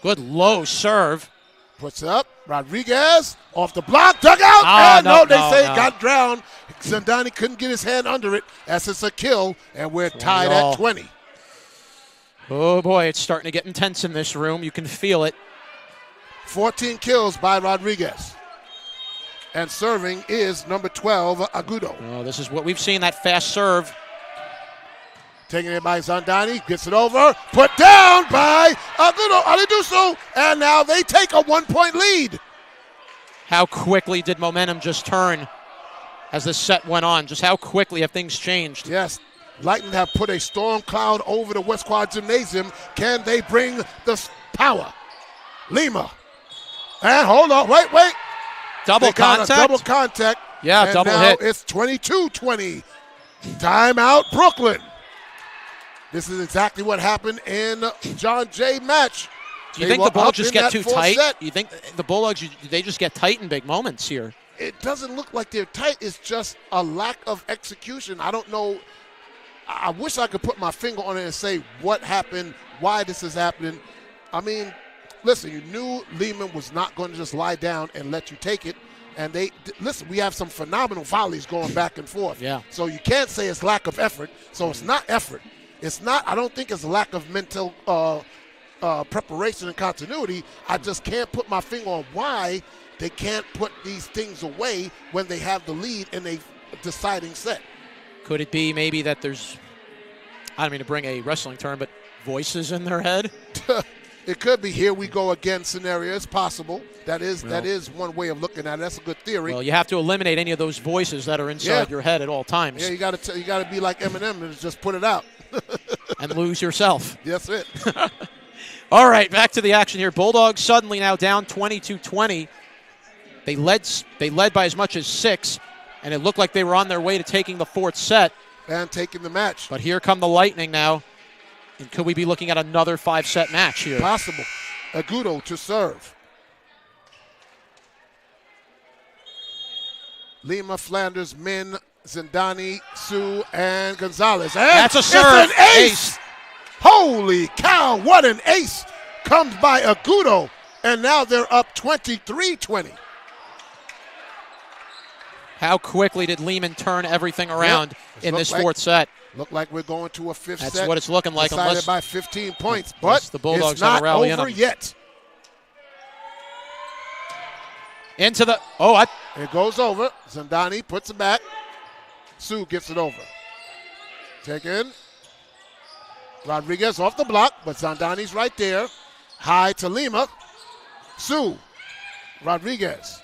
Good low serve. Puts it up. Rodriguez off the block. Dugout. They say it got drowned. Zandani couldn't get his hand under it as it's a kill, and we're tied at 20. Oh, boy, it's starting to get intense in this room. You can feel it. 14 kills by Rodriguez. And serving is number 12, Agudo. Oh, this is what we've seen, that fast serve. Taking it by Zandani, gets it over, put down by Agudo, Alidusu, and now they take a 1-point lead. How quickly did momentum just turn as this set went on? Just how quickly have things changed? Yes, Lightning have put a storm cloud over the West Quad Gymnasium. Can they bring the power? Lima, and hold on, wait. Double contact? Double contact. Yeah, and double now hit. It's 22-20. Timeout, Brooklyn. This is exactly what happened in John Jay match. Do you think the Bulldogs just get too tight? You think the Bulldogs, they just get tight in big moments here? It doesn't look like they're tight. It's just a lack of execution. I don't know. I wish I could put my finger on it and say what happened, why this is happening. I mean, listen, you knew Lehman was not going to just lie down and let you take it. And listen, we have some phenomenal volleys going back and forth. Yeah. So you can't say it's lack of effort. So it's not effort. It's not, I don't think it's a lack of mental preparation and continuity. I just can't put my finger on why they can't put these things away when they have the lead in a deciding set. Could it be maybe that there's, I don't mean to bring a wrestling term, but voices in their head? It could be here we go again scenario. It's possible. That is one way of looking at it. That's a good theory. Well, you have to eliminate any of those voices that are inside your head at all times. Yeah, you got to be like Eminem and just put it out. And lose yourself. That's it. All right, back to the action here. Bulldogs suddenly now down 22-20. They led by as much as 6, and it looked like they were on their way to taking the 4th set. And taking the match. But here come the Lightning now. And could we be looking at another 5-set match here? Possible. Agudo to serve. Lima, Flanders, Min, Zandani, Sue, and Gonzalez. And that's a serve. It's an ace. Holy cow, what an ace. Comes by Agudo, and now they're up 23-20. How quickly did Lehman turn everything around in this 4th set? Look like we're going to a 5th set. That's what it's looking like. Decided by 15 points, but the Bulldogs it's not rally over in yet. Into the, It goes over. Zandani puts it back. Sue gets it over. Taken. Rodriguez off the block, but Zandani's right there. High to Lima. Sue. Rodriguez.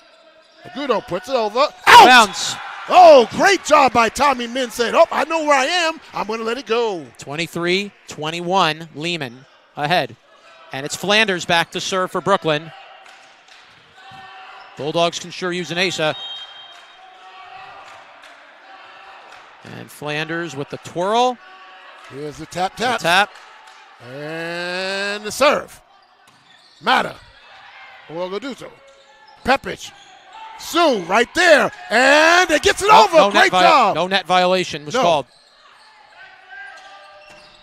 Agudo puts it over. Out! Bounce. Oh, great job by Tommy Min. Said, I know where I am. I'm going to let it go. 23-21, Lehman ahead. And it's Flanders back to serve for Brooklyn. Bulldogs can sure use an ace. And Flanders with the twirl. Here's the tap. The tap. And the serve. Mata. Ogaduto. Pepic. Sue right there. And it gets it over. No Great job. No net violation was called.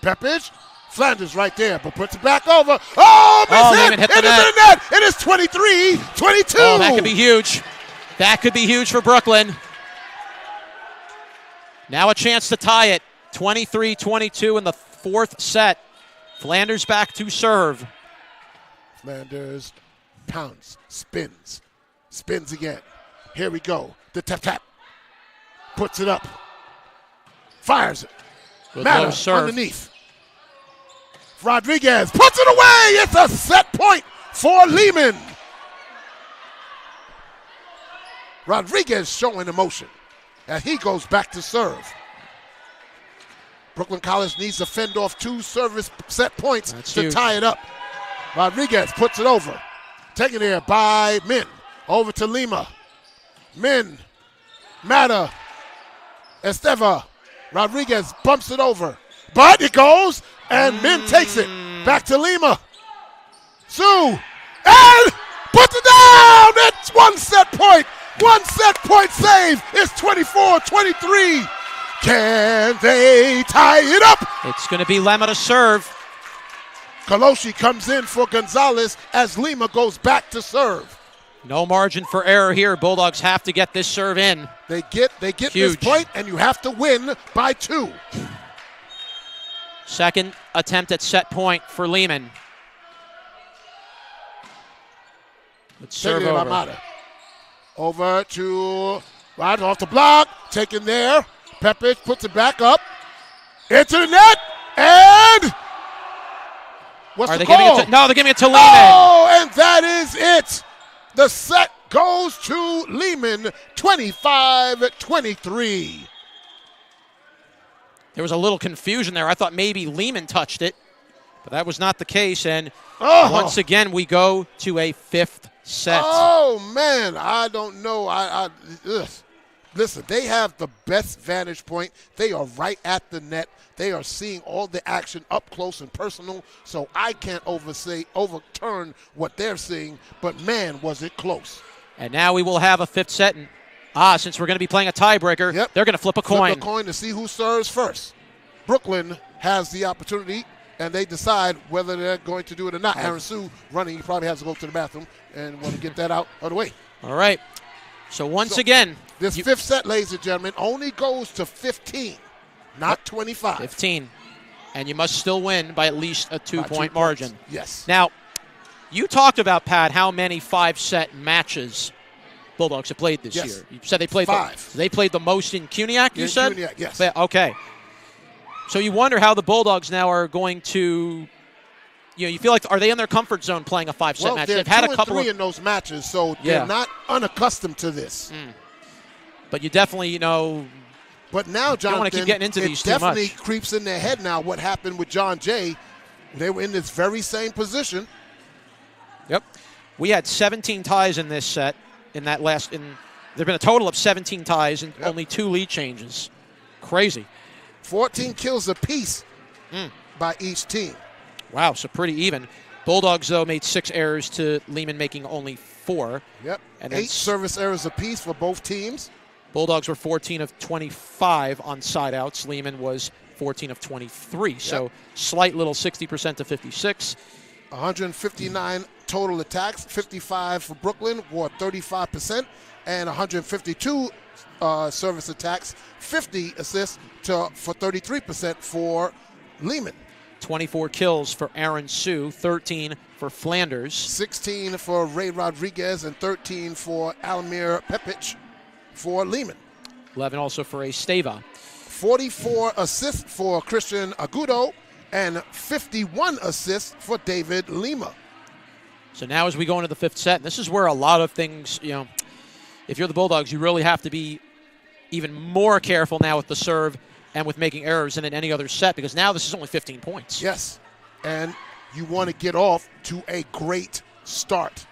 Pepic. Flanders right there, but puts it back over. Oh, Lehman hit the net. It is in the net. It is 23-22. Oh, that could be huge. That could be huge for Brooklyn. Now a chance to tie it. 23-22 in the fourth set. Flanders back to serve. Flanders pounds, spins again. Here we go. The tap. Puts it up. Fires it. Mata underneath. Rodriguez puts it away. It's a set point for Lehman. Rodriguez showing emotion as he goes back to serve. Brooklyn College needs to fend off 2 service set points to tie it up. Rodriguez puts it over. Taken there by Min. Over to Lima. Min. Mata. Esteva. Rodriguez bumps it over. But it goes, and Min takes it. Back to Lima. Sue. And puts it down. It's 1 set point. 1 set point save. It's 24-23. Can they tie it up? It's going to be Lema to serve. Kaloshi comes in for Gonzalez as Lima goes back to serve. No margin for error here. Bulldogs have to get this serve in. They get this point, and you have to win by 2. Second attempt at set point for Lehman. Let's serve over. Mata. Over to right off the block. Taken there. Pepic puts it back up. Into the net. And what's the call? No, they're giving it to Lehman. Oh, and that is it. The set goes to Lehman, 25-23. There was a little confusion there. I thought maybe Lehman touched it, but that was not the case. And once again, we go to a 5th set. Oh, man, I don't know. Listen, they have the best vantage point. They are right at the net. They are seeing all the action up close and personal, so I can't overturn what they're seeing, but, man, was it close. And now we will have a 5th set. And since we're going to be playing a tiebreaker, they're going to flip a coin. Flip a coin to see who serves first. Brooklyn has the opportunity, and they decide whether they're going to do it or not. Aaron Sue running, he probably has to go to the bathroom and want to get that out of the way. All right. So again. This 5th set, ladies and gentlemen, only goes to 15, not 25. 15. And you must still win by at least a 2-point margin. Yes. Now, you talked about, Pat, how many 5-set matches Bulldogs have played this year. You said they played 5. They played the most in CUNYAC, you said? CUNYAC, yes. Okay. So you wonder how the Bulldogs now are going to, you feel like, are they in their comfort zone playing a 5-set match? They've had 2 and 3 in those matches, so they're not unaccustomed to this. But you definitely, But now, Jonathan, don't want to keep getting into these too much. It definitely creeps in their head now what happened with John Jay. They were in this very same position. Yep. We had 17 ties in this set. There have been a total of 17 ties and only 2 lead changes. Crazy. 14 kills apiece by each team. Wow, so pretty even. Bulldogs, though, made 6 errors to Lehman making only 4. Yep. And 8 service errors apiece for both teams. Bulldogs were 14 of 25 on side outs. Lehman was 14 of 23. Yep. So slight little 60% to 56. 159 total attacks, 55 for Brooklyn, or 35%, and 152 service attacks, 50 assists for 33% for Lehman. 24 kills for Aaron Sue, 13 for Flanders. 16 for Ray Rodriguez and 13 for Alamir Pepic for Lehman. 11 also for Esteva. 44 assists for Christian Agudo and 51 assists for David Lima. So now as we go into the fifth set, and this is where a lot of things, if you're the Bulldogs, you really have to be even more careful now with the serve and with making errors than in any other set, because now this is only 15 points. Yes, and you want to get off to a great start.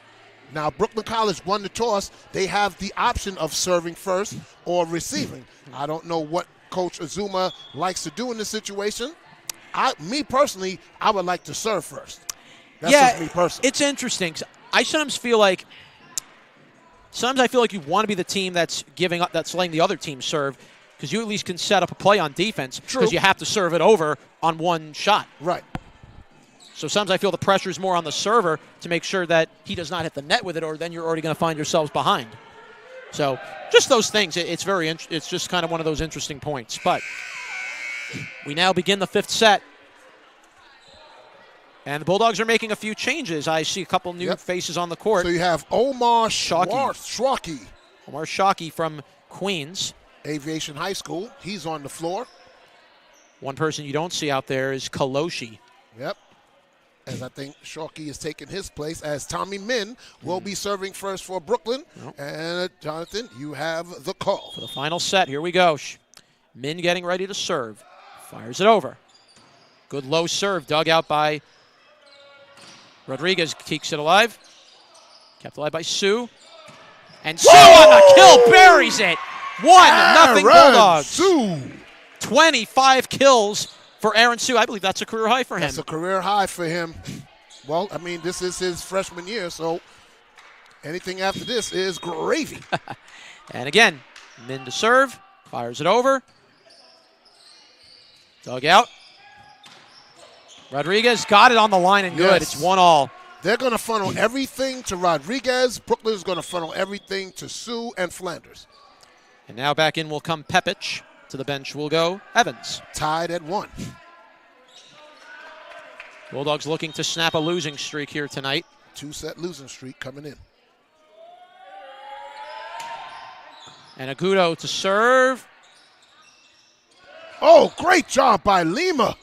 Now, Brooklyn College won the toss. They have the option of serving first or receiving. I don't know what Coach Azuma likes to do in this situation. Me personally, I would like to serve first. That's just me personally. It's interesting. I sometimes feel like you want to be the team that's giving up, that's letting the other team serve, because you at least can set up a play on defense. Because you have to serve it over on one shot. Right. So sometimes I feel the pressure is more on the server to make sure that he does not hit the net with it, or then you're already going to find yourselves behind. So just those things. It's just kind of one of those interesting points. But we now begin the fifth set. And the Bulldogs are making a few changes. I see a couple new faces on the court. So you have Omar Shockey. Omar Shockey from Queens. Aviation High School. He's on the floor. One person you don't see out there is Kaloshi. Yep. As I think Shockey is taking his place, as Tommy Min will be serving first for Brooklyn. Nope. And Jonathan, you have the call. For the final set, here we go. Min getting ready to serve. Fires it over. Good low serve, dug out by Rodriguez. Keeps it alive. Kept alive by Sue. And Sue on the kill, buries it. 1-0 Bulldogs. Sue. 25 kills for Aaron Sue. I believe that's a career high for him. That's a career high for him. Well, I mean, this is his freshman year, so anything after this is gravy. And again, Min to serve. Fires it over. Dug out. Rodriguez got it on the line and good. It's 1-1. They're going to funnel everything to Rodriguez. Brooklyn's going to funnel everything to Sue and Flanders. And now back in will come Pepic. To the bench will go Evans. Tied at 1. Bulldogs looking to snap a losing streak here tonight. 2-set losing streak coming in. And Agudo to serve. Oh, great job by Lima.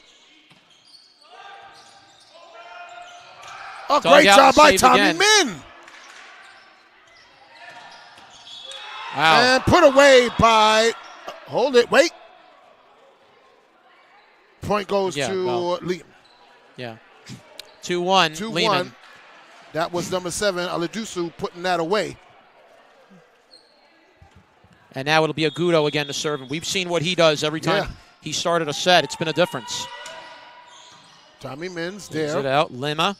A great job by Tommy Min. Wow. And put away by, hold it, wait. Point goes to Lehman. Yeah. 2-1. 2-1. Lehman. That was number 7, Aladusu, putting that away. And now it'll be Agudo again to serve him. We've seen what he does every time he started a set. It's been a difference. Tommy Min's Takes there. it out. Lima.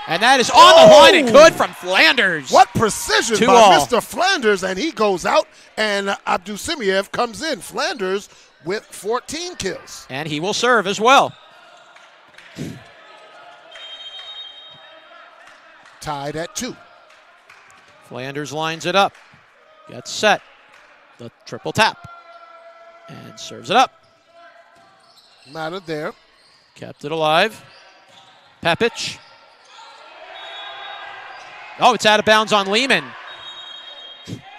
And that is on the line and good from Flanders. What precision by Mr. Flanders, and he goes out, and Abdusimiev comes in. Flanders with 14 kills. And he will serve as well. Tied at 2. Flanders lines it up. Gets set. The triple tap. And serves it up. Matter there. Kept it alive. Pepic. Oh, it's out of bounds on Lehman.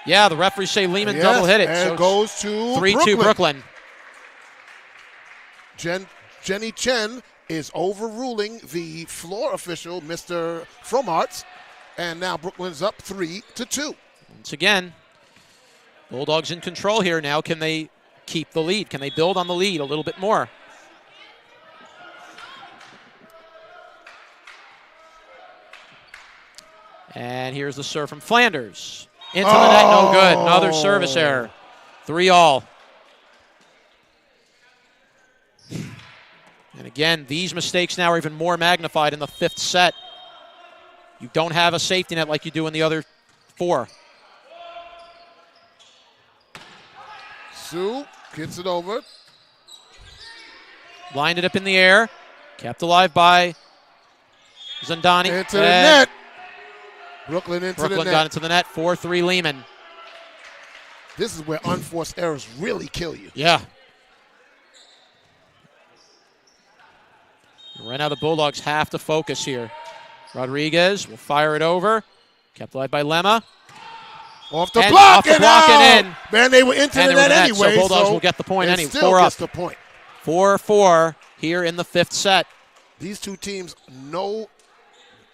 Yeah, the referees say Lehman double hit it. And so it goes to 3-2 Brooklyn. Jenny Chen is overruling the floor official, Mr. Fromartz, and now Brooklyn's up 3-2. Once again, Bulldogs in control here now. Can they keep the lead? Can they build on the lead a little bit more? And here's the serve from Flanders. Into the net, no good. Another service error. 3-all. And again, these mistakes now are even more magnified in the 5th set. You don't have a safety net like you do in the other 4. Sue gets it over. Lined it up in the air. Kept alive by Zandani. Into the net. Brooklyn into the net. Brooklyn got into the net. 4-3 Lehman. This is where unforced errors really kill you. Yeah. Right now the Bulldogs have to focus here. Rodriguez will fire it over. Kept alive by Lemma. Off the block, off the block and in. Man, they were into the net anyway. So Bulldogs will get the point anyway. Still 4 gets up. the point. 4-4 here in the 5th set. These two teams know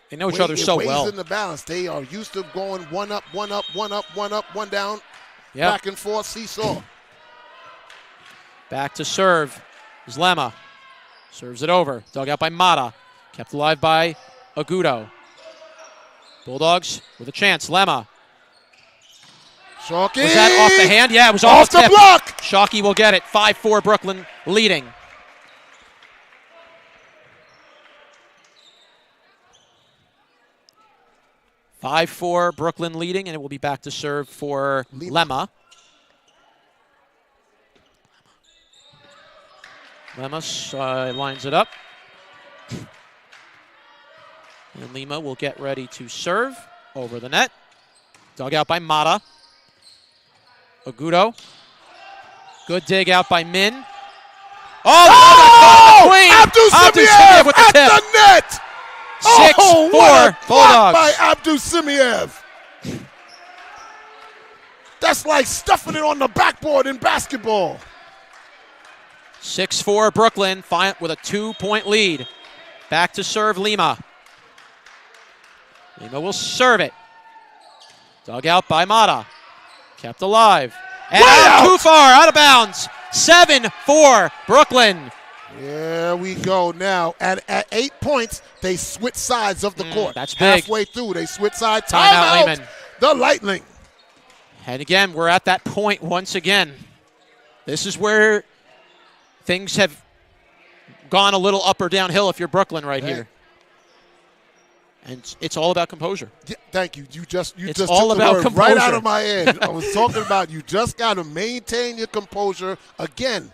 They know each other so well. It weighs in the balance. They are used to going one up, one up, one up, one up, one down, yep. Back and forth, seesaw. Back to serve is Lema. Serves it over. Dug out by Mata. Kept alive by Agudo. Bulldogs with a chance. Lema. Shockey. Was that off the hand? Yeah, it was off the tip. block. Shockey will get it. 5-4 Brooklyn leading. Brooklyn leading, and it will be back to serve for Lema. Lema lines it up. And Lima will get ready to serve over the net. Dug out by Mata. Agudo. Good dig out by Min. Oh! Abdul-Simiev with the at tip. The net! 6-4 block Bulldogs. by Abdul-Simiev. That's like stuffing it on the backboard in basketball. 6-4 Brooklyn with a 2-point lead. Back to serve Lima. Lima will serve it. Dug out by Mata. Kept alive. And too far, out of bounds. 7-4 Brooklyn. There we go now. At 8 points, they switch sides of the court. That's big. Halfway through, they switch sides. Timeout, Lehman. The Lightning. And again, we're at that point once again. This is where things have gone a little up or downhill if you're Brooklyn here. And it's all about composure. Yeah, thank you. You just all took about the word composure. right out of my head. I was talking about you just got to maintain your composure. Again,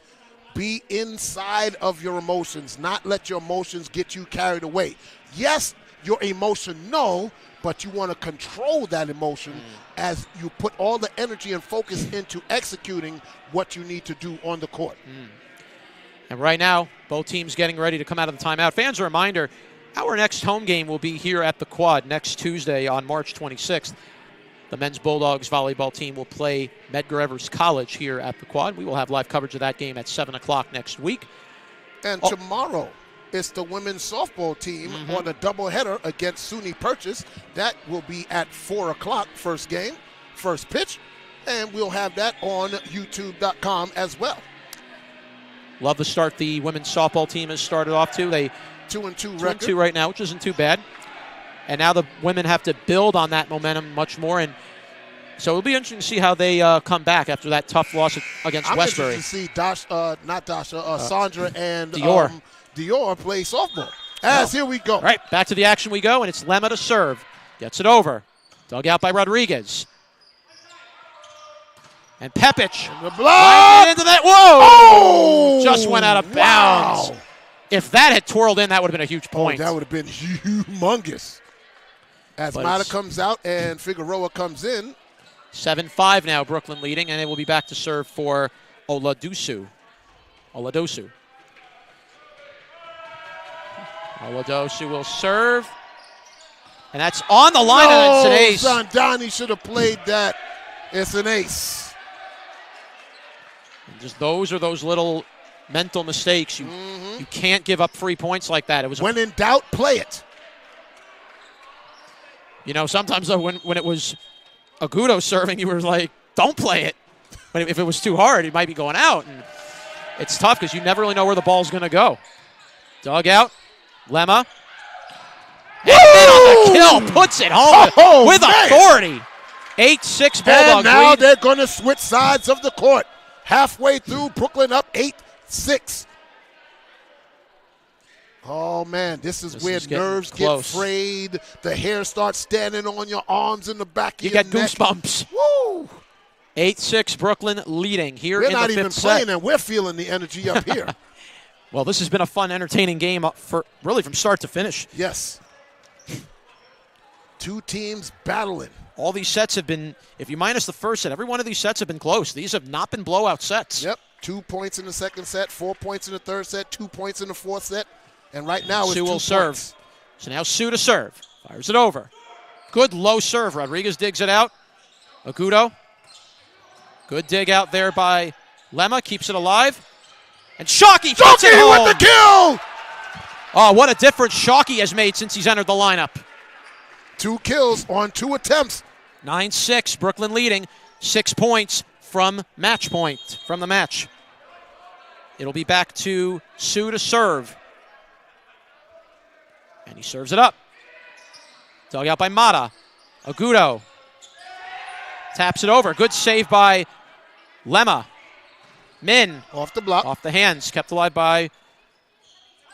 be inside of your emotions, not let your emotions get you carried away. Yes, your emotion, but you want to control that emotion as you put all the energy and focus into executing what you need to do on the court. And right now, both teams getting ready to come out of the timeout. Fans, a reminder, our next home game will be here at the Quad next Tuesday on March 26th. The men's Bulldogs volleyball team will play Medgar Evers College here at the Quad. We will have live coverage of that game at 7 o'clock next week. And tomorrow, it's the women's softball team on a doubleheader against SUNY Purchase. That will be at 4 o'clock, first game, first pitch. And we'll have that on YouTube.com as well. Love the start the women's softball team has started off to. They 2-2 record. 2-2 right now, which isn't too bad. And now the women have to build on that momentum much more. And so it'll be interesting to see how they come back after that tough loss against Westbury. I'm interested to see Sandra and Dior play softball. Here we go. All right, back to the action we go, and it's Lema to serve. Gets it over. Dug out by Rodriguez. And Pepic. And the block. Into that. Whoa! Oh! Just went out of bounds. Wow. If that had twirled in, that would have been a huge point. That would have been humongous. As Mata comes out and Figueroa comes in. 7-5 now, Brooklyn leading, and it will be back to serve for Oladosu. Oladosu will serve. And that's on the line, and it's an ace. Zandani should have played that. It's an ace. And just those are those little mental mistakes. You can't give up free points like that. It was when in doubt, play it. Sometimes though, when it was Agudo serving, you were like, don't play it. But if it was too hard, it might be going out. And it's tough because you never really know where the ball's going to go. Dug out. Lema. And then on the kill, puts it home with authority. 8-6 Bulldogs And now lead. they're going to switch sides of the court. Halfway through, Brooklyn up 8-6. Oh, man, this is where nerves get frayed. The hair starts standing on your arms and the back of your neck. You get goosebumps. Woo! 8-6 Brooklyn leading here in the fifth set. We're not even playing, and we're feeling the energy up here. Well, this has been a fun, entertaining game really from start to finish. Yes. Two teams battling. All these sets have been, if you minus the first set, every one of these sets have been close. These have not been blowout sets. Yep. 2 points in the second set, 4 points in the third set, 2 points in the fourth set. And right now it's 2 will points. Serve. So now Sue to serve. Fires it over. Good low serve. Rodriguez digs it out. Agudo. Good dig out there by Lema. Keeps it alive. And Shockey puts it home. With the kill! Oh, what a difference Shockey has made since he's entered the lineup. 2 kills on 2 attempts. 9-6, Brooklyn leading. 6 points from match point, from the match. It'll be back to Sue to serve. And he serves it up. Dug out by Mata. Agudo taps it over. Good save by Lemma. Min. Off the block. Off the hands. Kept alive by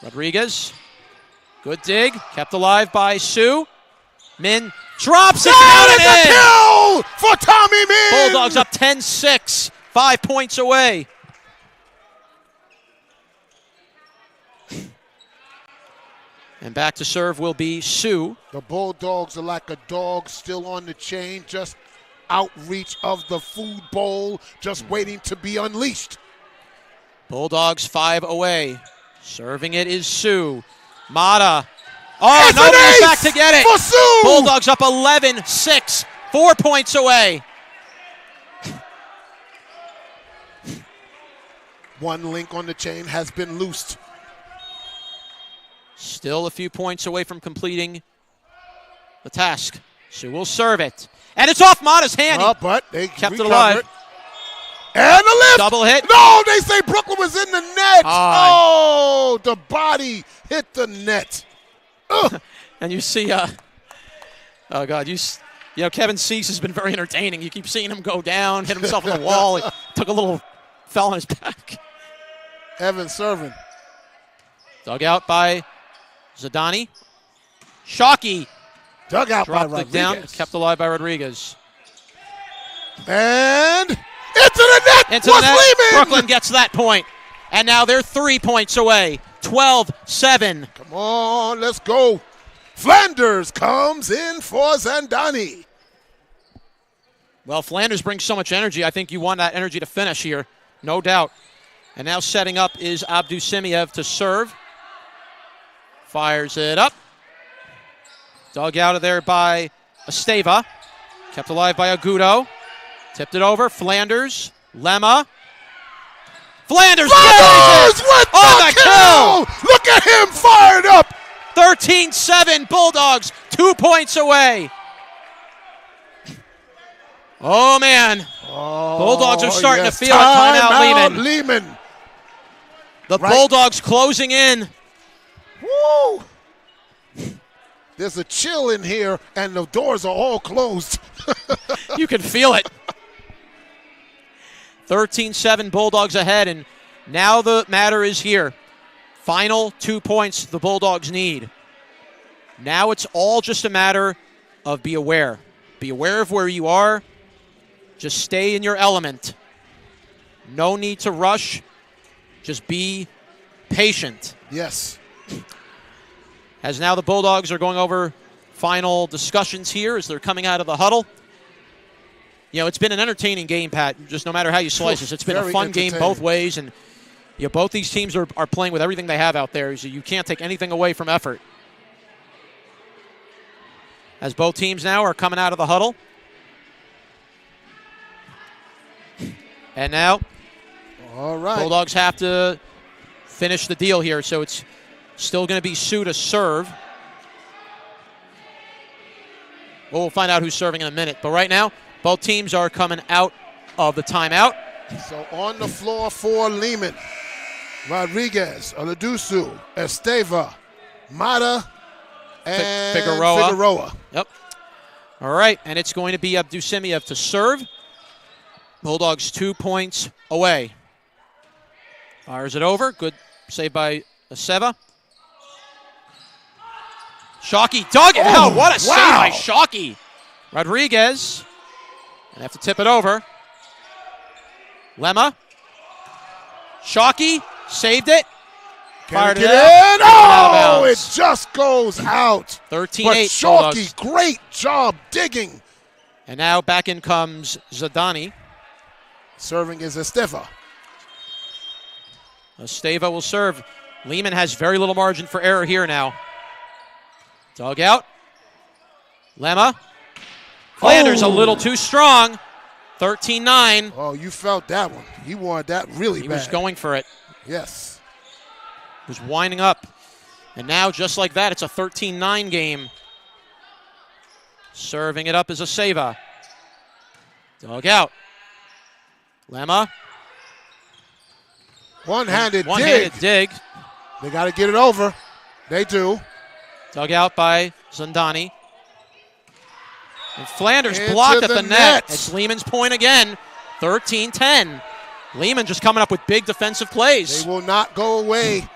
Rodriguez. Good dig. Kept alive by Sue. Min drops it down and in. Kill for Tommy Min. Bulldogs up 10-6. 5 points away. And back to serve will be Sue. The Bulldogs are like a dog still on the chain, just outreach of the food bowl, just waiting to be unleashed. Bulldogs 5 away. Serving it is Sue. Mata. Oh, nobody's back to get it. For Sue. Bulldogs up 11-6. 4 points away. One link on the chain has been loosed. Still a few points away from completing the task. Sue will serve it. And it's off Mata's hand. But they kept it alive. And the lift. Double hit. No, they say Brooklyn was in the net. Oh, the body hit the net. And you see, oh God, you know, Kevin Cease has been very entertaining. You keep seeing him go down, hit himself on the wall. He took a little, fell on his back. Evan serving. Dug out by Zadani. Shockey. Dug out by Dropped Rodriguez. it down, kept alive by Rodriguez. And into the net. Into the net. Lehman. Brooklyn gets that point. And now they're 3 points away. 12-7. Come on, let's go. Flanders comes in for Zandani. Well, Flanders brings so much energy. I think you want that energy to finish here. No doubt. And now setting up is Abdusimiev to serve. Fires it up. Dug out of there by Esteva. Kept alive by Agudo. Tipped it over. Flanders. Lemma. Flanders with the kill! Look at him fired up. 13-7. Bulldogs 2 points away. Oh, man. Bulldogs are starting to feel it. Timeout, Lehman. The Bulldogs closing in. Woo! There's a chill in here, and the doors are all closed. You can feel it. 13-7, Bulldogs ahead, and now the matter is here. Final 2 points the Bulldogs need. Now it's all just a matter of be aware. Be aware of where you are. Just stay in your element. No need to rush. Just be patient. Yes. As now the Bulldogs are going over final discussions here as they're coming out of the huddle. You know, it's been an entertaining game, Pat, just no matter how you slice it. It's been a fun game both ways, and you know, both these teams are playing with everything they have out there, so you can't take anything away from effort. As both teams now are coming out of the huddle. And now, all right, Bulldogs have to finish the deal here, so it's still going to be Sue to serve. Well, we'll find out who's serving in a minute, but right now, both teams are coming out of the timeout. So on the floor for Lehman, Rodriguez, Oladusu, Esteva, Mata, and Figueroa. Yep. All right, and it's going to be Abdusimiev to serve. Bulldogs 2 points away. Fires it over. Good save by Esteva. Shockey dug it out. What a save by Shockey. Rodriguez. And have to tip it over. Lemma. Shockey saved it. Fired it in. Oh, it just goes out. 13-8. But Shockey, great job digging. And now back in comes Zadani. Serving is Esteva. Esteva will serve. Lehman has very little margin for error here now. Dug out. Lemma. Flanders a little too strong. 13-9. Oh, you felt that one. He wanted that really bad. He was going for it. Yes. He was winding up. And now, just like that, it's a 13-9 game. Serving it up is Aceva. Dug out. Lema. One-handed dig. They got to get it over. They do. Dug out by Zandani. And Flanders Into blocked at the the net. net. It's Lehman's point again. 13-10. Lehman just coming up with big defensive plays. They will not go away.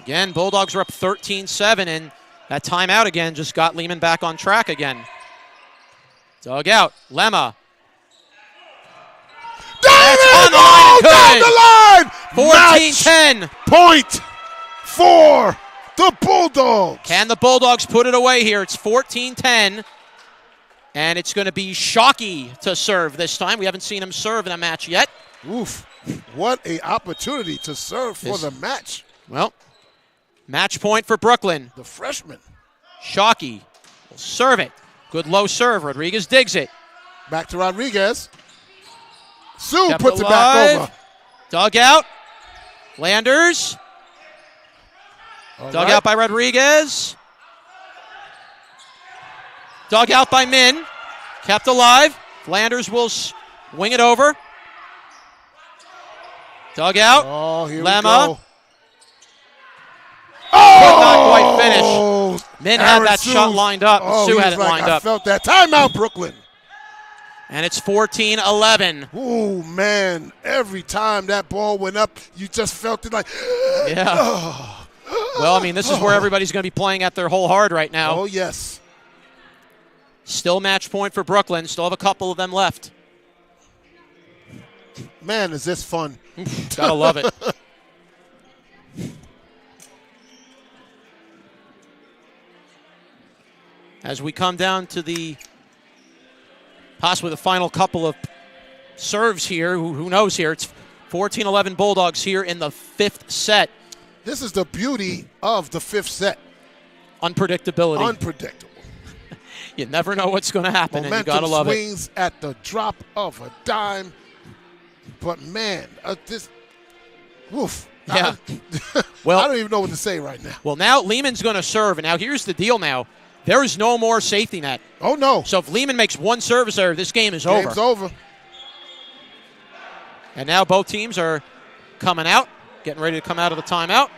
Again, Bulldogs are up 13-7, and that timeout again just got Lehman back on track again. Dug out. Lema. Down the line! 14-10. Match Point for the Bulldogs. Can the Bulldogs put it away here? It's 14-10, and it's going to be Shockey to serve this time. We haven't seen him serve in a match yet. Oof. What an opportunity to serve for the match. Well, match point for Brooklyn. The freshman. Shockey will serve it. Good low serve. Rodriguez digs it. Back to Rodriguez. Sue Kept puts alive. it back over. Dug out. Flanders. Dug out by Rodriguez. Dug out by Min. Kept alive. Flanders will wing it over. Dug out. Oh, here Lema. we go. Could not quite finish. Min had that Sue. shot lined up. Sue had it like, lined I up. felt that. Timeout, Brooklyn. And it's 14-11. Oh, man. Every time that ball went up, you just felt it like, Yeah. Well, I mean, this is where everybody's going to be playing at their whole hard right now. Oh, yes. Still match point for Brooklyn. Still have a couple of them left. Man, is this fun. Gotta love it. As we come down to possibly the final couple of serves here, who knows here, it's 14-11 Bulldogs here in the fifth set. This is the beauty of the fifth set. Unpredictability. Unpredictable. You never know what's going to happen, and you Momentum gotta love it. swings at the drop of a dime. But, man, this, woof. Yeah. Well, I don't even know what to say right now. Well, now Lehman's going to serve, and now here's the deal now. There is no more safety net. Oh, no. So if Lehman makes one service error, this game is over. Game's over. And now both teams are coming out, getting ready to come out of the timeout.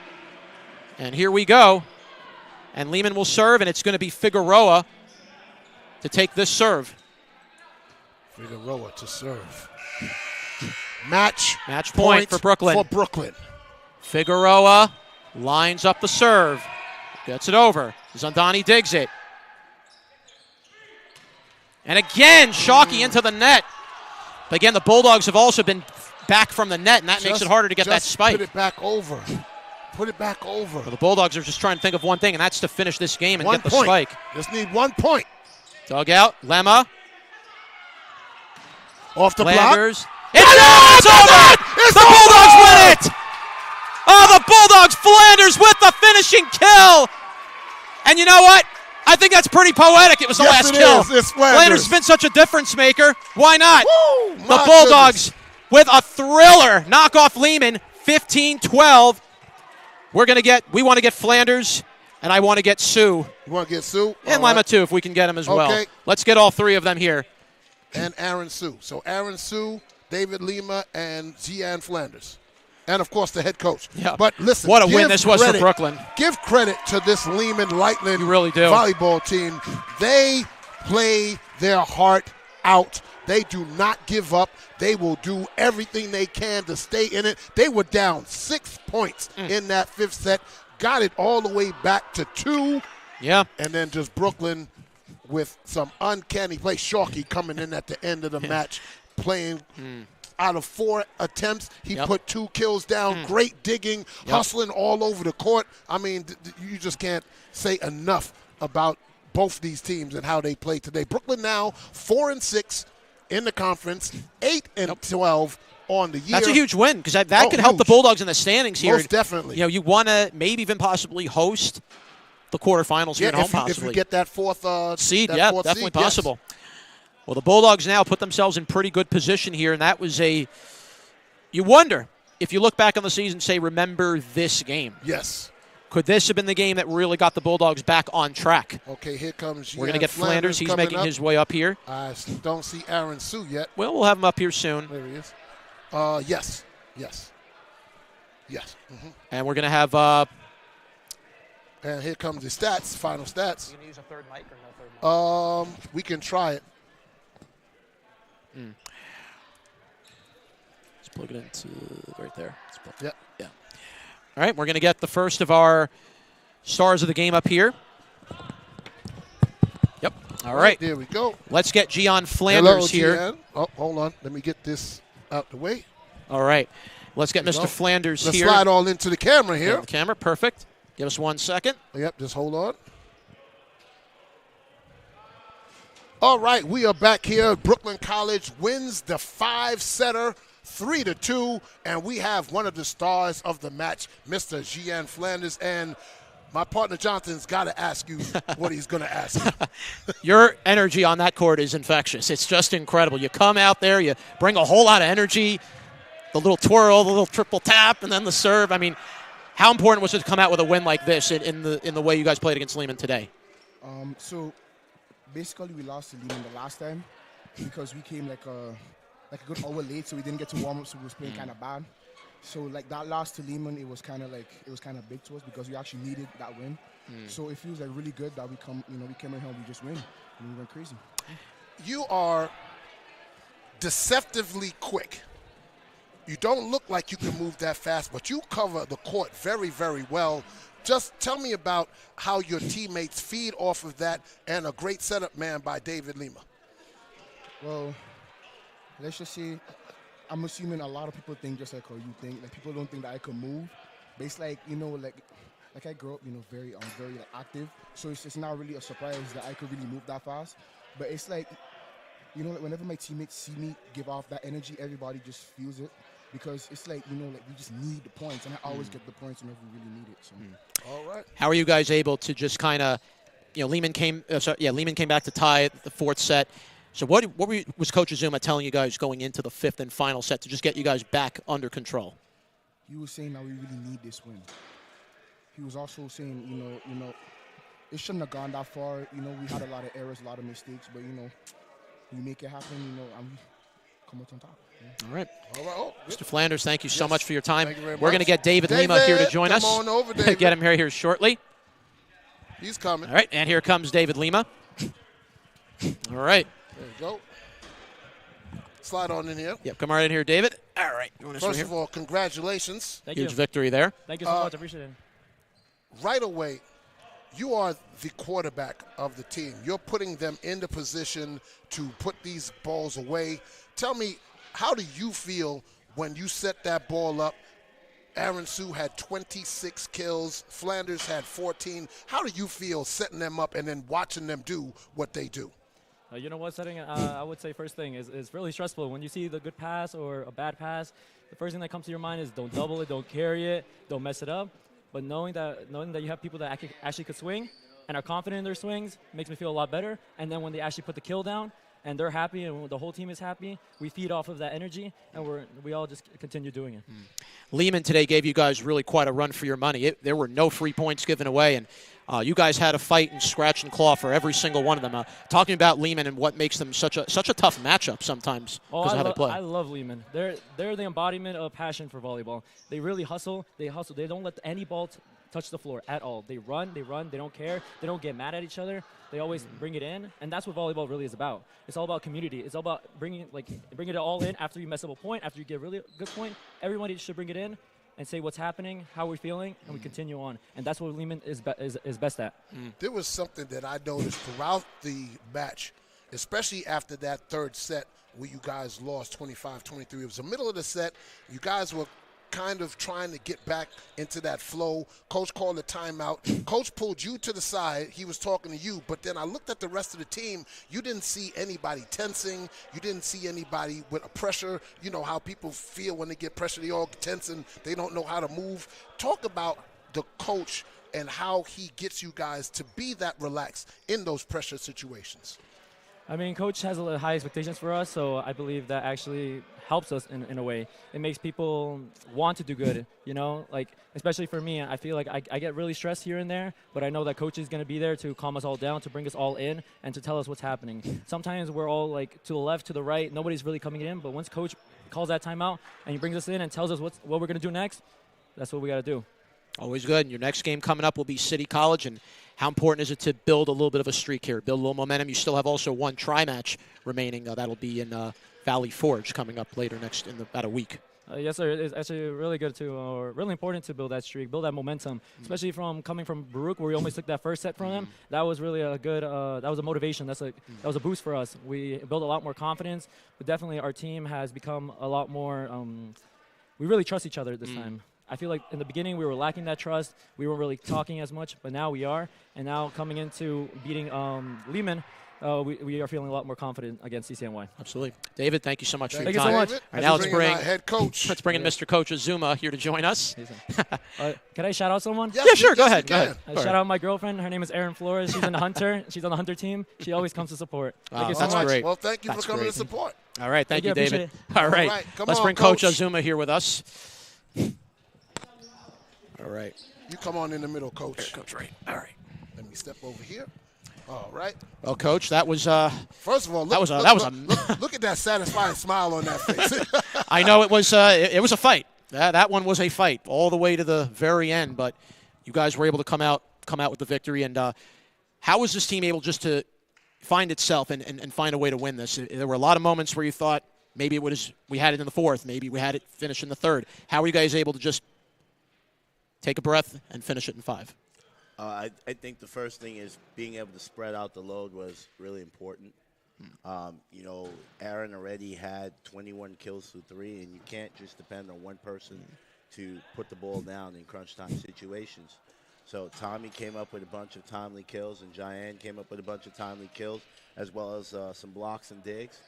And here we go. And Lehman will serve, and it's going to be Figueroa to take this serve. Figueroa to serve. Match point for Brooklyn. For Brooklyn. Figueroa lines up the serve. Gets it over. Zandani digs it. And again, Shockey into the net. But again, the Bulldogs have also been back from the net, and that makes it harder to get that spike. Put it back over. Put it back over. Well, the Bulldogs are just trying to think of one thing, and that's to finish this game and get the spike. Just need 1 point. Dug out. Lema. Off the Flanders. block. It's over! The Bulldogs win it! Oh, the Bulldogs, Flanders with the finishing kill! And you know what? I think that's pretty poetic. It was the last kill. It's Flanders has been such a difference maker. Why not? Woo, the Bulldogs with a thriller knock off Lehman, 15-12. We want to get Flanders, and I want to get Sue. You want to get Sue? And Lema too, if we can get him as well. Okay. Let's get all three of them here. And Aaron Sue. So Aaron Sue, David Lima, and Gian Flanders. And, of course, the head coach. Yeah. But listen, what a win this was for Brooklyn. Give credit to this Lehman Lightning really do. volleyball team. They play their heart out. They do not give up. They will do everything they can to stay in it. They were down 6 points in that fifth set. Got it all the way back to 2. Yeah. And then just Brooklyn with some uncanny play. Shockey coming in at the end of the match, playing out of 4 attempts. He put 2 kills down. Great digging, hustling all over the court. I mean, you just can't say enough about both these teams and how they play today. Brooklyn now 4-6 in the conference, 8-12 on the year. That's a huge win because that could help the Bulldogs in the standings here. Most definitely. You know, you want to maybe even possibly host the quarterfinals here at home, possibly. If you get that fourth seed, definitely possible. Yes. Well, the Bulldogs now put themselves in pretty good position here, and that was you wonder, if you look back on the season, say, remember this game. Yes. Could this have been the game that really got the Bulldogs back on track? Okay, here comes We're going to get Flanders. He's making his way up here. I don't see Aaron Sue yet. Well, we'll have him up here soon. There he is. Yes. Mm-hmm. And we're going to have... and here comes the stats, final stats. You going to use a third mic or no third mic? We can try it. Let's plug it into right there. Yep. Yeah. All right, we're going to get the first of our stars of the game up here. Yep. All right. There we go. Let's get Gian Flanders here. Gian. Oh, hold on. Let me get this out the way. All right. Let's get Mr. Flanders Let's here. Let's slide all into the camera here. The camera, perfect. Give us 1 second. Yep, just hold on. All right, we are back here. Brooklyn College wins the 5-setter. 3-2, and we have one of the stars of the match, Mr. Gian Flanders, and my partner Jonathan's got to ask you what he's going to ask you. Your energy on that court is infectious. It's just incredible. You come out there, you bring a whole lot of energy, the little twirl, the little triple tap, and then the serve. I mean, how important was it to come out with a win like this in the way you guys played against Lehman today? So basically we lost to Lehman the last time because we came like a good hour late, so we didn't get to warm up, so we was playing kind of bad. So like that loss to Lehman, it was kind of big to us because we actually needed that win. So it feels like really good that we came in here and we just win, and we went crazy. You are deceptively quick. You don't look like you can move that fast, but you cover the court very, very well. Just tell me about how your teammates feed off of that, and a great setup man by David Lima. Well, let's just say, I'm assuming a lot of people think just like how you think. Like people don't think that I can move. But it's like, like I grew up, very active. So it's not really a surprise that I could really move that fast. But it's like, like whenever my teammates see me give off that energy, everybody just feels it. Because it's like, we just need the points. And I always get the points whenever we really need it. So. All right. How are you guys able to just kind of, Lehman came back to tie the 4th set. So what was Coach Azuma telling you guys going into the 5th and final set to just get you guys back under control? He was saying that we really need this win. He was also saying, it shouldn't have gone that far. We had a lot of errors, a lot of mistakes, but, we make it happen, and we come out on top. All right. Oh, Mr. Flanders, thank you so much for your time. Thank you very We're going to much. get David Lima here to join us. Come on over, David. Get him here shortly. He's coming. All right, and here comes David Lima. All right. There you go. Slide on in here. Yep, come right in here, David. All right. First of all, congratulations. Thank Huge you. victory there. Thank you so much. I appreciate it. Right away, you are the quarterback of the team. You're putting them in the position to put these balls away. Tell me, how do you feel when you set that ball up? Aaron Sue had 26 kills. Flanders had 14. How do you feel setting them up and then watching them do what they do? You know what, setting, I would say first thing is really stressful. When you see the good pass or a bad pass, the first thing that comes to your mind is don't double it, don't carry it, don't mess it up. But knowing that you have people that actually could swing and are confident in their swings makes me feel a lot better. And then when they actually put the kill down and they're happy and the whole team is happy, we feed off of that energy and we all just continue doing it. Lehman today gave you guys really quite a run for your money. There were no free points given away, and you guys had to fight and scratch and claw for every single one of them. Talking about Lehman and what makes them such a tough matchup sometimes because of how they play. I love Lehman. They're the embodiment of passion for volleyball. They really hustle. They don't let any ball touch the floor at all. They run. They don't care. They don't get mad at each other. They always bring it in, and that's what volleyball really is about. It's all about community. It's all about bringing it all in after you mess up a point, after you get a really good point. Everybody should bring it in and say what's happening, how we're feeling, and we continue on. And that's what Lehman is best at. There was something that I noticed throughout the match, especially after that 3rd set where you guys lost 25-23. It was the middle of the set. You guys were kind of trying to get back into that flow. Coach called a timeout. Coach pulled you to the side. He was talking to you, but then I looked at the rest of the team. You didn't see anybody tensing. You didn't see anybody with a pressure. You know how people feel when they get pressure. They all tense and they don't know how to move. Talk about the coach and how he gets you guys to be that relaxed in those pressure situations. I mean, Coach has high expectations for us, so I believe that actually helps us in a way. It makes people want to do good, you know? Like, especially for me, I feel like I get really stressed here and there, but I know that Coach is going to be there to calm us all down, to bring us all in, and to tell us what's happening. Sometimes we're all, like, to the left, to the right, nobody's really coming in, but once Coach calls that timeout and he brings us in and tells us what we're going to do next, that's what we got to do. Always good. And your next game coming up will be City College. And how important is it to build a little bit of a streak here, build a little momentum? You still have also one tri-match remaining. That'll be in Valley Forge coming up later in about a week. Yes, sir. It's actually really good or really important to build that streak, build that momentum, especially from coming from Baruch, where we almost took that first set from them. That was really a good. That was a motivation. That was a boost for us. We built a lot more confidence, but definitely our team has become a lot more. We really trust each other this time. I feel like in the beginning we were lacking that trust. We weren't really talking as much, but now we are. And now coming into beating Lehman, we are feeling a lot more confident against CCNY. Absolutely. David, thank you so much for your Thank you time. so much. All right, now head coach. Let's bring in Mr. Coach Azuma here to join us. Can I shout out someone? Yeah, sure. Go ahead. Shout out my girlfriend. Her name is Erin Flores. She's in the Hunter. She's on the Hunter team. She always comes to support. Thank you so that's much. great. Well, thank you That's for coming great. to support. All right. Thank you, appreciate David. it. All right. Come Let's on, bring Coach Coach. Azuma here with us. All right. You come on in the middle, Coach. Coach, right. All right. Let me step over here. All right. Well, Coach, that was First of all, that was look at that satisfying smile on that face. I know it was a fight. That one was a fight all the way to the very end, but you guys were able to come out with the victory. And how was this team able just to find itself and find a way to win this? There were a lot of moments where you thought maybe we had it in the fourth, maybe we had it finish in the third. How were you guys able to just take a breath and finish it in five? I think the first thing is being able to spread out the load was really important. You know, Aaron already had 21 kills through three, and you can't just depend on one person to put the ball down in crunch time situations. So Tommy came up with a bunch of timely kills, and Cheyenne came up with a bunch of timely kills, as well as some blocks and digs.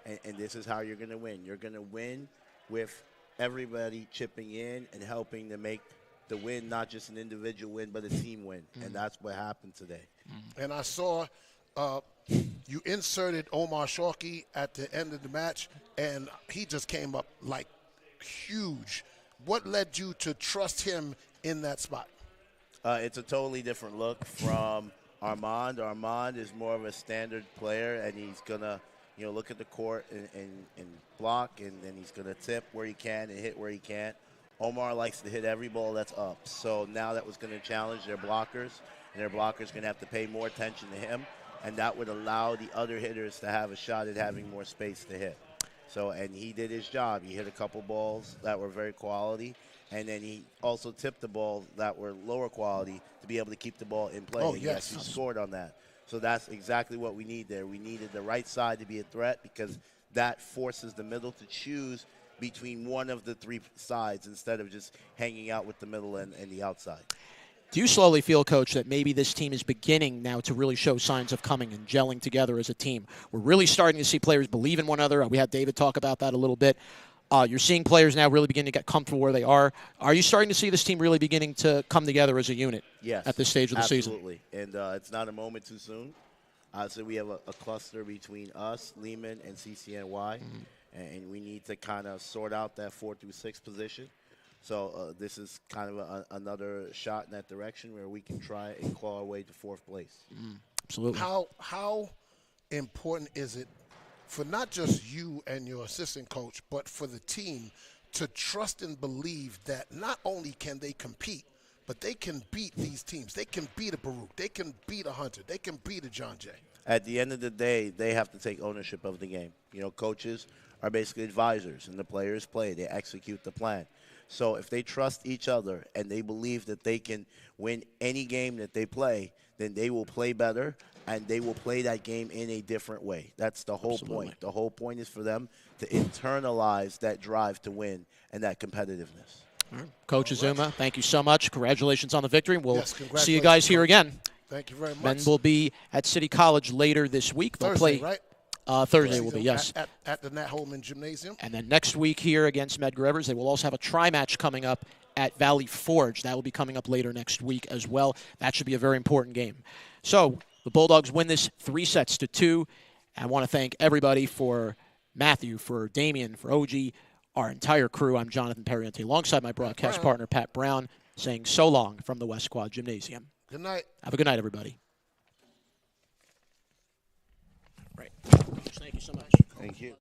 And this is how you're going to win. You're going to win with everybody chipping in and helping to make the win not just an individual win, but a team win. And that's what happened today. And I saw you inserted Omar Sharkey at the end of the match, and he just came up like huge. What led you to trust him in that spot? It's a totally different look from Armand. Armand is more of a standard player, and he's going to look at the court and block, and then he's going to tip where he can and hit where he can't. Omar likes to hit every ball that's up. So now that was going to challenge their blockers, and their blockers going to have to pay more attention to him, and that would allow the other hitters to have a shot at having more space to hit. So, and he did his job. He hit a couple balls that were very quality, and then he also tipped the balls that were lower quality to be able to keep the ball in play. Oh, and yes. He scored on that. So that's exactly what we need there. We needed the right side to be a threat because that forces the middle to choose between one of the three sides instead of just hanging out with the middle and the outside. Do you slowly feel, Coach, that maybe this team is beginning now to really show signs of coming and gelling together as a team? We're really starting to see players believe in one another. We had David talk about that a little bit. You're seeing players now really beginning to get comfortable where they are. Are you starting to see this team really beginning to come together as a unit at this stage of the season? Absolutely. And it's not a moment too soon. So we have a cluster between us, Lehman, and CCNY. And we need to kind of sort out that 4 through 6 position. So this is kind of another shot in that direction where we can try and claw our way to 4th place. Absolutely. How important is it for not just you and your assistant coach, but for the team to trust and believe that not only can they compete, but they can beat these teams. They can beat a Baruch. They can beat a Hunter. They can beat a John Jay. At the end of the day, they have to take ownership of the game. You know, coaches are basically advisors, and the players play. They execute the plan. So if they trust each other and they believe that they can win any game that they play, then they will play better, and they will play that game in a different way. That's the whole point. The whole point is for them to internalize that drive to win and that competitiveness. Coach Azuma, thank you so much. Congratulations on the victory. We'll see you congratulations, guys here again. Thank you very much. Men will be at City College later this week. They'll Thursday, play, right? Thursday will be, yes. At the Nat Holman Gymnasium. And then next week here against Medgar Evers, they will also have a tri-match coming up at Valley Forge. That will be coming up later next week as well. That should be a very important game. So the Bulldogs win this 3-2. I want to thank everybody for Matthew, for Damian, for OG, our entire crew. I'm Jonathan Perriente, alongside my broadcast partner, Pat Brown, saying so long from the West Quad Gymnasium. Good night. Have a good night, everybody. Right. Thank you so much. Thank you.